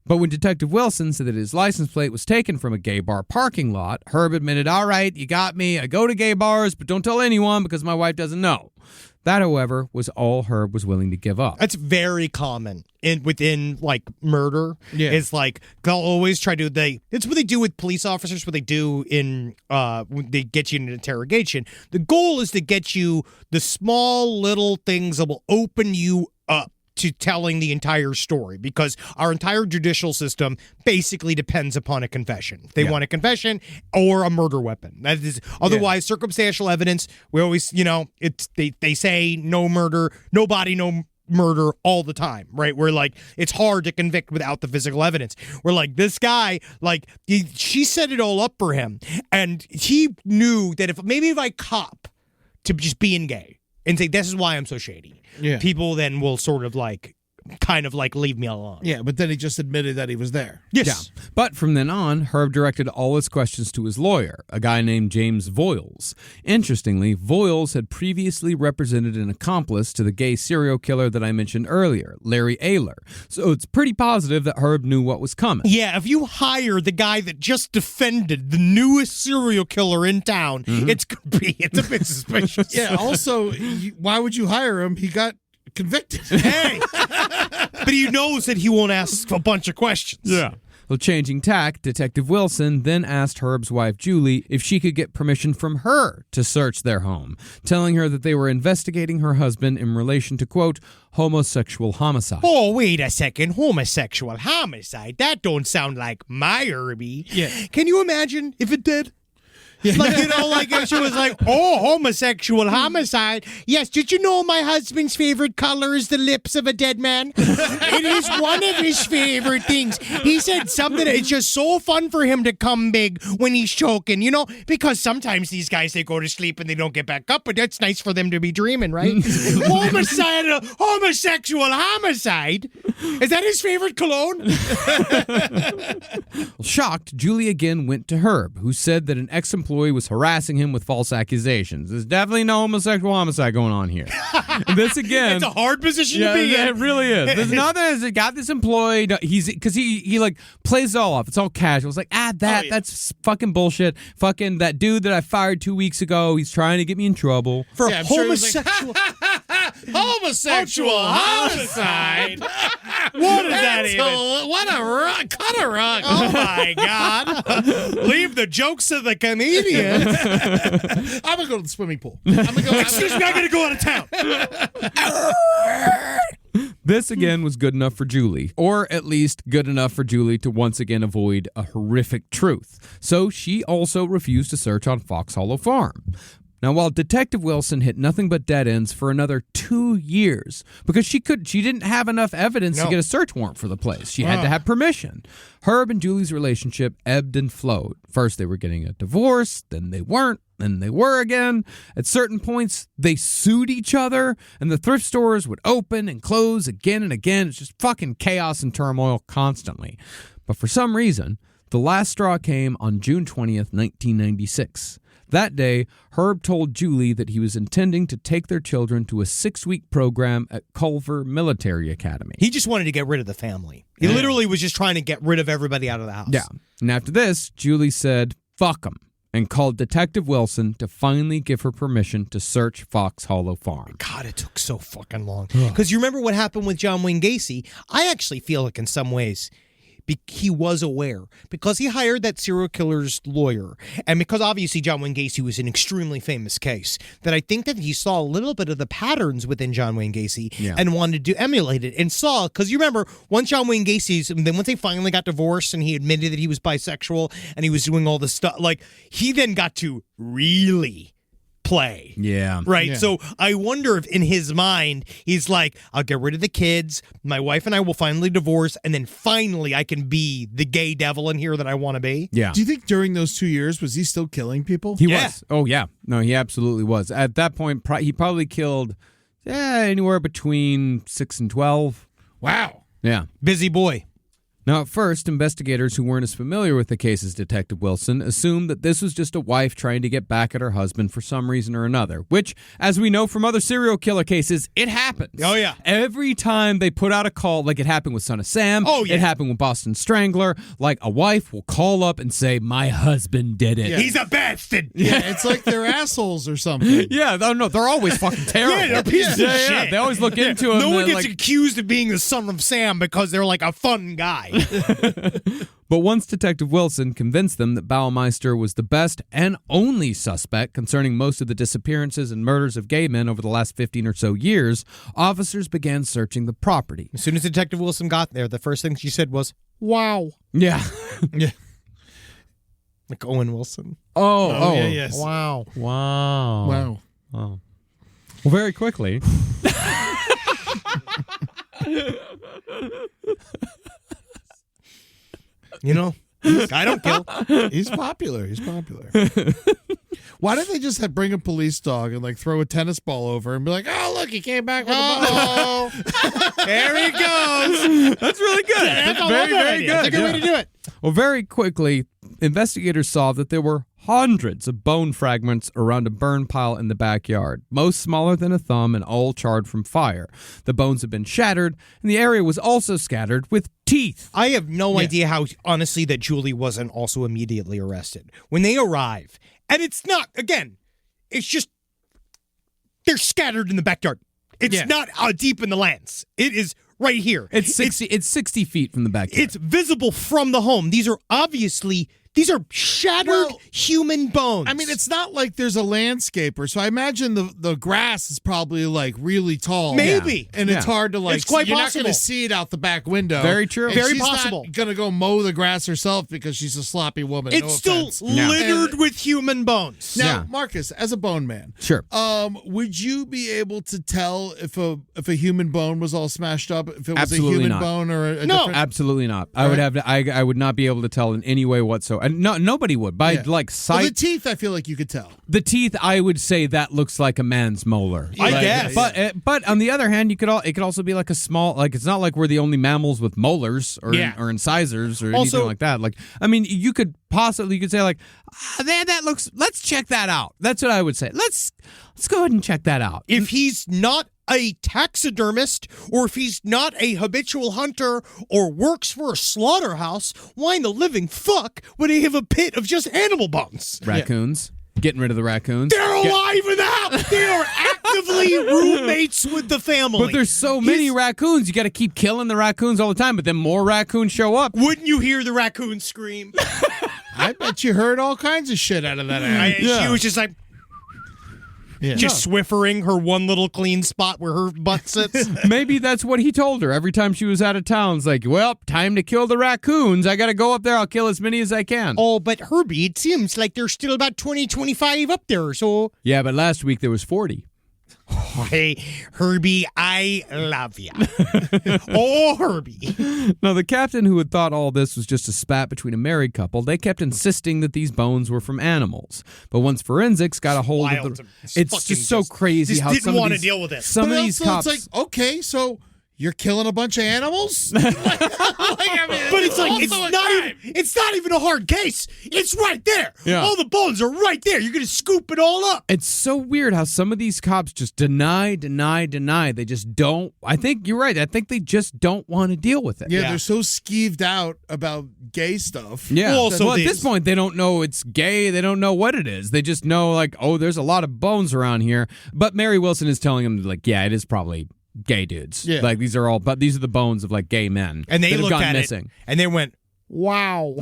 But when Detective Wilson said that his license plate was taken from a gay bar parking lot, Herb admitted, all right, you got me. I go to gay bars, but don't tell anyone because my wife doesn't know. That, however, was all Herb was willing to give up. That's very common within like murder. Yeah. It's like they'll always try to it's what they do with police officers, what they do in when they get you in an interrogation. The goal is to get you the small little things that will open you up to telling the entire story, because our entire judicial system basically depends upon a confession. They want a confession or a murder weapon. That is otherwise circumstantial evidence. We always, it's they say no murder, no body, no murder all the time, right? We're like, it's hard to convict without the physical evidence. We're like, this guy, she set it all up for him, and he knew that if I cop to just being gay and say, this is why I'm so shady, people then will sort of leave me alone. Yeah, but then he just admitted that he was there. Yes. Yeah. But from then on, Herb directed all his questions to his lawyer, a guy named James Voiles. Interestingly, Voiles had previously represented an accomplice to the gay serial killer that I mentioned earlier, Larry Ayler. So it's pretty positive that Herb knew what was coming. Yeah, if you hire the guy that just defended the newest serial killer in town, it's a bit suspicious. Yeah, also, why would you hire him? He got convicted. Hey! But he knows that he won't ask a bunch of questions. Yeah. Well, changing tack, Detective Wilson then asked Herb's wife, Julie, if she could get permission from her to search their home, telling her that they were investigating her husband in relation to, quote, homosexual homicide. Oh, wait a second. Homosexual homicide? That don't sound like my Herbie. Yeah. Can you imagine if it did? If she was like, oh, homosexual homicide. Yes, did you know my husband's favorite color is the lips of a dead man? It is one of his favorite things. He said something, it's just so fun for him to come big when he's choking, because sometimes these guys, they go to sleep and they don't get back up, but that's nice for them to be dreaming, right? Homosexual homicide? Is that his favorite cologne? Shocked, Julie again went to Herb, who said that an ex-employee was harassing him with false accusations. There's definitely no homosexual homicide going on here. This again, it's a hard position to be in. It really is. There's nothing as got this employee. Because he plays it all off. It's all casual. It's like, that's fucking bullshit. Fucking that dude that I fired 2 weeks ago. He's trying to get me in trouble For I'm sure he was homosexual. homosexual homicide. What is that even? What a rug. Cut a rug. Oh my God. Leave the jokes to the comedians. I'm going to go to the swimming pool. Excuse me, I got to go out of town. This again was good enough for Julie, or at least good enough for Julie to once again avoid a horrific truth. So she also refused to search on Fox Hollow Farm. Now, while Detective Wilson hit nothing but dead ends for another 2 years because she didn't have enough evidence to get a search warrant for the place. She had to have permission. Herb and Julie's relationship ebbed and flowed. First, they were getting a divorce, then they weren't, then they were again. At certain points, they sued each other, and the thrift stores would open and close again and again. It's just fucking chaos and turmoil constantly. But for some reason, the last straw came on June 20th, 1996. That day, Herb told Julie that he was intending to take their children to a 6-week program at Culver Military Academy. He just wanted to get rid of the family. He literally was just trying to get rid of everybody out of the house. Yeah. And after this, Julie said, fuck him, and called Detective Wilson to finally give her permission to search Fox Hollow Farm. God, it took so fucking long. Because you remember what happened with John Wayne Gacy? I actually feel like in some ways he was aware because he hired that serial killer's lawyer. And because obviously John Wayne Gacy was an extremely famous case, that I think that he saw a little bit of the patterns within John Wayne Gacy and wanted to emulate it and saw, because you remember once John Wayne Gacy's, then once they finally got divorced and he admitted that he was bisexual and he was doing all this stuff, like he then got to really play. Yeah. Right? Yeah. So I wonder if in his mind, he's like, I'll get rid of the kids, my wife and I will finally divorce, and then finally I can be the gay devil in here that I want to be. Yeah. Do you think during those 2 years, was he still killing people? He was. Oh, yeah. No, he absolutely was. At that point, he probably killed anywhere between 6 and 12. Wow. Yeah. Busy boy. Now, at first, investigators who weren't as familiar with the case as Detective Wilson assumed that this was just a wife trying to get back at her husband for some reason or another, which, as we know from other serial killer cases, it happens. Oh, yeah. Every time they put out a call, like it happened with Son of Sam, it happened with Boston Strangler, like a wife will call up and say, my husband did it. Yeah. He's a bastard. Yeah, it's like they're assholes or something. Yeah, no, they're always fucking terrible. Yeah, they're pieces of shit. Yeah, they always look into him. No one gets accused of being the son of Sam because they're like a fun guy. But once Detective Wilson convinced them that Baumeister was the best and only suspect concerning most of the disappearances and murders of gay men over the last 15 or so years, officers began searching the property. As soon as Detective Wilson got there, the first thing she said was, wow. Yeah. Yeah. Like Owen Wilson. Oh. Yeah, yes. Wow. Wow. Well, very quickly. You know, I don't kill. He's popular. Why don't they just bring a police dog and like throw a tennis ball over and be like, oh, look, he came back with a ball. There he goes. That's really good. That's very, very good. That's a good way to do it. Well, very quickly, investigators saw that there were hundreds of bone fragments around a burn pile in the backyard, most smaller than a thumb and all charred from fire. The bones had been shattered, and the area was also scattered with teeth. I have no idea how, honestly, that Julie wasn't also immediately arrested. When they arrive, and it's not, again, it's just, they're scattered in the backyard. It's not deep in the lands. It is right here. It's 60 feet from the backyard. It's visible from the home. These are shattered human bones. I mean, it's not like there's a landscaper, so I imagine the grass is probably like really tall. Maybe. And it's hard to like, it's quite you're possible. not going to see it out the back window. Very true. And Very she's possible. Not going to go mow the grass herself because she's a sloppy woman. It's no still offense. littered with human bones. Now, Marcus, as a bone man, sure. Would you be able to tell if a human bone was all smashed up? If it was Absolutely a human not. bone or a No, different... absolutely not. I would not be able to tell in any way whatsoever. And nobody would. By like sight, Well, the teeth, I feel like you could tell. the teeth, I would say that looks like a man's molar. I guess. But on the other hand, it could also be like a small, like it's not like we're the only mammals with molars or incisors or anything like that. Like, I mean, you could say like, that looks. Let's check that out. That's what I would say. Let's go ahead and check that out. If he's not a taxidermist, or if he's not a habitual hunter or works for a slaughterhouse, why in the living fuck would he have a pit of just animal bones? Raccoons. Getting rid of the raccoons. They're alive and out. They are actively roommates with the family. But there's so many raccoons. You got to keep killing the raccoons all the time, but then more raccoons show up. Wouldn't you hear the raccoon scream? I bet you heard all kinds of shit out of that ass. She was just like... Just Swiffering her one little clean spot where her butt sits. Maybe that's what he told her every time she was out of town. It's like, well, time to kill the raccoons. I got to go up there. I'll kill as many as I can. Oh, but Herbie, it seems like there's still about 20, 25 up there, so... Yeah, but last week there was 40. Hey, Herbie, I love you. Oh, Herbie. Now, the captain who had thought all this was just a spat between a married couple, they kept insisting that these bones were from animals. But once forensics got a hold of the... It's just so crazy how didn't want to deal with it. Some of these cops... It's like, okay, so you're killing a bunch of animals? But it's like, it's not even a hard case. It's right there. Yeah. All the bones are right there. You're going to scoop it all up. It's so weird how some of these cops just deny. They just don't. I think you're right. I think they just don't want to deal with it. Yeah, they're so skeeved out about gay stuff. Yeah. Well, at this point, they don't know it's gay. They don't know what it is. They just know, like, oh, there's a lot of bones around here. But Mary Wilson is telling them, like, yeah, it is probably gay dudes. Yeah. Like, these are the bones of, like, gay men. And they that have looked gone at missing. it, and they went, wow.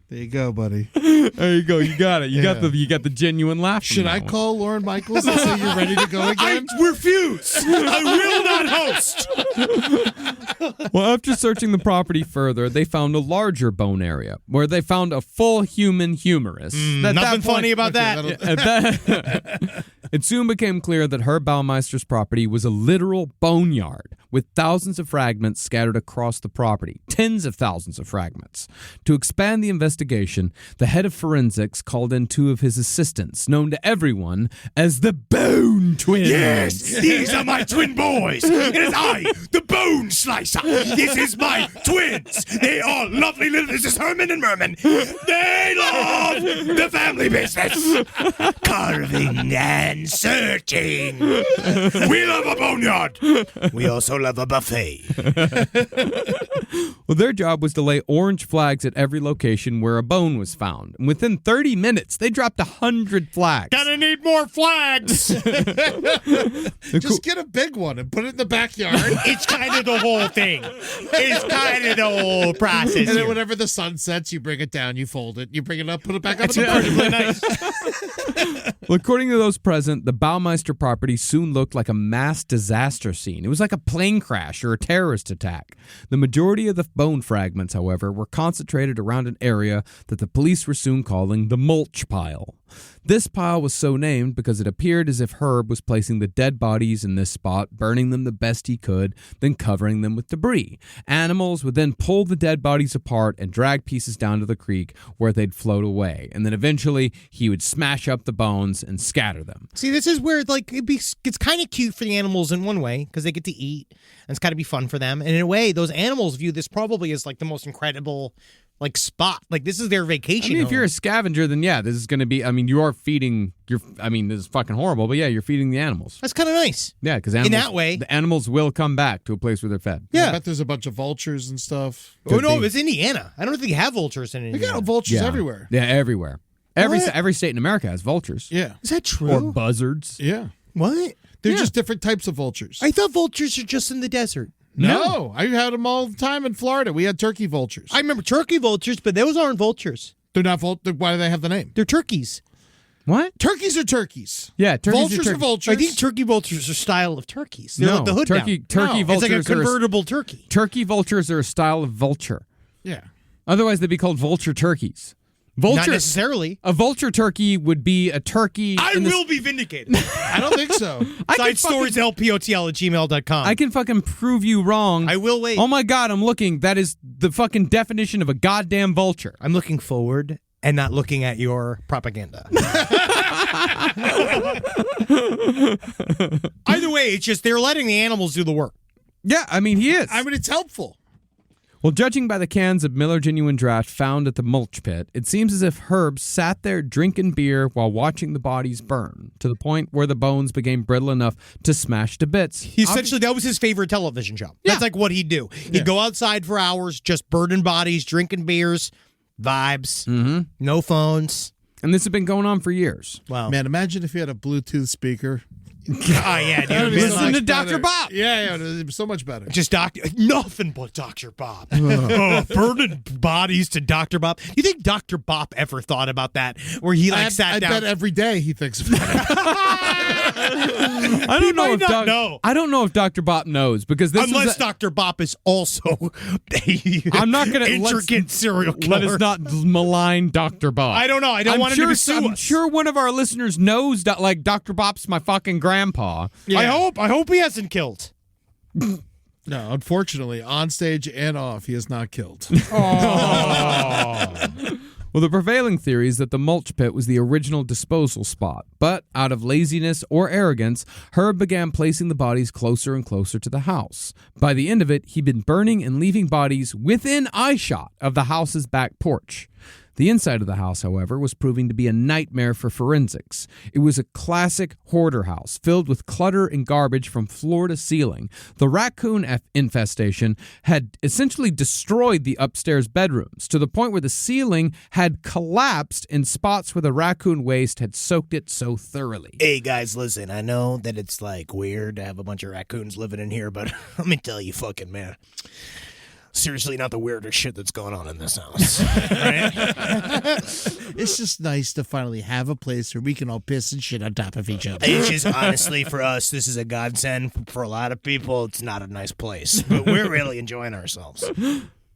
There you go, buddy. There you go. You got it. You got the genuine laugh. Should I call Lauren Michaels and say you're ready to go again? I refuse. I will not host. Well, after searching the property further, they found a larger bone area where they found a full human humerus. Nothing funny about that. It soon became clear that Herb Baumeister's property was a literal boneyard with thousands of fragments scattered across the property, tens of thousands of fragments. To expand the investigation, the head of forensics called in two of his assistants, known to everyone as the Bone Twins. Yes, these are my twin boys. It is I, the Bone Slicer. This is my twins. They are lovely little... This is Herman and Merman. They love the family business. Carving and searching. We love a boneyard. We also love a buffet. Well, their job was to lay orange flags at every location where a bone was found. And within 30 minutes, they dropped 100 flags. Gonna need more flags. Just get a big one and put it in the backyard. It's kind of the whole thing. It's kind of the whole process. And then here. whenever the sun sets, you bring it down, you fold it, you bring it up, put it back up. It's incredibly nice. Well, according to those present, the Baumeister property soon looked like a mass disaster scene. It was like a plane crash or a terrorist attack. The majority of the bone fragments, however, were concentrated around an area that the police were soon calling the mulch pile. This pile was so named because it appeared as if Herb was placing the dead bodies in this spot, burning them the best he could, then covering them with debris. Animals would then pull the dead bodies apart and drag pieces down to the creek where they'd float away. And then eventually he would smash up the bones and scatter them. See, this is where it's kind of cute for the animals in one way because they get to eat and it's got to be fun for them. And in a way, those animals view this probably as like the most incredible spot. Like, this is their vacation. I mean, home. if you're a scavenger, then yeah, this is going to be, you are feeding, this is fucking horrible, but yeah, you're feeding the animals. That's kind of nice. Yeah, because in that way, the animals will come back to a place where they're fed. Yeah. I bet there's a bunch of vultures and stuff. Oh, no, it's Indiana. I don't think you have vultures in Indiana. They got vultures everywhere. Yeah, everywhere. Every state in America has vultures. Yeah. Is that true? Or buzzards. Yeah. What? They're just different types of vultures. I thought vultures are just in the desert. No, I had them all the time in Florida. We had turkey vultures. I remember turkey vultures, but those aren't vultures. They're not Why do they have the name? They're turkeys. What? Turkeys are turkeys. Yeah, vultures are vultures. I think turkey vultures are a style of turkeys. They're no, like the hood turkey down. vultures. It's like a convertible turkey. Turkey vultures are a style of vulture. Yeah. Otherwise, they'd be called vulture turkeys. Not necessarily. A vulture turkey would be a turkey. I will be vindicated. I don't think so. Side stories lpotl@gmail.com. I can fucking prove you wrong. I will wait. Oh my God, I'm looking. That is the fucking definition of a goddamn vulture. I'm looking forward and not looking at your propaganda. Either way, it's just they're letting the animals do the work. Yeah, he is. It's helpful. Well, judging by the cans of Miller Genuine Draft found at the mulch pit, it seems as if Herb sat there drinking beer while watching the bodies burn, to the point where the bones became brittle enough to smash to bits. That was his favorite television show. Yeah. That's like what he'd do. He'd go outside for hours, just burning bodies, drinking beers, vibes, no phones. And this had been going on for years. Wow. Man, imagine if you had a Bluetooth speaker Oh, yeah, dude. Listen to Dr. Bob. Yeah, it was so much better. Just nothing but Dr. Bob. Burning bodies to Dr. Bob. You think Dr. Bob ever thought about that? Where he sat down? I bet every day he thinks about it. I don't know if know. I don't know if Dr. Bob knows because this Unless Dr. Bob is also I'm not going to intricate serial killer. Let us not malign Dr. Bob. I don't know. I don't want him to sue I'm us. sure one of our listeners knows that, like, Dr. Bob's my fucking grandpa. Yeah. I hope he hasn't killed. No, unfortunately, on stage and off, he is not killed. Well, the prevailing theory is that the mulch pit was the original disposal spot, but out of laziness or arrogance, Herb began placing the bodies closer and closer to the house. By the end of it, he'd been burning and leaving bodies within eyeshot of the house's back porch. The inside of the house, however, was proving to be a nightmare for forensics. It was a classic hoarder house, filled with clutter and garbage from floor to ceiling. The raccoon infestation had essentially destroyed the upstairs bedrooms, to the point where the ceiling had collapsed in spots where the raccoon waste had soaked it so thoroughly. Hey, guys, listen, I know that it's, weird to have a bunch of raccoons living in here, but let me tell you, fucking man. Seriously, not the weirdest shit that's going on in this house. Right? It's just nice to finally have a place where we can all piss and shit on top of each other. It's just, honestly, for us, this is a godsend. For a lot of people, it's not a nice place. But we're really enjoying ourselves.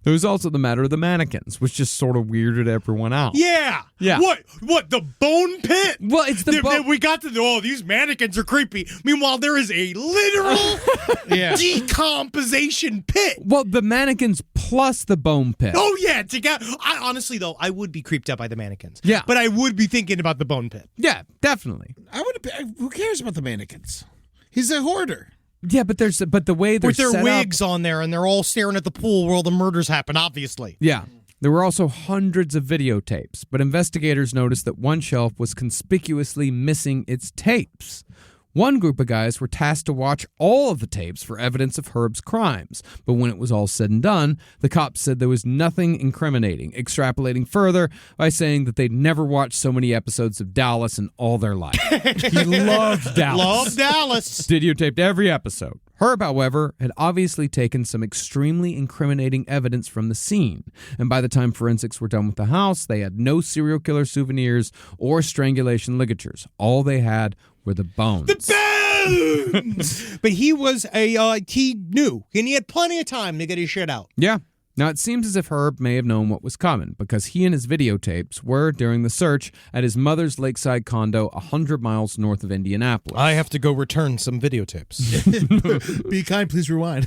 There was also the matter of the mannequins, which just sort of weirded everyone out. Yeah. Yeah. What? The bone pit? Well, it's the we got to these mannequins are creepy. Meanwhile, there is a literal decomposition pit. Well, the mannequins plus the bone pit. Oh, yeah. Honestly, though, I would be creeped out by the mannequins. Yeah. But I would be thinking about the bone pit. Yeah, definitely. Who cares about the mannequins? He's a hoarder. Yeah, but the way they're With their set wigs up, on there, and they're all staring at the pool where all the murders happen, obviously. Yeah. There were also hundreds of videotapes, but investigators noticed that one shelf was conspicuously missing its tapes. One group of guys were tasked to watch all of the tapes for evidence of Herb's crimes, but when it was all said and done, the cops said there was nothing incriminating, extrapolating further by saying that they'd never watched so many episodes of Dallas in all their life. He loved Dallas. Love Dallas. Videotaped every episode. Herb, however, had obviously taken some extremely incriminating evidence from the scene, and by the time forensics were done with the house, they had no serial killer souvenirs or strangulation ligatures. All they had were the bones. The bones! But he was he knew, and he had plenty of time to get his shit out. Yeah. Now, it seems as if Herb may have known what was coming, because he and his videotapes were, during the search, at his mother's lakeside condo 100 miles north of Indianapolis. I have to go return some videotapes. Be kind, please rewind.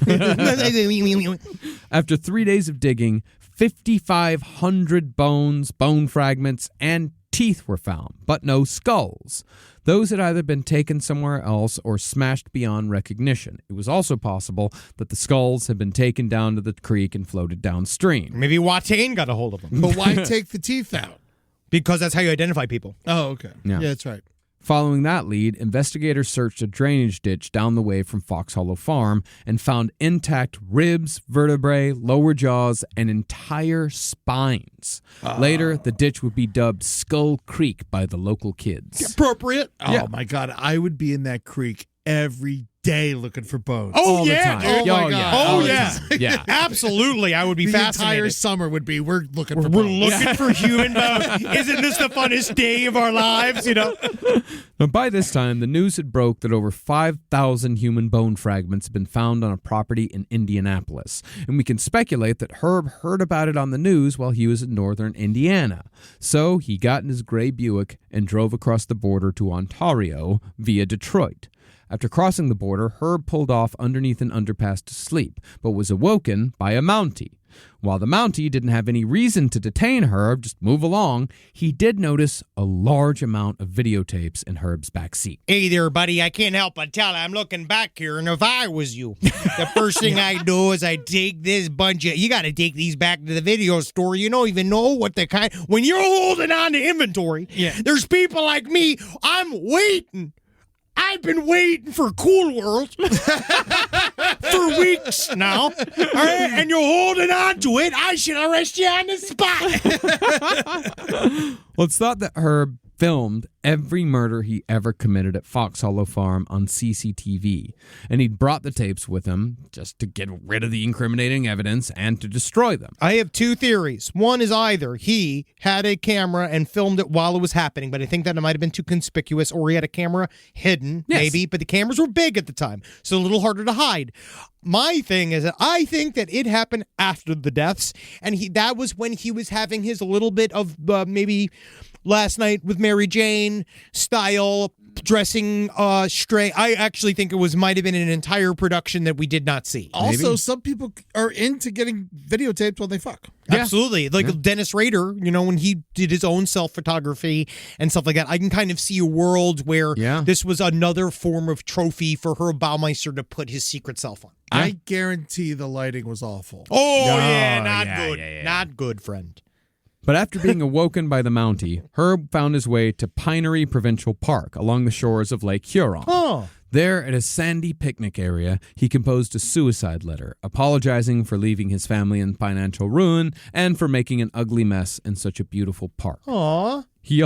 After 3 days of digging, 5,500 bones, bone fragments, and teeth were found, but no skulls. Those had either been taken somewhere else or smashed beyond recognition. It was also possible that the skulls had been taken down to the creek and floated downstream. Maybe Watain got a hold of them. But why take the teeth out? Because that's how you identify people. Oh, okay. Yeah. Yeah, that's right. Following that lead, investigators searched a drainage ditch down the way from Fox Hollow Farm and found intact ribs, vertebrae, lower jaws, and entire spines. Later, the ditch would be dubbed Skull Creek by the local kids. Appropriate. Oh, my God. I would be in that creek every day looking for bones. Oh, All the yeah, time. dude. Oh, my God. Oh, the yeah. time. Yeah. Absolutely. I would be The fascinated. entire summer would be, we're looking for We're bones. looking for human bones. Isn't this the funnest day of our lives, you know? Now, by this time, the news had broke that over 5,000 human bone fragments had been found on a property in Indianapolis. And we can speculate that Herb heard about it on the news while he was in northern Indiana. So he got in his gray Buick and drove across the border to Ontario via Detroit. After crossing the border, Herb pulled off underneath an underpass to sleep, but was awoken by a Mountie. While the Mountie didn't have any reason to detain Herb, just move along, he did notice a large amount of videotapes in Herb's back seat. Hey there, buddy. I can't help but tell. I'm looking back here, and if I was you, the first thing I'd do is I'd take this bunch of... You got to take these back to the video store. You don't even know what the kind... When you're holding on to inventory, there's people like me. I'm waiting. I've been waiting for Cool World for weeks now, all right? And you're holding on to it. I should arrest you on the spot. Well, it's thought that Herb filmed every murder he ever committed at Fox Hollow Farm on CCTV. And he'd brought the tapes with him just to get rid of the incriminating evidence and to destroy them. I have two theories. One is either he had a camera and filmed it while it was happening, but I think that it might have been too conspicuous, or he had a camera hidden, maybe, but the cameras were big at the time, so a little harder to hide. My thing is that I think that it happened after the deaths, and that was when he was having his little bit of maybe last night with Mary Jane style dressing straight. I actually think it might have been an entire production that we did not see. Also, some people are into getting videotaped while they fuck. Yeah. Absolutely. Like Dennis Rader, when he did his own self-photography and stuff like that, I can kind of see a world where this was another form of trophy for Herb Baumeister to put his secret self on. I guarantee the lighting was awful. Oh, not good. Yeah. Not good, friend. But after being awoken by the Mountie, Herb found his way to Pinery Provincial Park along the shores of Lake Huron. Oh. There, at a sandy picnic area, he composed a suicide letter, apologizing for leaving his family in financial ruin and for making an ugly mess in such a beautiful park. Aw. He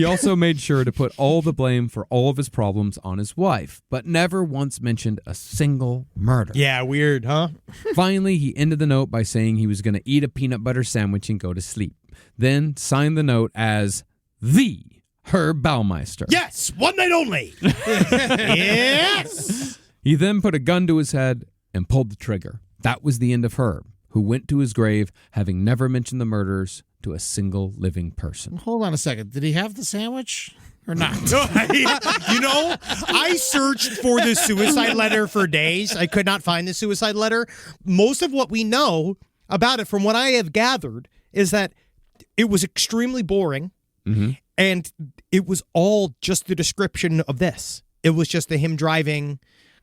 also made sure to put all the blame for all of his problems on his wife, but never once mentioned a single murder. Yeah, weird, huh? Finally, he ended the note by saying he was going to eat a peanut butter sandwich and go to sleep. Then signed the note as the Herb Baumeister. Yes, one night only. Yes. He then put a gun to his head and pulled the trigger. That was the end of Herb, who went to his grave having never mentioned the murders to a single living person. Hold on a second. Did he have the sandwich or not? I searched for the suicide letter for days. I could not find the suicide letter. Most of what we know about it, from what I have gathered, is that it was extremely boring, and it was all just the description of this. It was just him driving,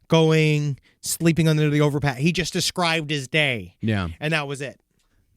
going, sleeping under the overpass. He just described his day. Yeah. And that was it.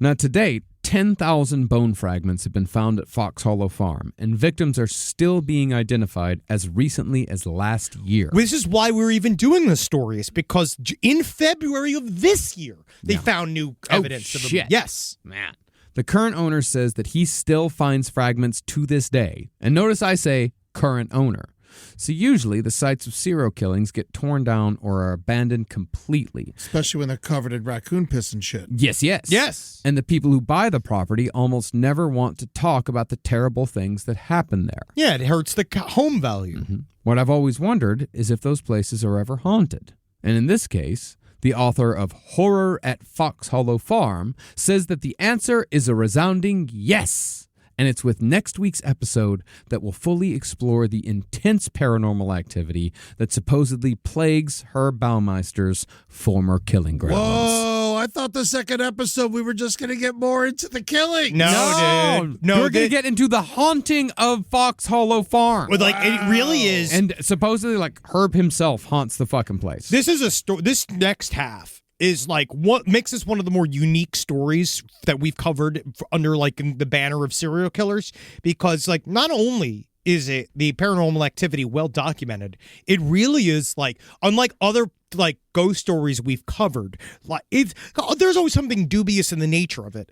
Now, to date, 10,000 bone fragments have been found at Fox Hollow Farm, and victims are still being identified as recently as last year. This is why we're even doing this story, is because in February of this year, they found new evidence. Oh, shit. Yes. Man. The current owner says that he still finds fragments to this day. And notice I say current owner. So usually the sites of serial killings get torn down or are abandoned completely. Especially when they're covered in raccoon piss and shit. Yes. And the people who buy the property almost never want to talk about the terrible things that happen there. Yeah, it hurts the home value. What I've always wondered is if those places are ever haunted. And in this case, the author of Horror at Fox Hollow Farm says that the answer is a resounding yes. And it's with next week's episode that we'll fully explore the intense paranormal activity that supposedly plagues Herb Baumeister's former killing grounds. Whoa, I thought the second episode we were just going to get more into the killing. No, dude. No, we're going to get into the haunting of Fox Hollow Farm. Well, it really is. And supposedly, Herb himself haunts the fucking place. This is a story. This next half is what makes this one of the more unique stories that we've covered under in the banner of serial killers, because not only is it the paranormal activity well documented, it really is unlike other ghost stories we've covered, there's always something dubious in the nature of it.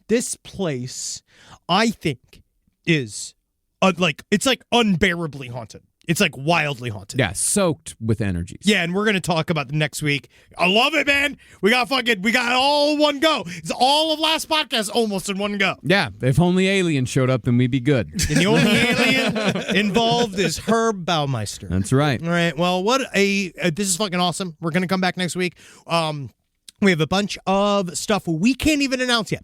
This place, I think, is it's unbearably haunted. It's wildly haunted. Yeah, soaked with energies. Yeah, and we're going to talk about them next week. I love it, man. We got all one go. It's all of last podcast almost in one go. Yeah, if only aliens showed up, then we'd be good. And the only alien involved is Herb Baumeister. That's right. All right, well, this is fucking awesome. We're going to come back next week. We have a bunch of stuff we can't even announce yet,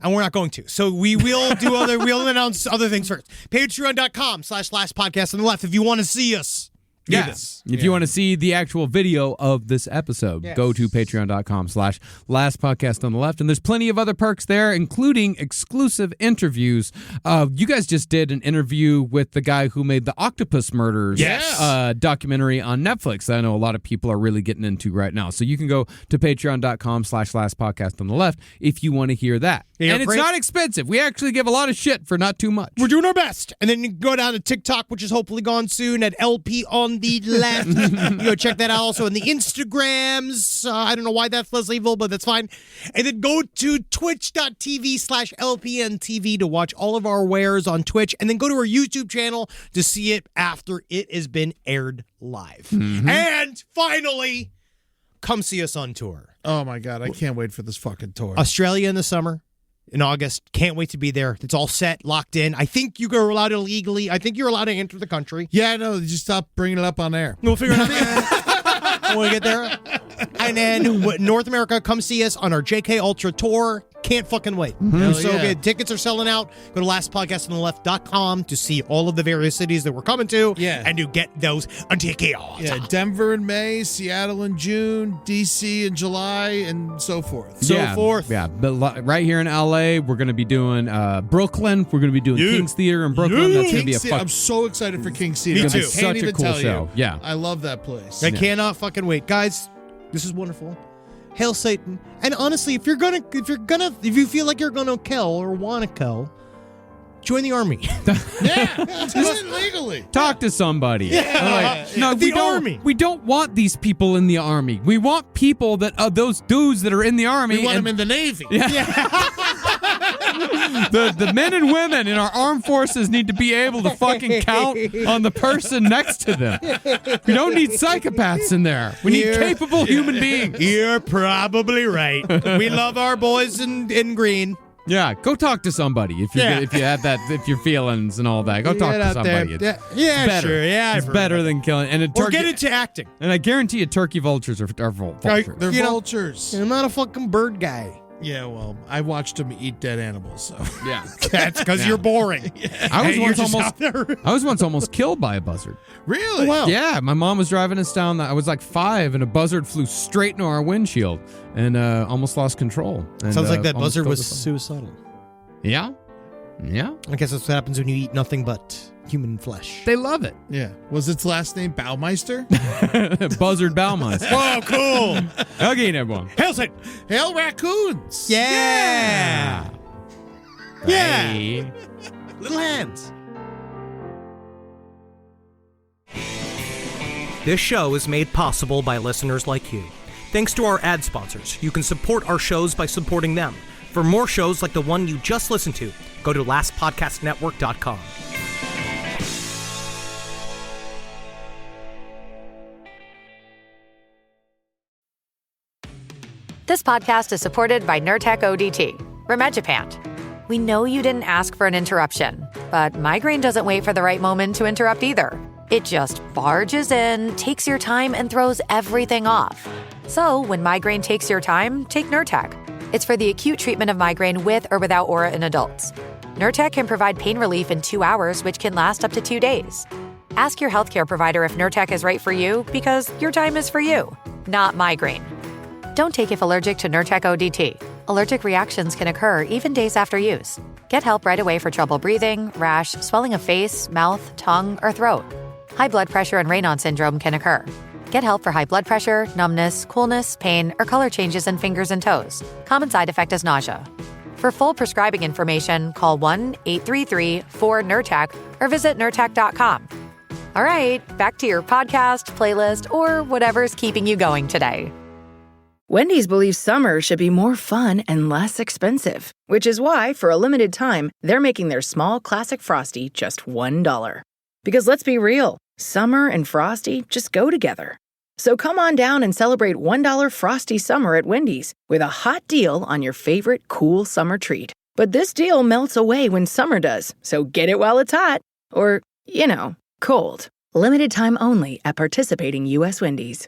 and we're not going to. So we will we'll announce other things first. Patreon.com/last podcast on the left if you want to see us. Yes. If you want to see the actual video of this episode, go to patreon.com/last podcast on the left. And there's plenty of other perks there, including exclusive interviews. You guys just did an interview with the guy who made the Octopus Murders documentary on Netflix that I know a lot of people are really getting into right now. So you can go to patreon.com/last podcast on the left if you want to hear that. Yeah, and it's great. not expensive. We actually give a lot of shit for not too much. We're doing our best. And then you can go down to TikTok, which is hopefully gone soon, at LP on the left. You go check that out also in the Instagrams. I don't know why that's less evil, but that's fine. And then go to twitch.tv/LPNTV to watch all of our wares on Twitch. And then go to our YouTube channel to see it after it has been aired live. And finally, come see us on tour. Oh my God, I can't wait for this fucking tour. Australia in the summer. In August. Can't wait to be there. It's all set, locked in. I think you are allowed illegally. I think you're allowed to enter the country. Yeah, I know. Just stop bringing it up on air. We'll figure it out when we get there. And then North America, come see us on our JK Ultra tour. Can't fucking wait. Hell So yeah. good. Tickets are selling out. Go to lastpodcastontheLeft.com to see all of the various cities that we're coming to. Yeah. And to get those tickets. Yeah, Denver in May, Seattle in June, DC in July, and so forth. forth. Yeah, but right here in LA, we're going to be doing Brooklyn. We're going to be doing Yeah. King's Theater in Brooklyn. That's going to be a I'm so excited for King's Theater. Me I too. can't Such a even cool tell show. you. Yeah. I love that place. I cannot fucking wait. Guys, this is wonderful. Hail Satan. And honestly, if you feel like you're gonna kill or wanna kill, join the army. Yeah, do it legally. Talk to somebody. No, The we don't. army. We don't want these people in the army. We want people that those dudes that are in the army. We want and them in the Navy. the men and women in our armed forces need to be able to fucking count on the person next to them. We don't need psychopaths in there. We need capable human beings. You're probably right. We love our boys in green. Yeah, go talk to somebody if you Yeah. if you have that if your feelings and all that. Go talk Get to out there. somebody. Yeah, yeah, better. sure. Yeah, I've it's heard better that. than killing. And a Or turkey, get into acting. and I guarantee you, turkey vultures are vultures. They're You know- vultures. I'm not a fucking bird guy. Yeah, well, I watched them eat dead animals, so. Yeah, That's because you're boring. I was You're once just almost out there. I was once almost killed by a buzzard. Really? Wow. Yeah, my mom was driving us down. I was like 5, and a buzzard flew straight into our windshield and almost lost control. And, Sounds like that almost buzzard killed was us all. suicidal. Yeah, yeah. I guess that's what happens when you eat nothing but human flesh. They love it. Yeah. Was its last name Baumeister? Buzzard Baumeister. Whoa, cool. Okay, everyone. Hail Satan. Hail raccoons! Yeah. Yeah. Hey. Little hands. This show is made possible by listeners like you. Thanks to our ad sponsors, you can support our shows by supporting them. For more shows like the one you just listened to, go to lastpodcastnetwork.com. This podcast is supported by Nurtec ODT, Rimegepant. We know you didn't ask for an interruption, but migraine doesn't wait for the right moment to interrupt either. It just barges in, takes your time, and throws everything off. So when migraine takes your time, take Nurtec. It's for the acute treatment of migraine with or without aura in adults. Nurtec can provide pain relief in 2 hours, which can last up to 2 days. Ask your healthcare provider if Nurtec is right for you, because your time is for you, not migraine. Don't take if allergic to Nurtec ODT. Allergic reactions can occur even days after use. Get help right away for trouble breathing, rash, swelling of face, mouth, tongue, or throat. High blood pressure and Raynaud syndrome can occur. Get help for high blood pressure, numbness, coolness, pain, or color changes in fingers and toes. Common side effect is nausea. For full prescribing information, call 1-833-4-NURTEC or visit Nurtec.com. All right, back to your podcast, playlist, or whatever's keeping you going today. Wendy's believes summer should be more fun and less expensive, which is why, for a limited time, they're making their small classic Frosty just $1. Because let's be real, summer and Frosty just go together. So come on down and celebrate $1 Frosty summer at Wendy's with a hot deal on your favorite cool summer treat. But this deal melts away when summer does, so get it while it's hot. Or, cold. Limited time only at participating U.S. Wendy's.